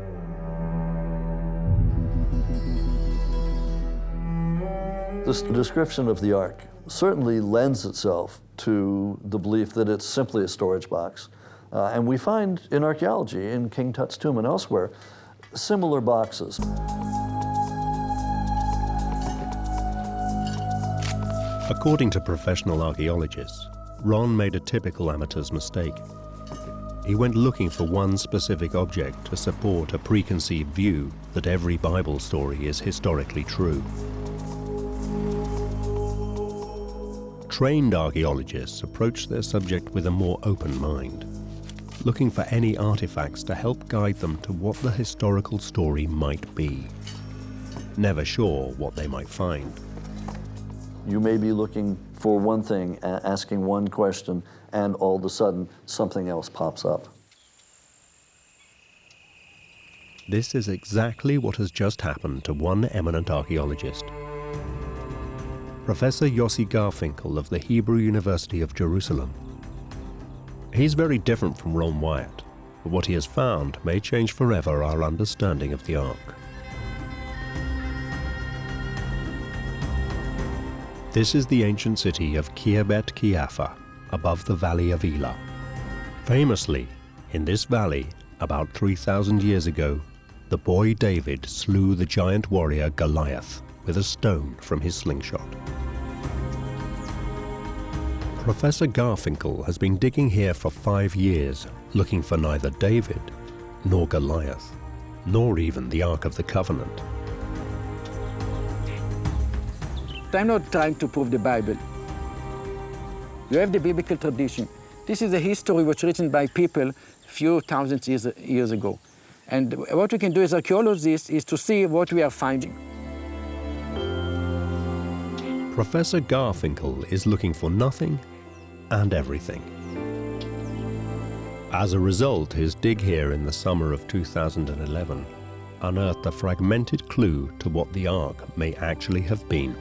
This description of the ark certainly lends itself to the belief that it's simply a storage box. And we find in archaeology, in King Tut's tomb and elsewhere, similar boxes. According to professional archaeologists, Ron made a typical amateur's mistake. He went looking for one specific object to support a preconceived view that every Bible story is historically true. Trained archaeologists approach their subject with a more open mind, looking for any artifacts to help guide them to what the historical story might be, never sure what they might find. You may be looking for one thing, asking one question, and all of a sudden something else pops up. This is exactly what has just happened to one eminent archaeologist. Professor Yossi Garfinkel of the Hebrew University of Jerusalem. He's very different from Ron Wyatt, but what he has found may change forever our understanding of the ark. This is the ancient city of Kirbet Kiafa, above the valley of Elah. Famously, in this valley, about 3,000 years ago, the boy David slew the giant warrior Goliath with a stone from his slingshot. Professor Garfinkel has been digging here for 5 years, looking for neither David, nor Goliath, nor even the Ark of the Covenant. I'm not trying to prove the Bible. You have the biblical tradition. This is a history which was written by people few thousand years ago. And what we can do as archaeologists is to see what we are finding. Professor Garfinkel is looking for nothing and everything. As a result, his dig here in the summer of 2011 unearthed a fragmented clue to what the Ark may actually have been.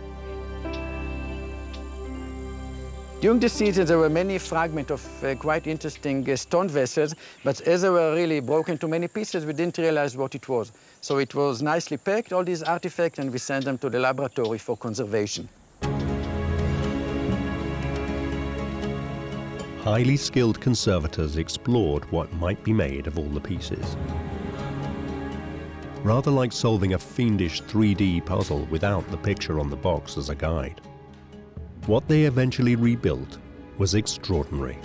During the season, there were many fragments of quite interesting stone vessels, but as they were really broken to many pieces, we didn't realize what it was. So it was nicely packed, all these artifacts, and we sent them to the laboratory for conservation. Highly skilled conservators explored what might be made of all the pieces. Rather like solving a fiendish 3D puzzle without the picture on the box as a guide. What they eventually rebuilt was extraordinary.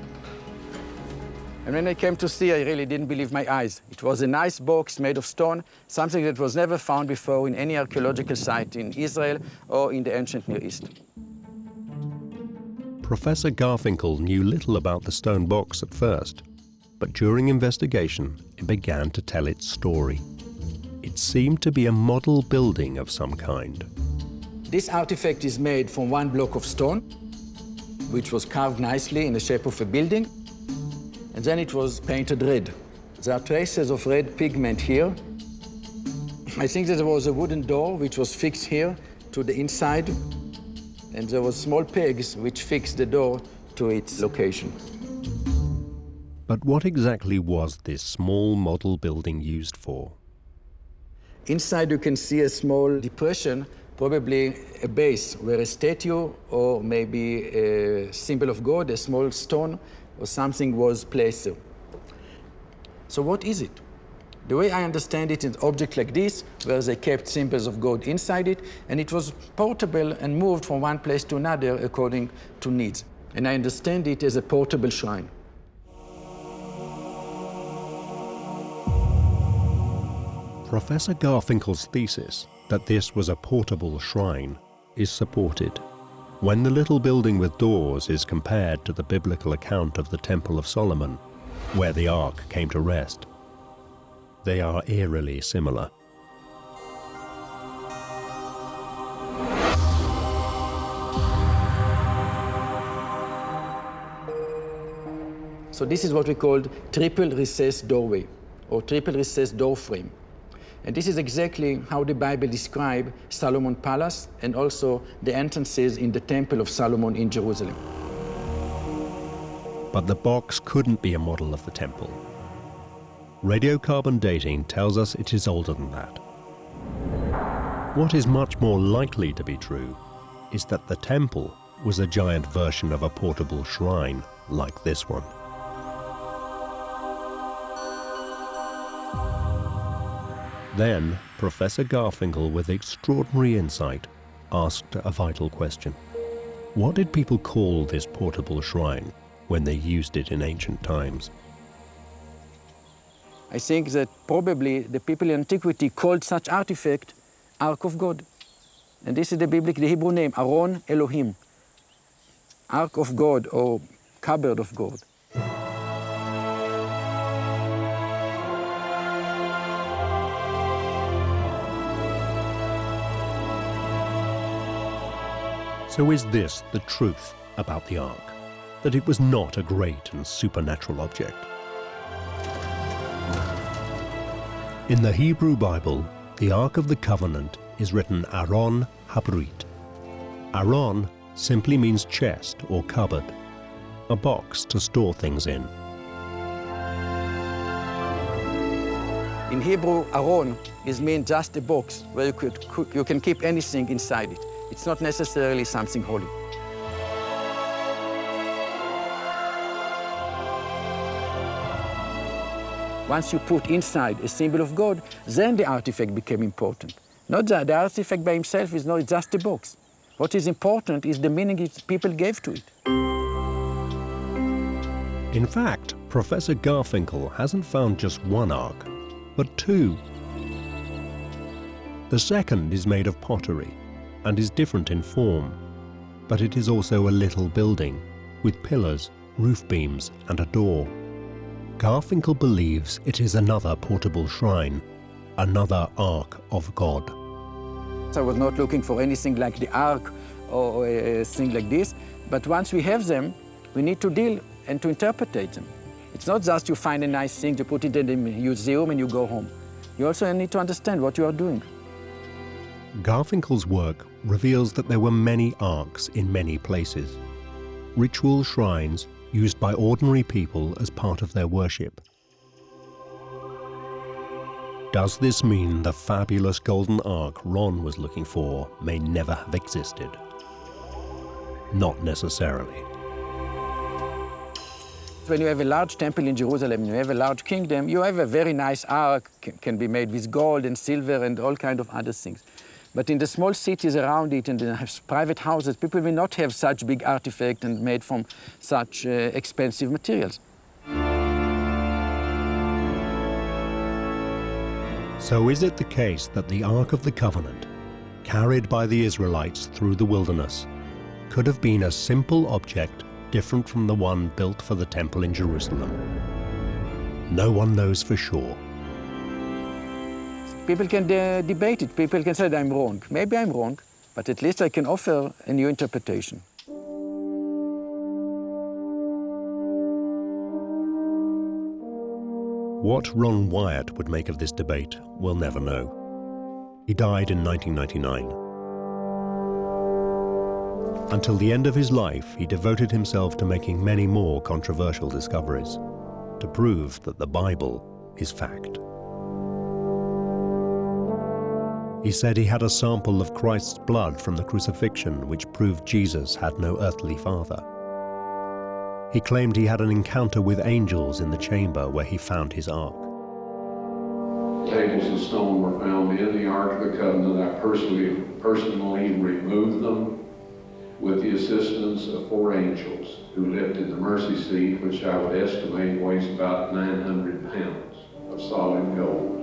And when I came to see, I really didn't believe my eyes. It was a nice box made of stone, something that was never found before in any archaeological site in Israel or in the ancient Near East. Professor Garfinkel knew little about the stone box at first, but during investigation, it began to tell its story. It seemed to be a model building of some kind. This artifact is made from one block of stone, which was carved nicely in the shape of a building, and then it was painted red. There are traces of red pigment here. I think that there was a wooden door which was fixed here to the inside, and there were small pegs which fixed the door to its location. But what exactly was this small model building used for? Inside you can see a small depression, probably a base where a statue or maybe a symbol of God, a small stone or something was placed. So what is it? The way I understand it, an object like this, where they kept symbols of God inside it, and it was portable and moved from one place to another according to needs. And I understand it as a portable shrine. Professor Garfinkel's thesis that this was a portable shrine is supported when the little building with doors is compared to the biblical account of the Temple of Solomon, where the Ark came to rest. They are eerily similar. So this is what we called triple recessed doorway or triple recessed door frame. And this is exactly how the Bible describes Solomon's palace and also the entrances in the Temple of Solomon in Jerusalem. But the box couldn't be a model of the temple. Radiocarbon dating tells us it is older than that. What is much more likely to be true is that the temple was a giant version of a portable shrine like this one. Then, Professor Garfinkel, with extraordinary insight, asked a vital question. What did people call this portable shrine when they used it in ancient times? I think that probably the people in antiquity called such artifact Ark of God. And this is the biblical, the Hebrew name, Aron Elohim, Ark of God or cupboard of God. So is this the truth about the Ark? That it was not a great and supernatural object? In the Hebrew Bible, the Ark of the Covenant is written Aron Habrit. Aron simply means chest or cupboard, a box to store things in. In Hebrew, Aron means just a box where you can keep anything inside it. It's not necessarily something holy. Once you put inside a symbol of God, then the artifact became important. Not that the artifact by himself is not just a box. What is important is the meaning people gave to it. In fact, Professor Garfinkel hasn't found just one ark, but two. The second is made of pottery and is different in form, but it is also a little building with pillars, roof beams, and a door. Garfinkel believes it is another portable shrine, another Ark of God. I was not looking for anything like the Ark or a thing like this, but once we have them, we need to deal and to interpret them. It's not just you find a nice thing, you put it in the museum and you go home. You also need to understand what you are doing. Garfinkel's work reveals that there were many arks in many places, ritual shrines used by ordinary people as part of their worship. Does this mean the fabulous golden ark Ron was looking for may never have existed? Not necessarily. When you have a large temple in Jerusalem, you have a large kingdom, you have a very nice ark, can be made with gold and silver and all kinds of other things. But in the small cities around it and in private houses, people will not have such big artifacts and made from such expensive materials. So is it the case that the Ark of the Covenant, carried by the Israelites through the wilderness, could have been a simple object different from the one built for the temple in Jerusalem? No one knows for sure. People can debate it. People can say I'm wrong. Maybe I'm wrong, but at least I can offer a new interpretation. What Ron Wyatt would make of this debate, we'll never know. He died in 1999. Until the end of his life, he devoted himself to making many more controversial discoveries, to prove that the Bible is fact. He said he had a sample of Christ's blood from the crucifixion which proved Jesus had no earthly father. He claimed he had an encounter with angels in the chamber where he found his ark. Tables of stone were found in the Ark of the Covenant. I personally removed them with the assistance of 4 angels who lifted the mercy seat, which I would estimate weighs about 900 pounds of solid gold.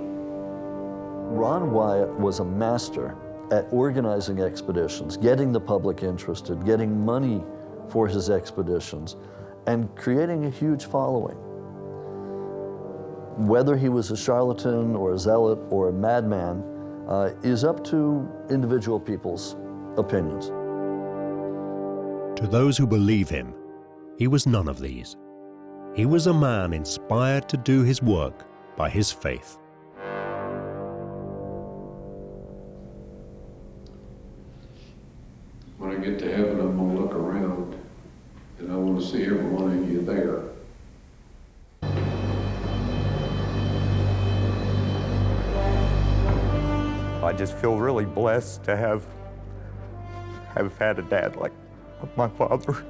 Ron Wyatt was a master at organizing expeditions, getting the public interested, getting money for his expeditions, and creating a huge following. Whether he was a charlatan or a zealot or a madman is up to individual people's opinions. To those who believe him, he was none of these. He was a man inspired to do his work by his faith. When I get to heaven, I'm going to look around, and I want to see every one of you there. I just feel really blessed to have had a dad like my father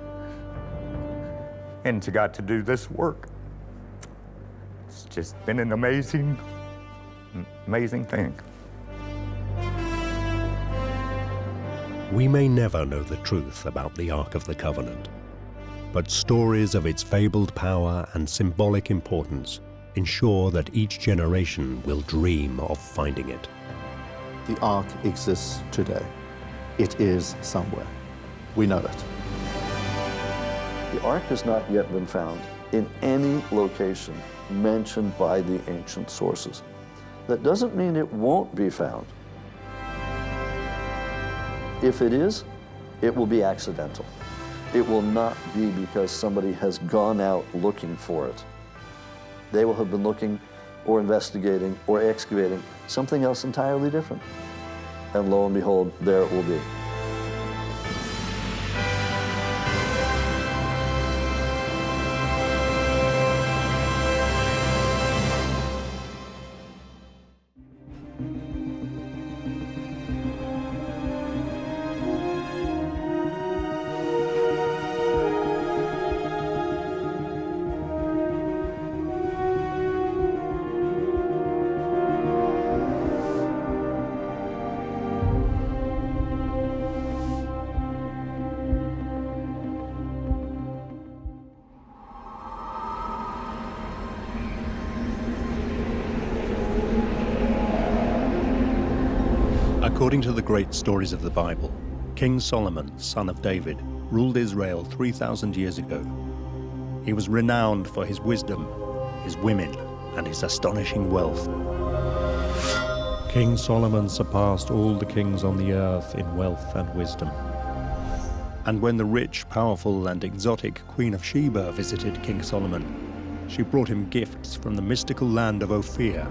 and to got to do this work. It's just been an amazing thing. We may never know the truth about the Ark of the Covenant, but stories of its fabled power and symbolic importance ensure that each generation will dream of finding it. The Ark exists today. It is somewhere. We know it. The Ark has not yet been found in any location mentioned by the ancient sources. That doesn't mean it won't be found. If it is, it will be accidental. It will not be because somebody has gone out looking for it. They will have been looking or investigating or excavating something else entirely different. And lo and behold, there it will be. According to the great stories of the Bible, King Solomon, son of David, ruled Israel 3,000 years ago. He was renowned for his wisdom, his women, and his astonishing wealth. King Solomon surpassed all the kings on the earth in wealth and wisdom. And when the rich, powerful, and exotic Queen of Sheba visited King Solomon, she brought him gifts from the mystical land of Ophir.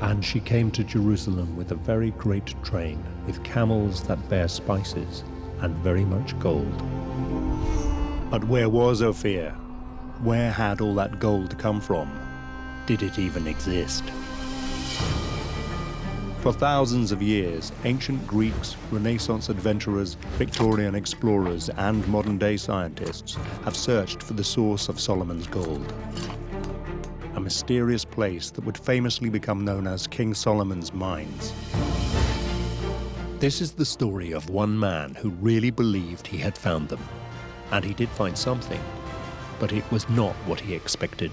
And she came to Jerusalem with a very great train, with camels that bear spices, and very much gold. But where was Ophir? Where had all that gold come from? Did it even exist? For thousands of years, ancient Greeks, Renaissance adventurers, Victorian explorers, and modern-day scientists have searched for the source of Solomon's gold. A mysterious place that would famously become known as King Solomon's Mines. This is the story of one man who really believed he had found them. And he did find something, but it was not what he expected.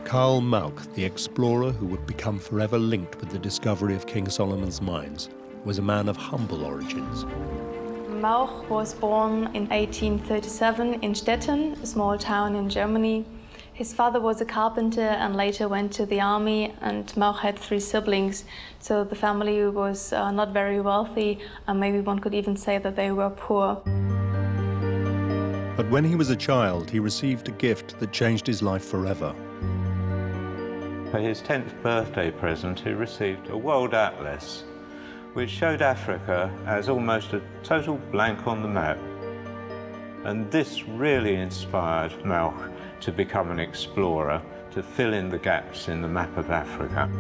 Karl Mauch, the explorer who would become forever linked with the discovery of King Solomon's mines, was a man of humble origins. Mauch was born in 1837 in Stettin, a small town in Germany. His father was a carpenter and later went to the army, and Mauch had 3 siblings, so the family was not very wealthy, and maybe one could even say that they were poor. But when he was a child, he received a gift that changed his life forever. For his 10th birthday present, he received a world atlas, which showed Africa as almost a total blank on the map. And this really inspired Mauch to become an explorer, to fill in the gaps in the map of Africa.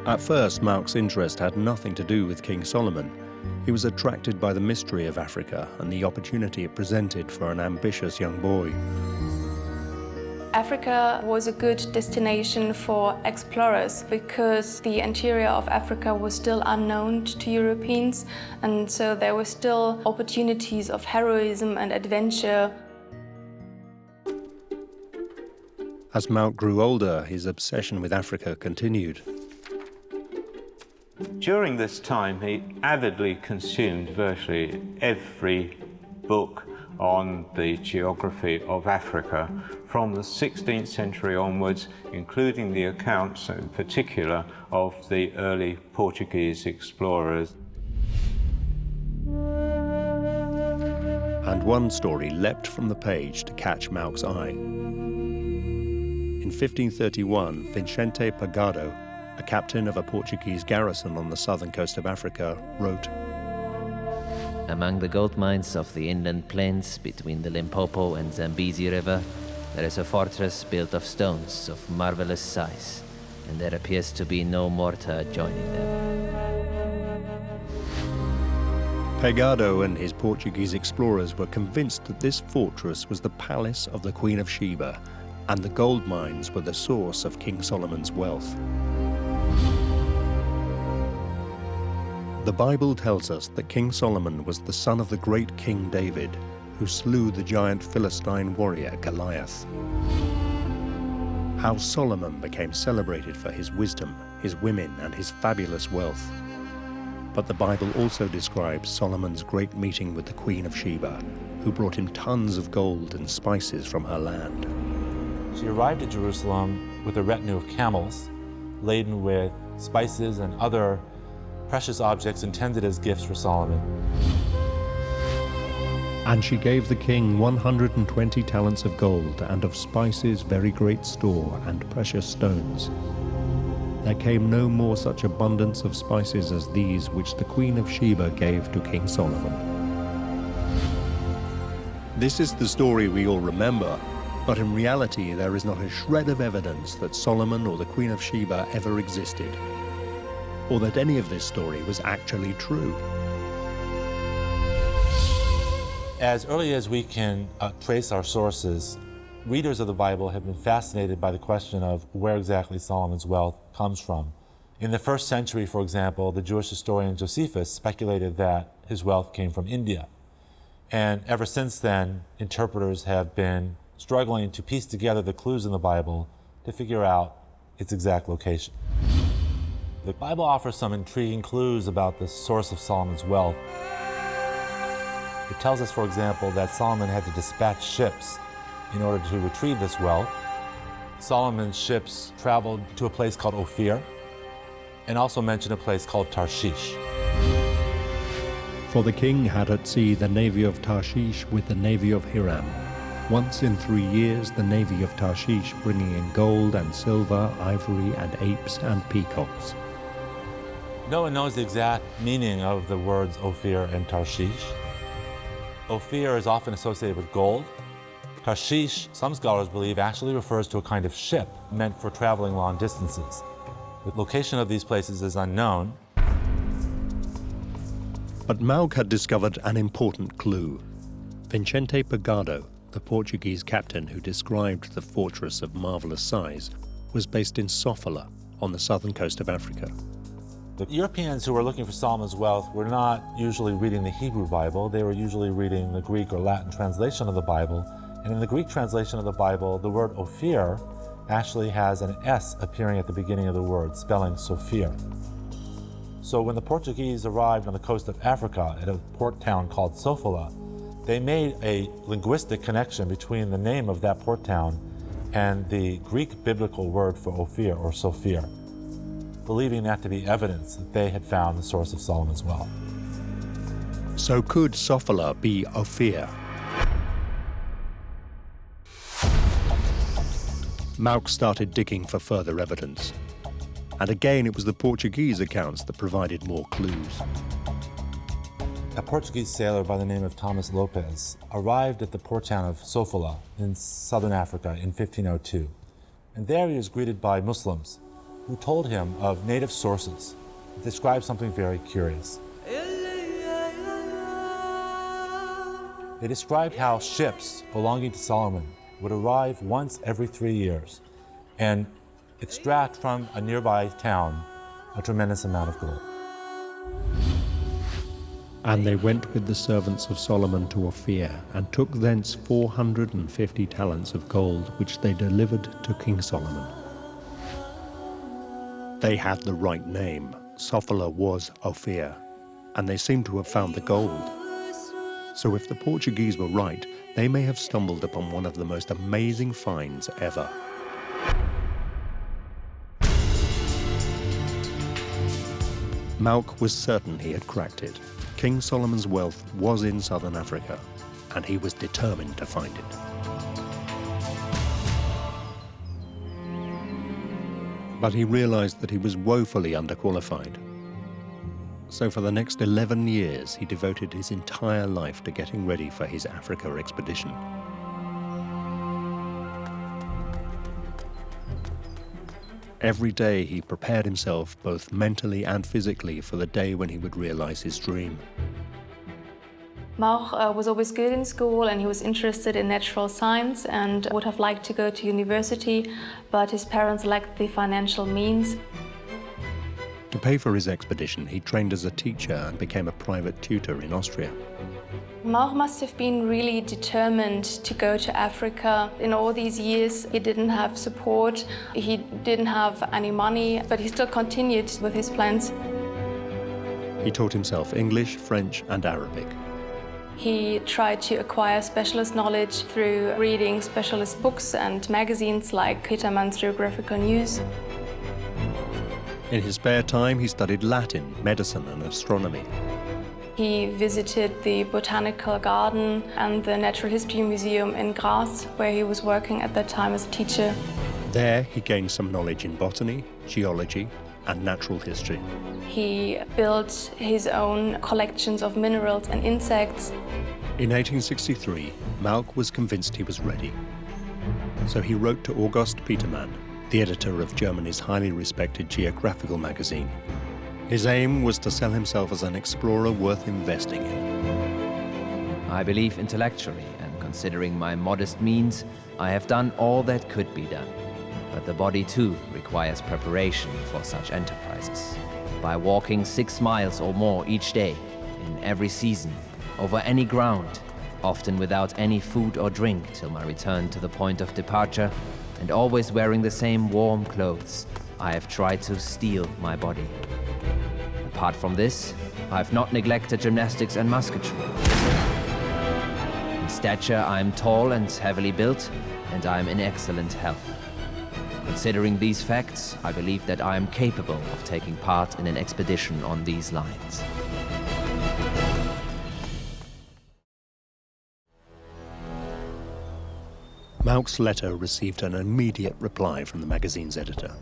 At first, Mauch's interest had nothing to do with King Solomon. He was attracted by the mystery of Africa and the opportunity it presented for an ambitious young boy. Africa was a good destination for explorers because the interior of Africa was still unknown to Europeans, and so there were still opportunities of heroism and adventure. As Mauch grew older, his obsession with Africa continued. During this time, he avidly consumed virtually every book on the geography of Africa from the 16th century onwards, including the accounts in particular of the early Portuguese explorers. And one story leapt from the page to catch Mauch's eye. In 1531, Vicente Pagado, a captain of a Portuguese garrison on the southern coast of Africa, wrote, "Among the gold mines of the inland plains between the Limpopo and Zambezi River, there is a fortress built of stones of marvelous size, and there appears to be no mortar adjoining them." Pagado and his Portuguese explorers were convinced that this fortress was the palace of the Queen of Sheba, and the gold mines were the source of King Solomon's wealth. The Bible tells us that King Solomon was the son of the great King David, who slew the giant Philistine warrior Goliath. How Solomon became celebrated for his wisdom, his women, and his fabulous wealth. But the Bible also describes Solomon's great meeting with the Queen of Sheba, who brought him tons of gold and spices from her land. She arrived at Jerusalem with a retinue of camels, laden with spices and other precious objects intended as gifts for Solomon. And she gave the king 120 talents of gold, and of spices very great store, and precious stones. There came no more such abundance of spices as these which the Queen of Sheba gave to King Solomon. This is the story we all remember, but in reality there is not a shred of evidence that Solomon or the Queen of Sheba ever existed, or that any of this story was actually true. As early as we can trace our sources, readers of the Bible have been fascinated by the question of where exactly Solomon's wealth comes from. In the 1st century, for example, the Jewish historian Josephus speculated that his wealth came from India. And ever since then, interpreters have been struggling to piece together the clues in the Bible to figure out its exact location. The Bible offers some intriguing clues about the source of Solomon's wealth. It tells us, for example, that Solomon had to dispatch ships in order to retrieve this wealth. Solomon's ships traveled to a place called Ophir, and also mention a place called Tarshish. For the king had at sea the navy of Tarshish with the navy of Hiram. Once in 3 years the navy of Tarshish bringing in gold and silver, ivory and apes and peacocks. No one knows the exact meaning of the words Ophir and Tarshish. Ophir is often associated with gold. Tarshish, some scholars believe, actually refers to a kind of ship meant for traveling long distances. The location of these places is unknown. But Mauch had discovered an important clue. Vicente Pagado, the Portuguese captain who described the fortress of marvelous size, was based in Sofala on the southern coast of Africa. The Europeans who were looking for Solomon's wealth were not usually reading the Hebrew Bible. They were usually reading the Greek or Latin translation of the Bible. And in the Greek translation of the Bible, the word Ophir actually has an S appearing at the beginning of the word, spelling Sophir. So when the Portuguese arrived on the coast of Africa at a port town called Sofala, they made a linguistic connection between the name of that port town and the Greek biblical word for Ophir or Sophir, believing that to be evidence that they had found the source of Solomon's wealth. So could Sofala be Ophir? Mauch started digging for further evidence. And again, it was the Portuguese accounts that provided more clues. A Portuguese sailor by the name of Thomas Lopez arrived at the port town of Sofala in southern Africa in 1502. And there he was greeted by Muslims who told him of native sources that described something very curious. They described how ships belonging to Solomon would arrive once every 3 years and extract from a nearby town a tremendous amount of gold. And they went with the servants of Solomon to Ophir, and took thence 450 talents of gold, which they delivered to King Solomon. They had the right name. Sofala was Ophir, and they seemed to have found the gold. So if the Portuguese were right, they may have stumbled upon one of the most amazing finds ever. Mauch was certain he had cracked it. King Solomon's wealth was in southern Africa, and he was determined to find it. But he realized that he was woefully underqualified. So for the next 11 years, he devoted his entire life to getting ready for his Africa expedition. Every day he prepared himself both mentally and physically for the day when he would realize his dream. Mauch was always good in school, and he was interested in natural science and would have liked to go to university, but his parents lacked the financial means. To pay for his expedition, he trained as a teacher and became a private tutor in Austria. Mauch must have been really determined to go to Africa. In all these years, he didn't have support, he didn't have any money, but he still continued with his plans. He taught himself English, French, and Arabic. He tried to acquire specialist knowledge through reading specialist books and magazines like Petermann's Geographical News. In his spare time, he studied Latin, medicine, and astronomy. He visited the Botanical Garden and the Natural History Museum in Graz, where he was working at that time as a teacher. There, he gained some knowledge in botany, geology, and natural history. He built his own collections of minerals and insects. In 1863, Mauch was convinced he was ready. So he wrote to August Petermann, the editor of Germany's highly respected geographical magazine. His aim was to sell himself as an explorer worth investing in. I believe intellectually, and considering my modest means, I have done all that could be done. But the body too requires preparation for such enterprises. By walking 6 miles or more each day, in every season, over any ground, often without any food or drink till my return to the point of departure, and always wearing the same warm clothes, I have tried to steel my body. Apart from this, I have not neglected gymnastics and musketry. In stature, I am tall and heavily built, and I am in excellent health. Considering these facts, I believe that I am capable of taking part in an expedition on these lines. Mauch's letter received an immediate reply from the magazine's editor.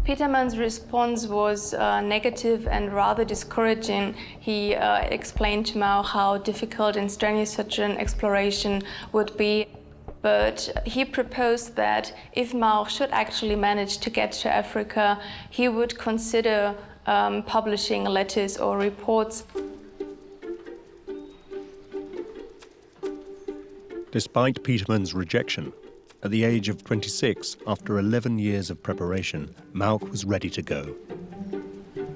Petermann's response was negative and rather discouraging. He explained to Mauch how difficult and strenuous such an exploration would be. But he proposed that if Mauch should actually manage to get to Africa, he would consider publishing letters or reports. Despite Petermann's rejection, at the age of 26, after 11 years of preparation, Mauch was ready to go.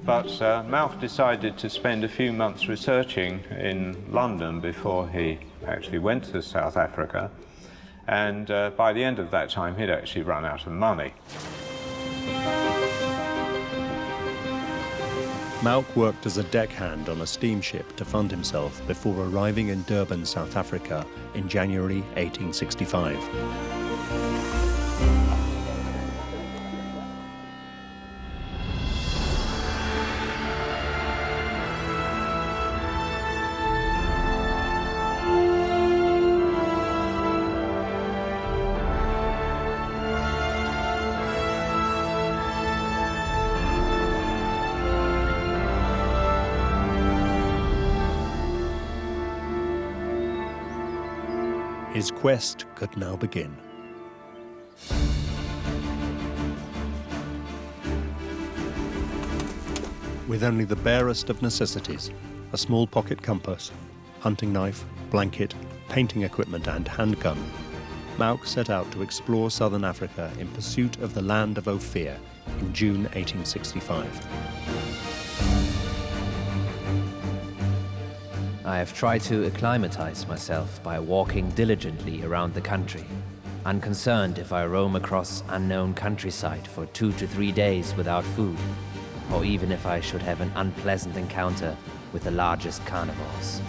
But Mauch decided to spend a few months researching in London before he actually went to South Africa. And by the end of that time, he'd actually run out of money. Mauch worked as a deckhand on a steamship to fund himself before arriving in Durban, South Africa in January 1865. His quest could now begin. With only the barest of necessities, a small pocket compass, hunting knife, blanket, painting equipment and handgun, Mauch set out to explore southern Africa in pursuit of the land of Ophir in June 1865. I have tried to acclimatize myself by walking diligently around the country, unconcerned if I roam across unknown countryside for 2 to 3 days without food, or even if I should have an unpleasant encounter with the largest carnivores.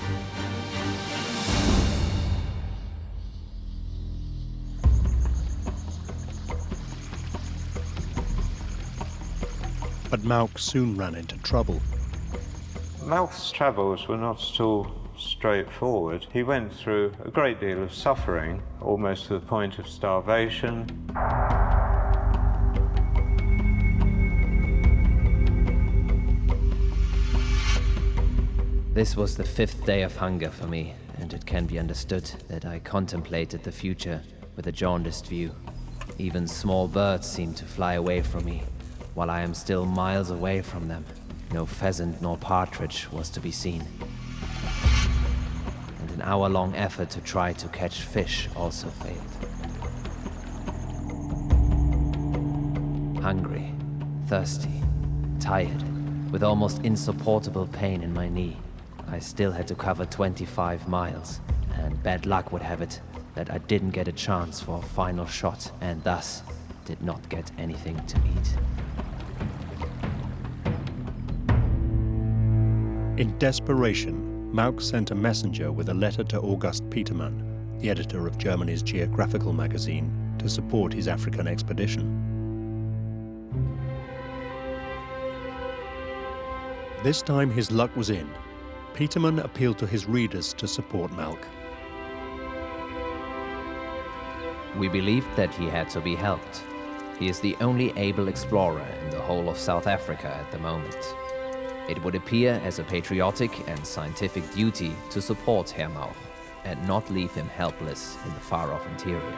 But Mauch soon ran into trouble. Mauch's travels were not at all straightforward. He went through a great deal of suffering, almost to the point of starvation. This was the 5th day of hunger for me, and it can be understood that I contemplated the future with a jaundiced view. Even small birds seemed to fly away from me, while I am still miles away from them. No pheasant nor partridge was to be seen. And an hour-long effort to try to catch fish also failed. Hungry, thirsty, tired, with almost insupportable pain in my knee, I still had to cover 25 miles, and bad luck would have it that I didn't get a chance for a final shot, and thus did not get anything to eat. In desperation, Mauch sent a messenger with a letter to August Petermann, the editor of Germany's geographical magazine, to support his African expedition. This time his luck was in. Petermann appealed to his readers to support Mauch. We believed that he had to be helped. He is the only able explorer in the whole of South Africa at the moment. It would appear as a patriotic and scientific duty to support Herr Mauch and not leave him helpless in the far-off interior.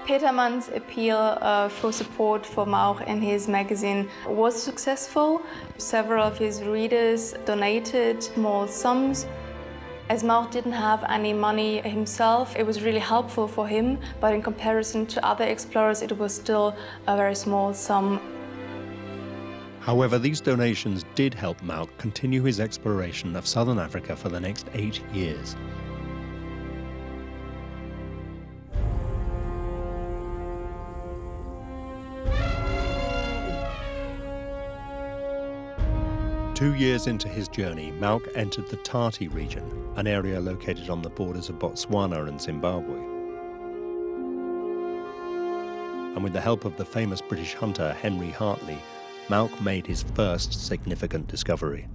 Petermann's appeal for support for Mauch and his magazine was successful. Several of his readers donated small sums. As Mauch didn't have any money himself, it was really helpful for him, but in comparison to other explorers, it was still a very small sum. However, these donations did help Mauch continue his exploration of southern Africa for the next 8 years. Two years into his journey, Mauch entered the Tati region, an area located on the borders of Botswana and Zimbabwe. And with the help of the famous British hunter Henry Hartley, Mauch made his first significant discovery.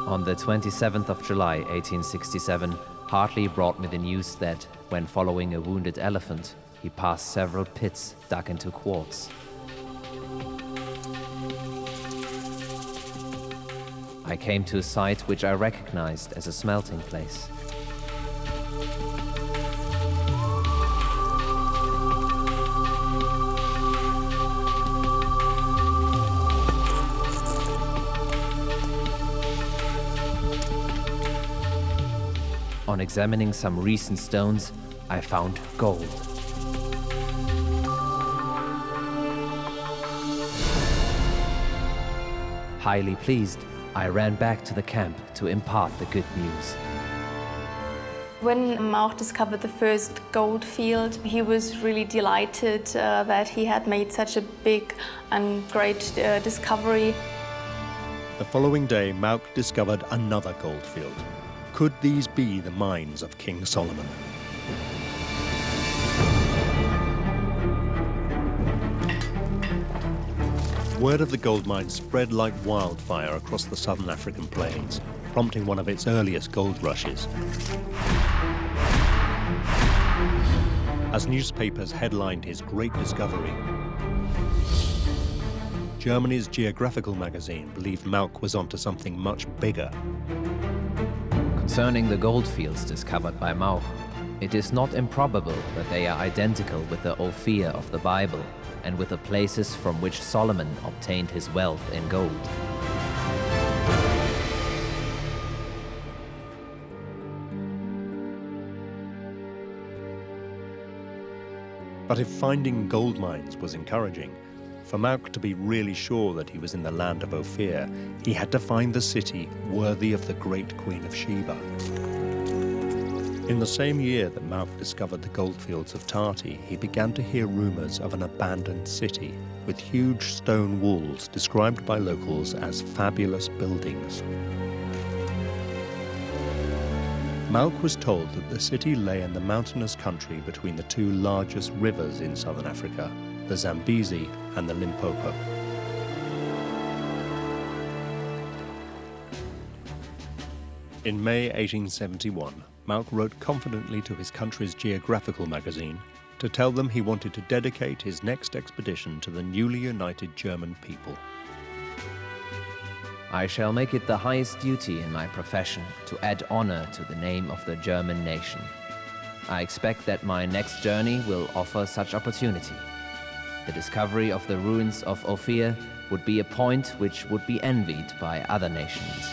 On the 27th of July, 1867, Hartley brought me the news that, when following a wounded elephant, he passed several pits dug into quartz. I came to a site which I recognized as a smelting place. On examining some recent stones, I found gold. Highly pleased, I ran back to the camp to impart the good news. When Mauch discovered the first gold field, he was really delighted that he had made such a big and great discovery. The following day, Mauch discovered another gold field. Could these be the mines of King Solomon? Word of the gold mine spread like wildfire across the southern African plains, prompting one of its earliest gold rushes. As newspapers headlined his great discovery, Germany's geographical magazine believed Mauch was onto something much bigger. Concerning the goldfields discovered by Mauch, it is not improbable that they are identical with the Ophir of the Bible and with the places from which Solomon obtained his wealth in gold. But if finding gold mines was encouraging, for Mauch to be really sure that he was in the land of Ophir, he had to find the city worthy of the great Queen of Sheba. In the same year that Mauch discovered the goldfields of Tati, he began to hear rumors of an abandoned city with huge stone walls described by locals as fabulous buildings. Mauch was told that the city lay in the mountainous country between the two largest rivers in southern Africa, the Zambezi and the Limpopo. In May 1871, Mauch wrote confidently to his country's geographical magazine to tell them he wanted to dedicate his next expedition to the newly united German people. I shall make it the highest duty in my profession to add honor to the name of the German nation. I expect that my next journey will offer such opportunity. The discovery of the ruins of Ophir would be a point which would be envied by other nations.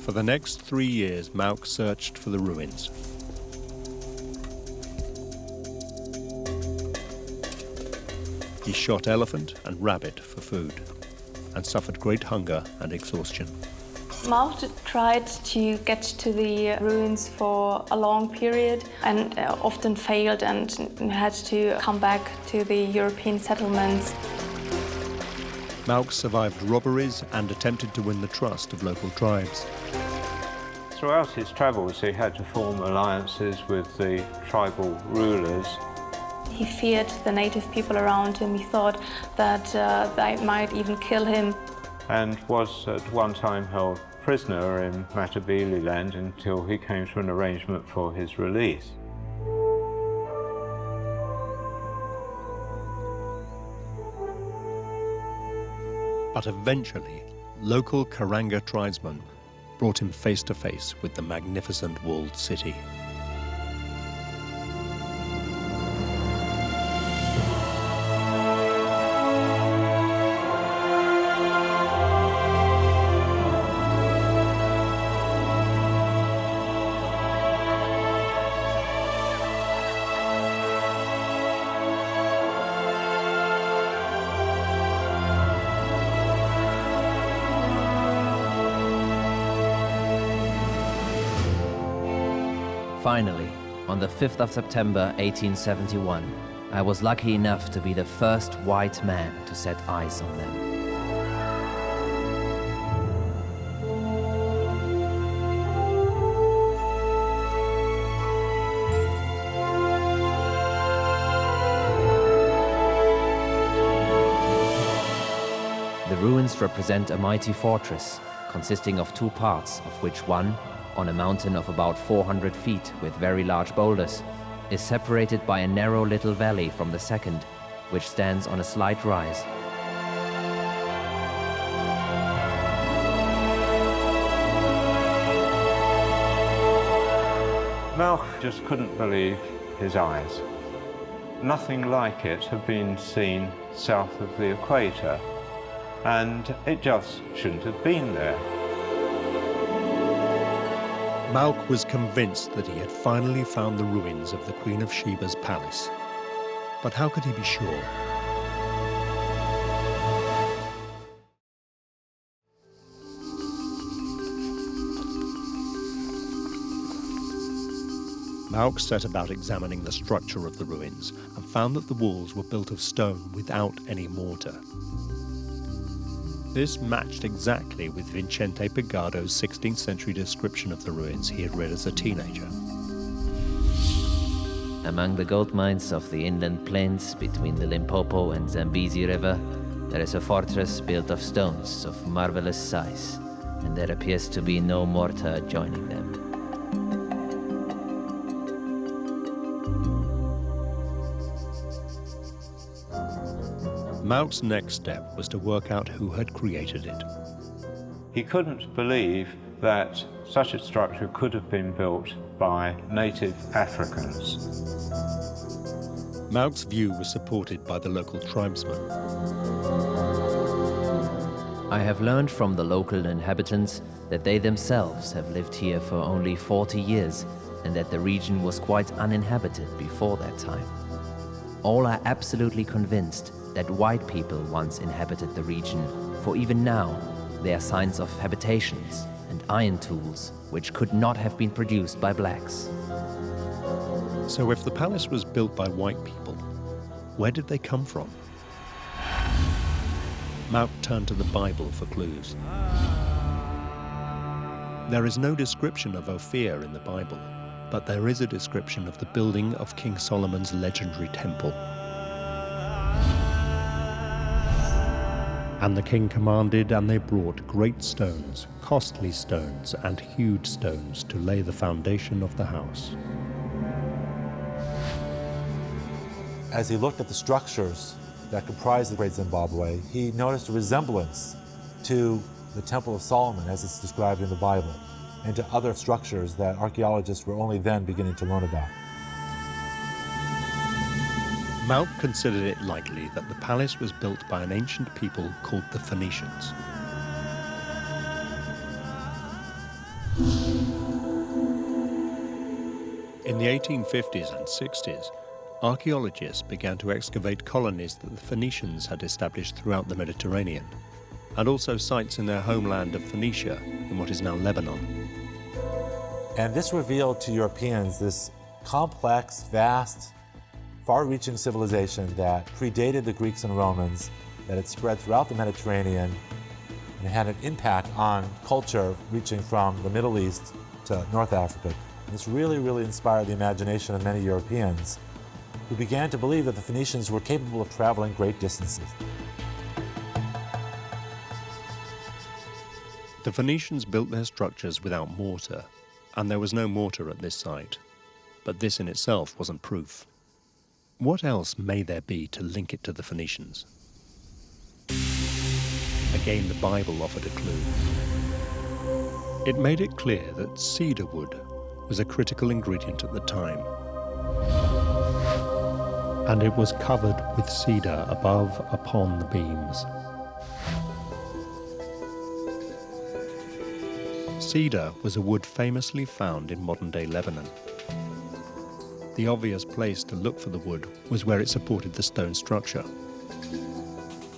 For the next 3 years, Mauch searched for the ruins. He shot elephant and rabbit for food, and suffered great hunger and exhaustion. Mauch tried to get to the ruins for a long period and often failed and had to come back to the European settlements. Mauch survived robberies and attempted to win the trust of local tribes. Throughout his travels, he had to form alliances with the tribal rulers. He feared the native people around him. He thought that they might even kill him. And was at one time held prisoner in Matabele land until he came to an arrangement for his release. But eventually, local Karanga tribesmen brought him face to face with the magnificent walled city. Finally, on the 5th of September 1871, I was lucky enough to be the first white man to set eyes on them. The ruins represent a mighty fortress, consisting of two parts, of which one, on a mountain of about 400 feet with very large boulders, is separated by a narrow little valley from the second, which stands on a slight rise. Mauch just couldn't believe his eyes. Nothing like it had been seen south of the equator, and it just shouldn't have been there. Mauch was convinced that he had finally found the ruins of the Queen of Sheba's palace. But how could he be sure? Mauch set about examining the structure of the ruins and found that the walls were built of stone without any mortar. This matched exactly with Vincente Pigado's 16th century description of the ruins he had read as a teenager. Among the gold mines of the inland plains between the Limpopo and Zambezi River, there is a fortress built of stones of marvelous size, and there appears to be no mortar joining them. Mauch's next step was to work out who had created it. He couldn't believe that such a structure could have been built by native Africans. Mauch's view was supported by the local tribesmen. I have learned from the local inhabitants that they themselves have lived here for only 40 years and that the region was quite uninhabited before that time. All are absolutely convinced that white people once inhabited the region, for even now there are signs of habitations and iron tools which could not have been produced by blacks. So if the palace was built by white people, where did they come from? Mauch turned to the Bible for clues. There is no description of Ophir in the Bible, but there is a description of the building of King Solomon's legendary temple. And the king commanded, and they brought great stones, costly stones, and hewed stones to lay the foundation of the house. As he looked at the structures that comprise the Great Zimbabwe, he noticed a resemblance to the Temple of Solomon as it's described in the Bible, and to other structures that archaeologists were only then beginning to learn about. Mauch considered it likely that the palace was built by an ancient people called the Phoenicians. In the 1850s and 60s, archaeologists began to excavate colonies that the Phoenicians had established throughout the Mediterranean, and also sites in their homeland of Phoenicia, in what is now Lebanon. And this revealed to Europeans this complex, vast, far-reaching civilization that predated the Greeks and Romans, that had spread throughout the Mediterranean, and had an impact on culture reaching from the Middle East to North Africa. And this really, really inspired the imagination of many Europeans, who began to believe that the Phoenicians were capable of traveling great distances. The Phoenicians built their structures without mortar, and there was no mortar at this site. But this in itself wasn't proof. What else may there be to link it to the Phoenicians? Again, the Bible offered a clue. It made it clear that cedar wood was a critical ingredient at the time. And it was covered with cedar above upon the beams. Cedar was a wood famously found in modern-day Lebanon. The obvious place to look for the wood was where it supported the stone structure.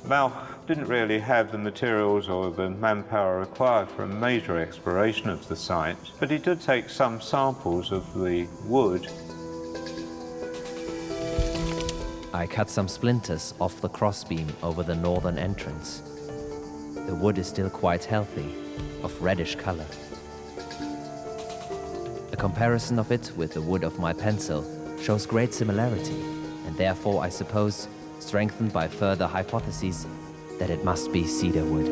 Mauch didn't really have the materials or the manpower required for a major exploration of the site, but he did take some samples of the wood. I cut some splinters off the crossbeam over the northern entrance. The wood is still quite healthy, of reddish color. A comparison of it with the wood of my pencil shows great similarity, and therefore, I suppose, strengthened by further hypotheses, that it must be cedar wood.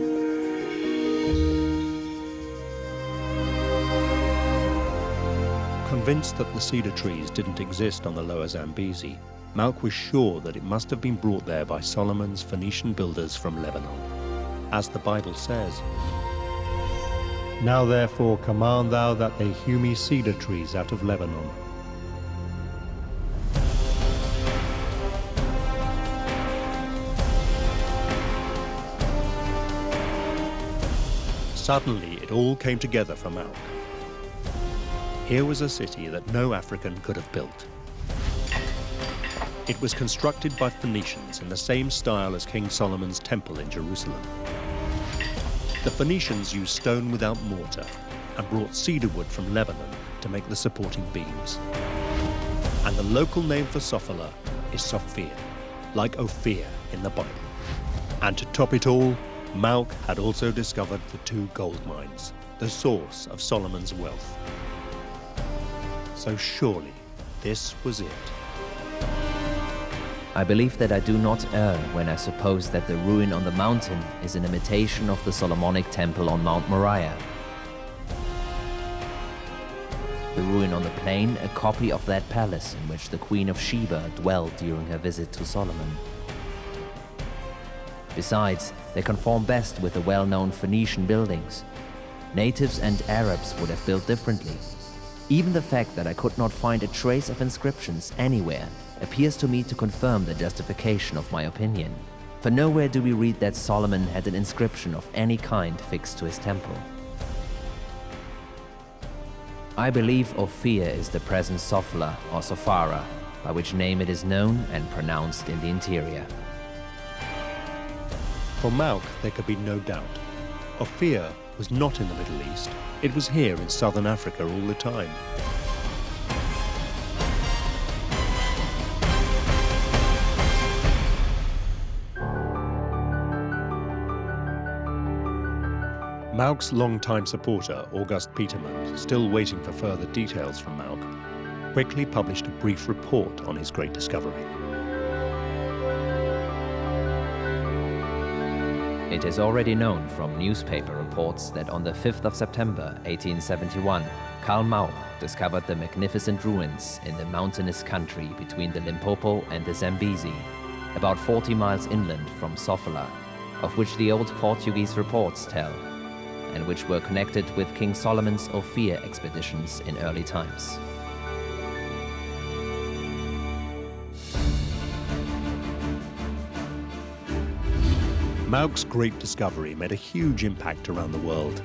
Convinced that the cedar trees didn't exist on the lower Zambezi, Mauch was sure that it must have been brought there by Solomon's Phoenician builders from Lebanon. As the Bible says, "Now therefore command thou that they hew me cedar trees out of Lebanon." Suddenly, it all came together for Mauch. Here was a city that no African could have built. It was constructed by Phoenicians in the same style as King Solomon's temple in Jerusalem. The Phoenicians used stone without mortar and brought cedar wood from Lebanon to make the supporting beams. And the local name for Sofala is Sophia, like Ophir in the Bible. And to top it all, Mauch had also discovered the 2 gold mines, the source of Solomon's wealth. So surely this was it. I believe that I do not err when I suppose that the ruin on the mountain is an imitation of the Solomonic temple on Mount Moriah. The ruin on the plain, a copy of that palace in which the Queen of Sheba dwelled during her visit to Solomon. Besides, they conform best with the well-known Phoenician buildings. Natives and Arabs would have built differently. Even the fact that I could not find a trace of inscriptions anywhere appears to me to confirm the justification of my opinion. For nowhere do we read that Solomon had an inscription of any kind fixed to his temple. I believe Ophir is the present Sofala or Sofara, by which name it is known and pronounced in the interior. For Mauch, there could be no doubt. Ophir was not in the Middle East. It was here in southern Africa all the time. Mauch's longtime supporter, August Petermann, still waiting for further details from Mauch, quickly published a brief report on his great discovery. It is already known from newspaper reports that on the 5th of September 1871, Karl Mauch discovered the magnificent ruins in the mountainous country between the Limpopo and the Zambezi, about 40 miles inland from Sofala, of which the old Portuguese reports tell, and which were connected with King Solomon's Ophir expeditions in early times. Mauch's great discovery made a huge impact around the world,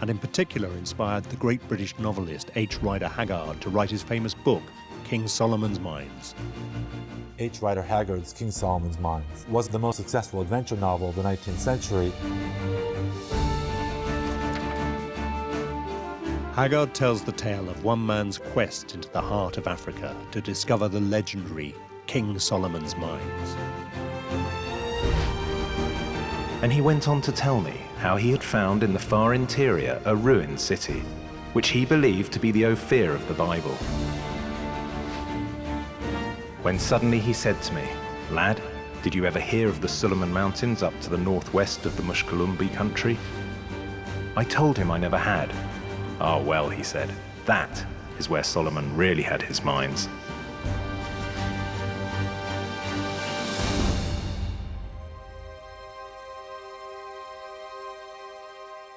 and in particular inspired the great British novelist H. Rider Haggard to write his famous book, King Solomon's Mines. H. Rider Haggard's King Solomon's Mines was the most successful adventure novel of the 19th century. Haggard tells the tale of one man's quest into the heart of Africa to discover the legendary King Solomon's Mines. And he went on to tell me how he had found in the far interior a ruined city, which he believed to be the Ophir of the Bible. When suddenly he said to me, "Lad, did you ever hear of the Solomon Mountains up to the northwest of the Mushkalumbi country?" I told him I never had. "Ah, well," he said, "that is where Solomon really had his mines."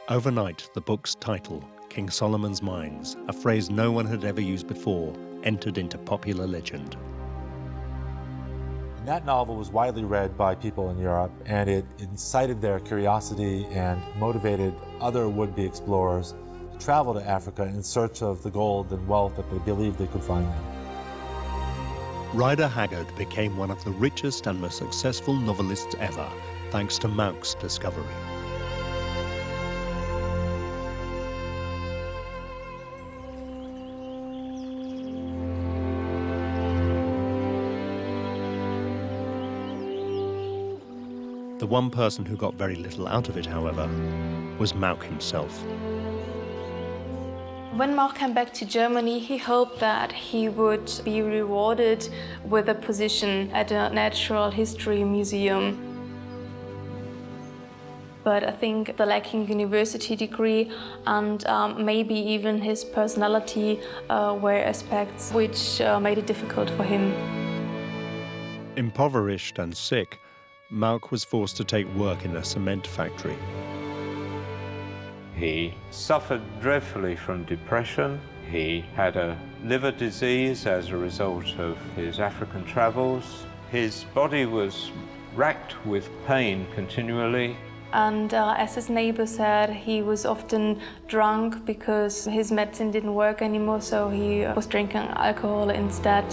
Overnight, the book's title, King Solomon's Mines, a phrase no one had ever used before, entered into popular legend. And that novel was widely read by people in Europe, and it incited their curiosity and motivated other would-be explorers to travel to Africa in search of the gold and wealth that they believed they could find there. Rider Haggard became one of the richest and most successful novelists ever, thanks to Mauch's discovery. The one person who got very little out of it, however, was Mauch himself. When Mauch came back to Germany, he hoped that he would be rewarded with a position at a natural history museum. But I think the lacking university degree and maybe even his personality were aspects which made it difficult for him. Impoverished and sick, Mauch was forced to take work in a cement factory. He suffered dreadfully from depression. He had a liver disease as a result of his African travels. His body was racked with pain continually. And as his neighbor said, he was often drunk because his medicine didn't work anymore, so he was drinking alcohol instead.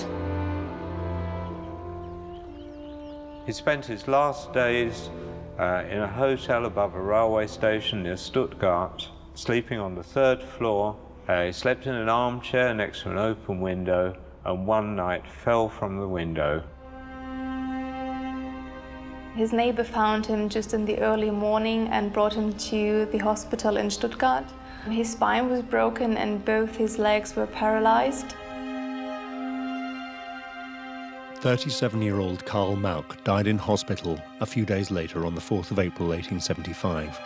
He spent his last days in a hotel above a railway station near Stuttgart, sleeping on the 3rd floor. He slept in an armchair next to an open window, and one night fell from the window. His neighbor found him just in the early morning and brought him to the hospital in Stuttgart. His spine was broken and both his legs were paralyzed. 37-year-old Karl Mauch died in hospital a few days later on the 4th of April 1875.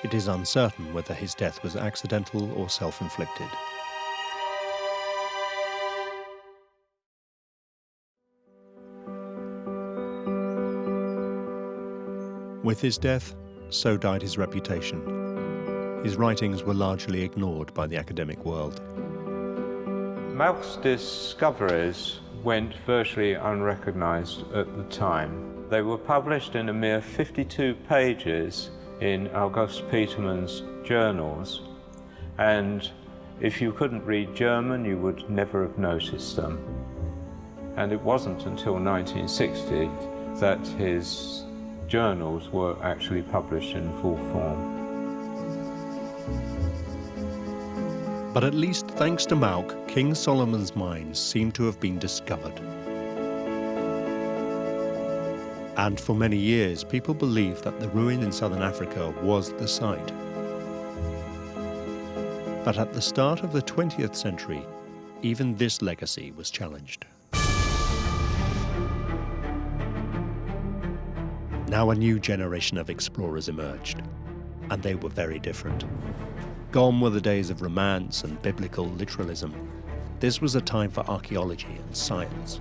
It is uncertain whether his death was accidental or self-inflicted. With his death, so died his reputation. His writings were largely ignored by the academic world. Mauch's discoveries went virtually unrecognized at the time. They were published in a mere 52 pages in August Petermann's journals, and if you couldn't read German, you would never have noticed them. And it wasn't until 1960 that his journals were actually published in full form. But at least thanks to Mauch, King Solomon's mines seem to have been discovered. And for many years, people believed that the ruin in southern Africa was the site. But at the start of the 20th century, even this legacy was challenged. Now a new generation of explorers emerged, and they were very different. Gone were the days of romance and biblical literalism. This was a time for archaeology and science.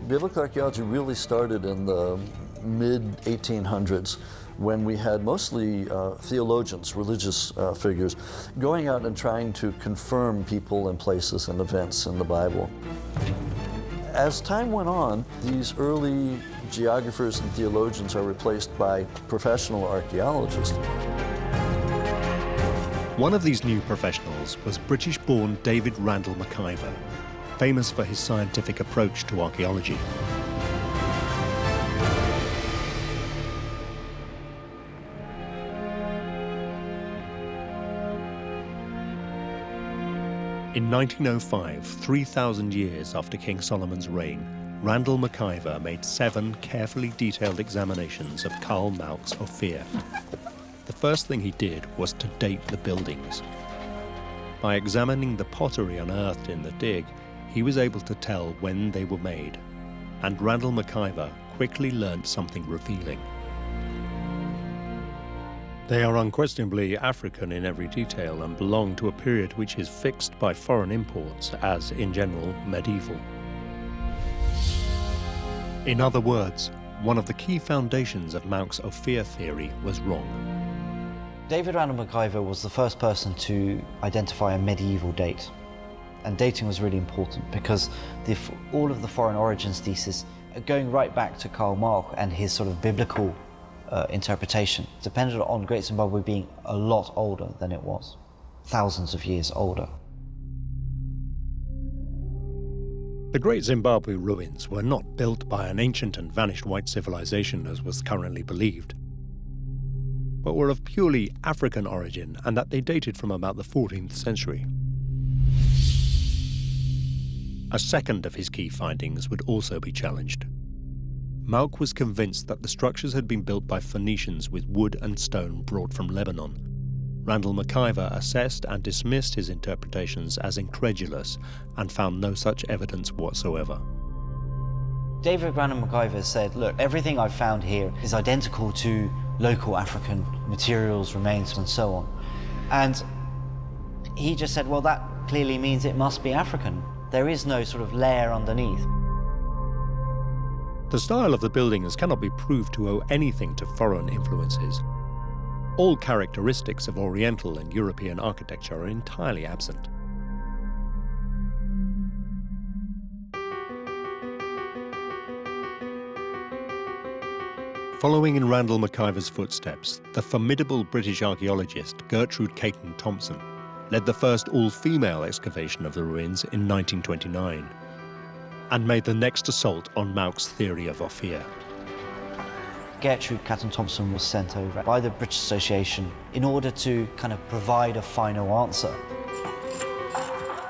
Biblical archaeology really started in the mid-1800s when we had mostly theologians, religious figures, going out and trying to confirm people and places and events in the Bible. As time went on, these early geographers and theologians are replaced by professional archaeologists. One of these new professionals was British-born David Randall McIver, famous for his scientific approach to archaeology. In 1905, 3,000 years after King Solomon's reign, Randall McIver made 7 carefully detailed examinations of Karl Mauch's Ophir. The first thing he did was to date the buildings. By examining the pottery unearthed in the dig, he was able to tell when they were made, and Randall McIver quickly learned something revealing. They are unquestionably African in every detail and belong to a period which is fixed by foreign imports as, in general, medieval. In other words, one of the key foundations of Mauch's Ophir theory was wrong. David Randall McIver was the first person to identify a medieval date. And dating was really important because all of the foreign origins thesis, going right back to Karl Mauch and his sort of biblical interpretation, depended on Great Zimbabwe being a lot older than it was, thousands of years older. The Great Zimbabwe ruins were not built by an ancient and vanished white civilization as was currently believed, but were of purely African origin and that they dated from about the 14th century. A second of his key findings would also be challenged. Mauch was convinced that the structures had been built by Phoenicians with wood and stone brought from Lebanon. Randall McIver assessed and dismissed his interpretations as incredulous and found no such evidence whatsoever. David Randall McIver said, look, everything I've found here is identical to local African materials, remains, and so on. And he just said, well, that clearly means it must be African. There is no sort of layer underneath. The style of the buildings cannot be proved to owe anything to foreign influences. All characteristics of Oriental and European architecture are entirely absent. Following in Randall McIver's footsteps, the formidable British archaeologist Gertrude Caton Thompson led the first all-female excavation of the ruins in 1929 and made the next assault on Mauch's theory of Ophir. Gertrude Caton Thompson was sent over by the British Association in order to kind of provide a final answer.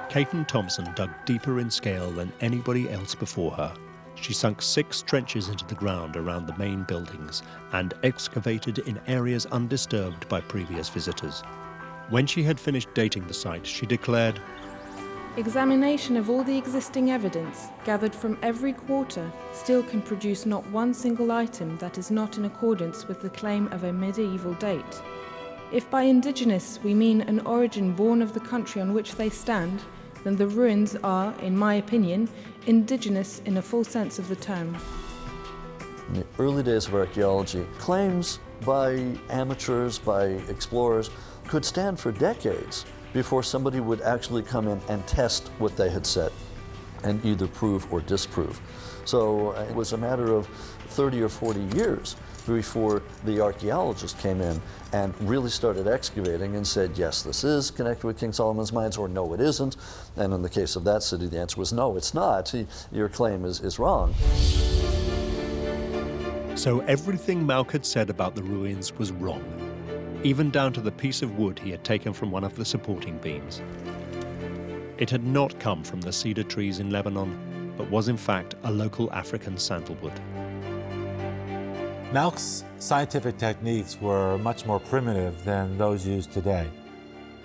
Caton Thompson dug deeper in scale than anybody else before her. She sunk 6 trenches into the ground around the main buildings and excavated in areas undisturbed by previous visitors. When she had finished dating the site, she declared, "Examination of all the existing evidence, gathered from every quarter, still can produce not one single item that is not in accordance with the claim of a medieval date. If by indigenous we mean an origin born of the country on which they stand, then the ruins are, in my opinion, indigenous in a full sense of the term." In the early days of archaeology, claims by amateurs, by explorers, could stand for decades before somebody would actually come in and test what they had said and either prove or disprove. So it was a matter of 30 or 40 years before the archaeologists came in and really started excavating and said, yes, this is connected with King Solomon's mines, or no, it isn't. And in the case of that city, the answer was no, it's not. Your claim is wrong. So everything Mauch had said about the ruins was wrong, even down to the piece of wood he had taken from one of the supporting beams. It had not come from the cedar trees in Lebanon, but was in fact a local African sandalwood. Mauch's scientific techniques were much more primitive than those used today.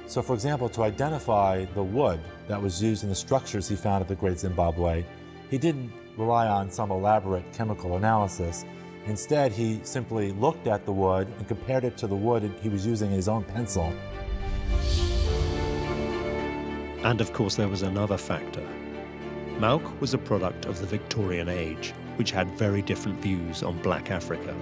So for example, to identify the wood that was used in the structures he found at the Great Zimbabwe, he didn't rely on some elaborate chemical analysis. Instead, he simply looked at the wood and compared it to the wood he was using in his own pencil. And of course there was another factor. Mauch was a product of the Victorian age, which had very different views on Black Africa.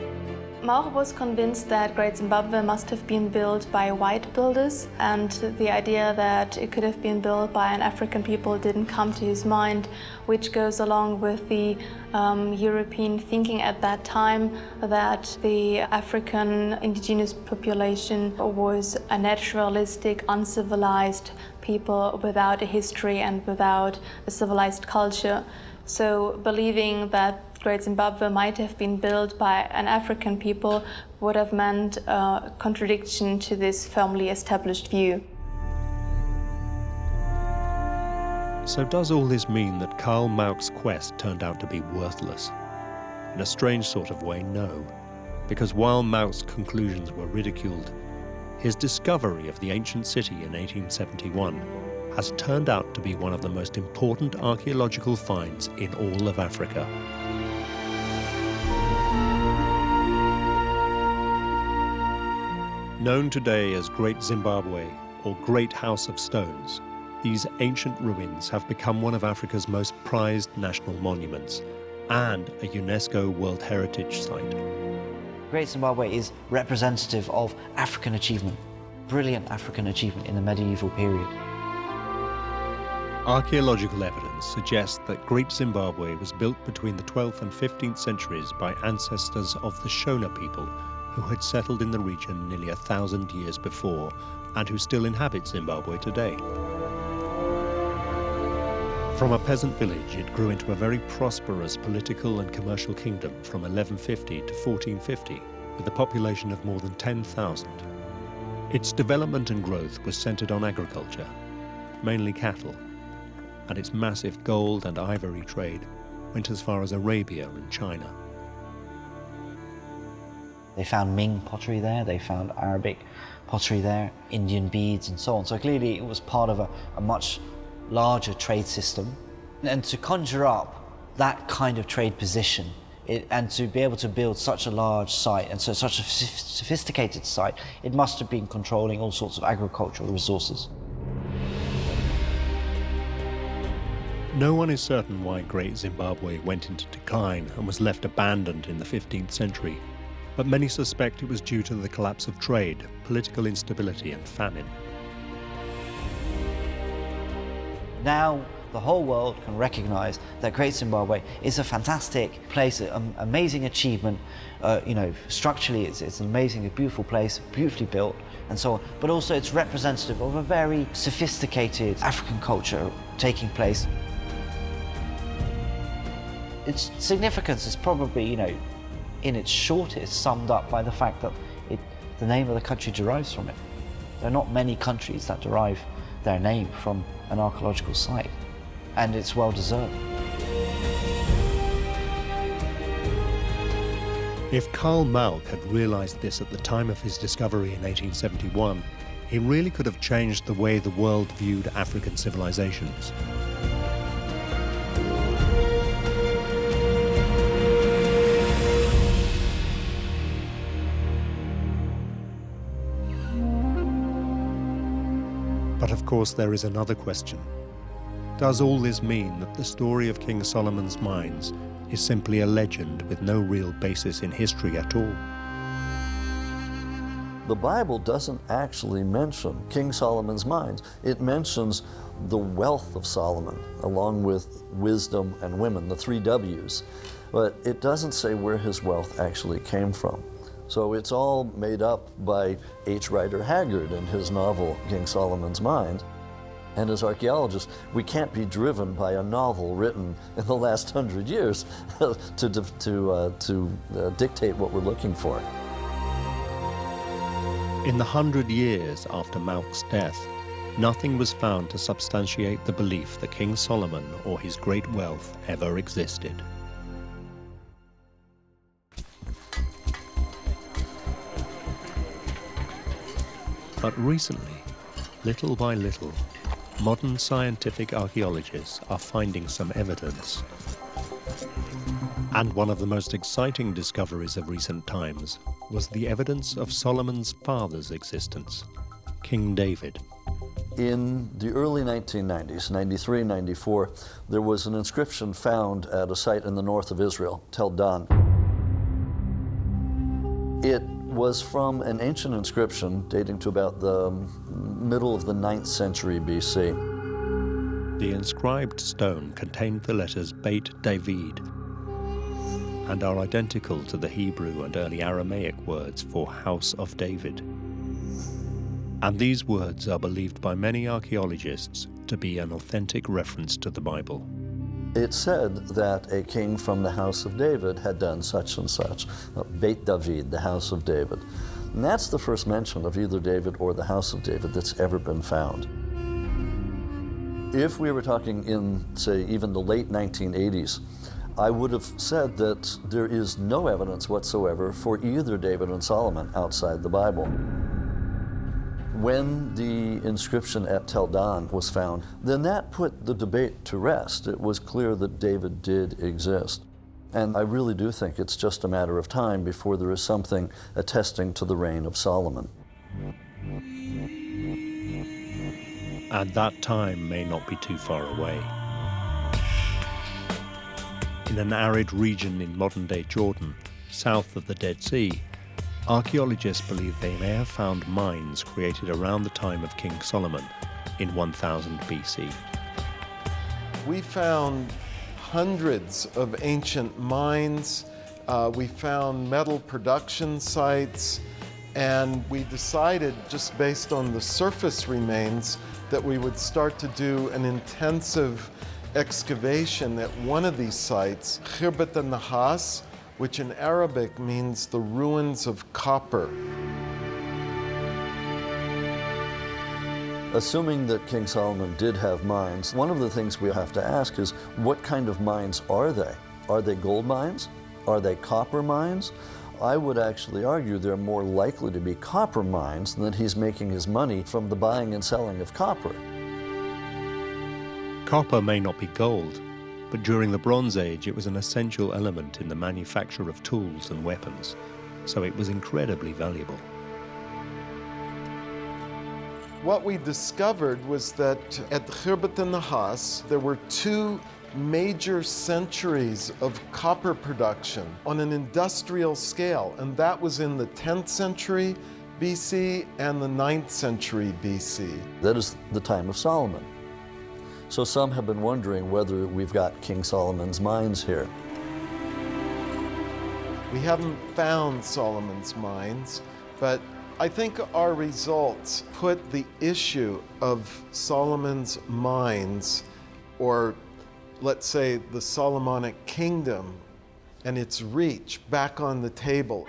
Mauch was convinced that Great Zimbabwe must have been built by white builders, and the idea that it could have been built by an African people didn't come to his mind, which goes along with the European thinking at that time that the African indigenous population was a naturalistic, uncivilized people without a history and without a civilized culture. So believing that Great Zimbabwe might have been built by an African people would have meant a contradiction to this firmly established view. So does all this mean that Karl Mauch's quest turned out to be worthless? In a strange sort of way, no. Because while Mauch's conclusions were ridiculed, his discovery of the ancient city in 1871 has turned out to be one of the most important archaeological finds in all of Africa. Known today as Great Zimbabwe or Great House of Stones, these ancient ruins have become one of Africa's most prized national monuments and a UNESCO World Heritage Site. Great Zimbabwe is representative of African achievement, brilliant African achievement in the medieval period. Archaeological evidence suggests that Great Zimbabwe was built between the 12th and 15th centuries by ancestors of the Shona people who had settled in the region nearly 1,000 years before and who still inhabit Zimbabwe today. From a peasant village, it grew into a very prosperous political and commercial kingdom from 1150 to 1450, with a population of more than 10,000. Its development and growth was centered on agriculture, mainly cattle, and its massive gold and ivory trade went as far as Arabia and China. They found Ming pottery there, they found Arabic pottery there, Indian beads and so on. So clearly it was part of a much larger trade system. And to conjure up that kind of trade position and to be able to build such a large site and so such a sophisticated site, it must have been controlling all sorts of agricultural resources. No one is certain why Great Zimbabwe went into decline and was left abandoned in the 15th century, but many suspect it was due to the collapse of trade, political instability and famine. Now the whole world can recognize that Great Zimbabwe is a fantastic place, an amazing achievement. Structurally it's an amazing, beautiful place, beautifully built and so on, but also it's representative of a very sophisticated African culture taking place. Its significance is probably, in its shortest, summed up by the fact that the name of the country derives from it. There are not many countries that derive their name from an archaeological site, and it's well deserved. If Karl Mauch had realized this at the time of his discovery in 1871, he really could have changed the way the world viewed African civilizations. But of course there is another question. Does all this mean that the story of King Solomon's mines is simply a legend with no real basis in history at all? The Bible doesn't actually mention King Solomon's mines. It mentions the wealth of Solomon, along with wisdom and women, the 3 W's. But it doesn't say where his wealth actually came from. So it's all made up by H. Rider Haggard in his novel, King Solomon's Mines. And as archaeologists, we can't be driven by a novel written in the last 100 years to dictate what we're looking for. In the 100 years after Mauch's death, nothing was found to substantiate the belief that King Solomon or his great wealth ever existed. But recently, little by little, modern scientific archaeologists are finding some evidence. And one of the most exciting discoveries of recent times was the evidence of Solomon's father's existence, King David. In the early 1990s, 93, 94, there was an inscription found at a site in the north of Israel, Tel Dan. It was from an ancient inscription dating to about the middle of the 9th century BC. The inscribed stone contained the letters Beit David and are identical to the Hebrew and early Aramaic words for House of David. And these words are believed by many archaeologists to be an authentic reference to the Bible. It said that a king from the house of David had done such and such, Beit David, the house of David. And that's the first mention of either David or the house of David that's ever been found. If we were talking in, say, even the late 1980s, I would have said that there is no evidence whatsoever for either David and Solomon outside the Bible. When the inscription at Tel Dan was found, then that put the debate to rest. It was clear that David did exist. And I really do think it's just a matter of time before there is something attesting to the reign of Solomon. And that time may not be too far away. In an arid region in modern-day Jordan, south of the Dead Sea, archaeologists believe they may have found mines created around the time of King Solomon in 1000 BC. We found hundreds of ancient mines. We found metal production sites, and we decided, just based on the surface remains, that we would start to do an intensive excavation at one of these sites, Khirbat al-Nahas, which in Arabic means the ruins of copper. Assuming that King Solomon did have mines, one of the things we have to ask is, what kind of mines are they? Are they gold mines? Are they copper mines? I would actually argue they're more likely to be copper mines than that he's making his money from the buying and selling of copper. Copper may not be gold, but during the Bronze Age it was an essential element in the manufacture of tools and weapons, so it was incredibly valuable. What we discovered was that at Khirbat al-Nahas, there were two major centuries of copper production on an industrial scale, and that was in the 10th century BC and the 9th century BC. That is the time of Solomon. So some have been wondering whether we've got King Solomon's mines here. We haven't found Solomon's mines, but I think our results put the issue of Solomon's mines, or let's say the Solomonic kingdom and its reach, back on the table.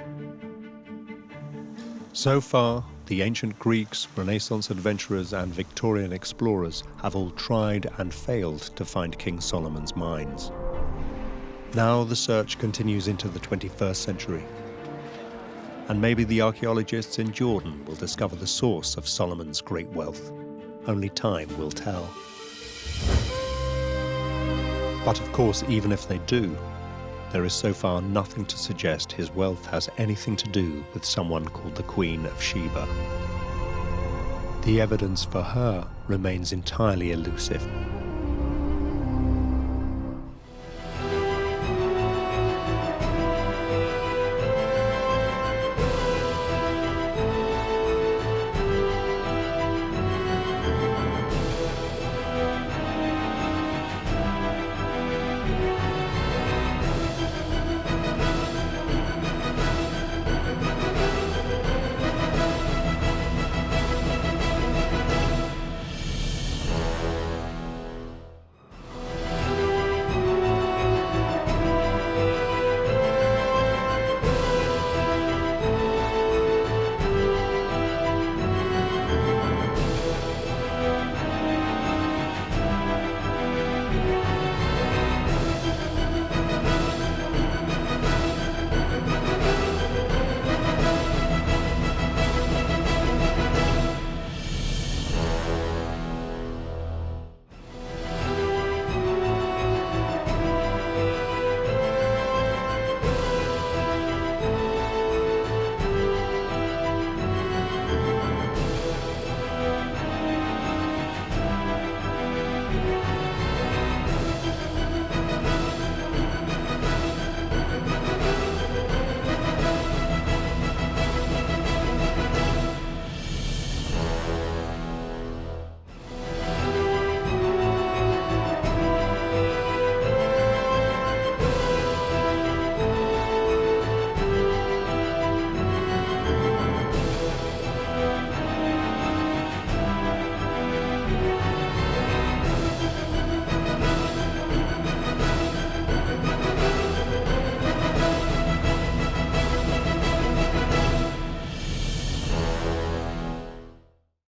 So far, the ancient Greeks, Renaissance adventurers, and Victorian explorers have all tried and failed to find King Solomon's mines. Now the search continues into the 21st century. And maybe the archaeologists in Jordan will discover the source of Solomon's great wealth. Only time will tell. But of course, even if they do, there is so far nothing to suggest his wealth has anything to do with someone called the Queen of Sheba. The evidence for her remains entirely elusive.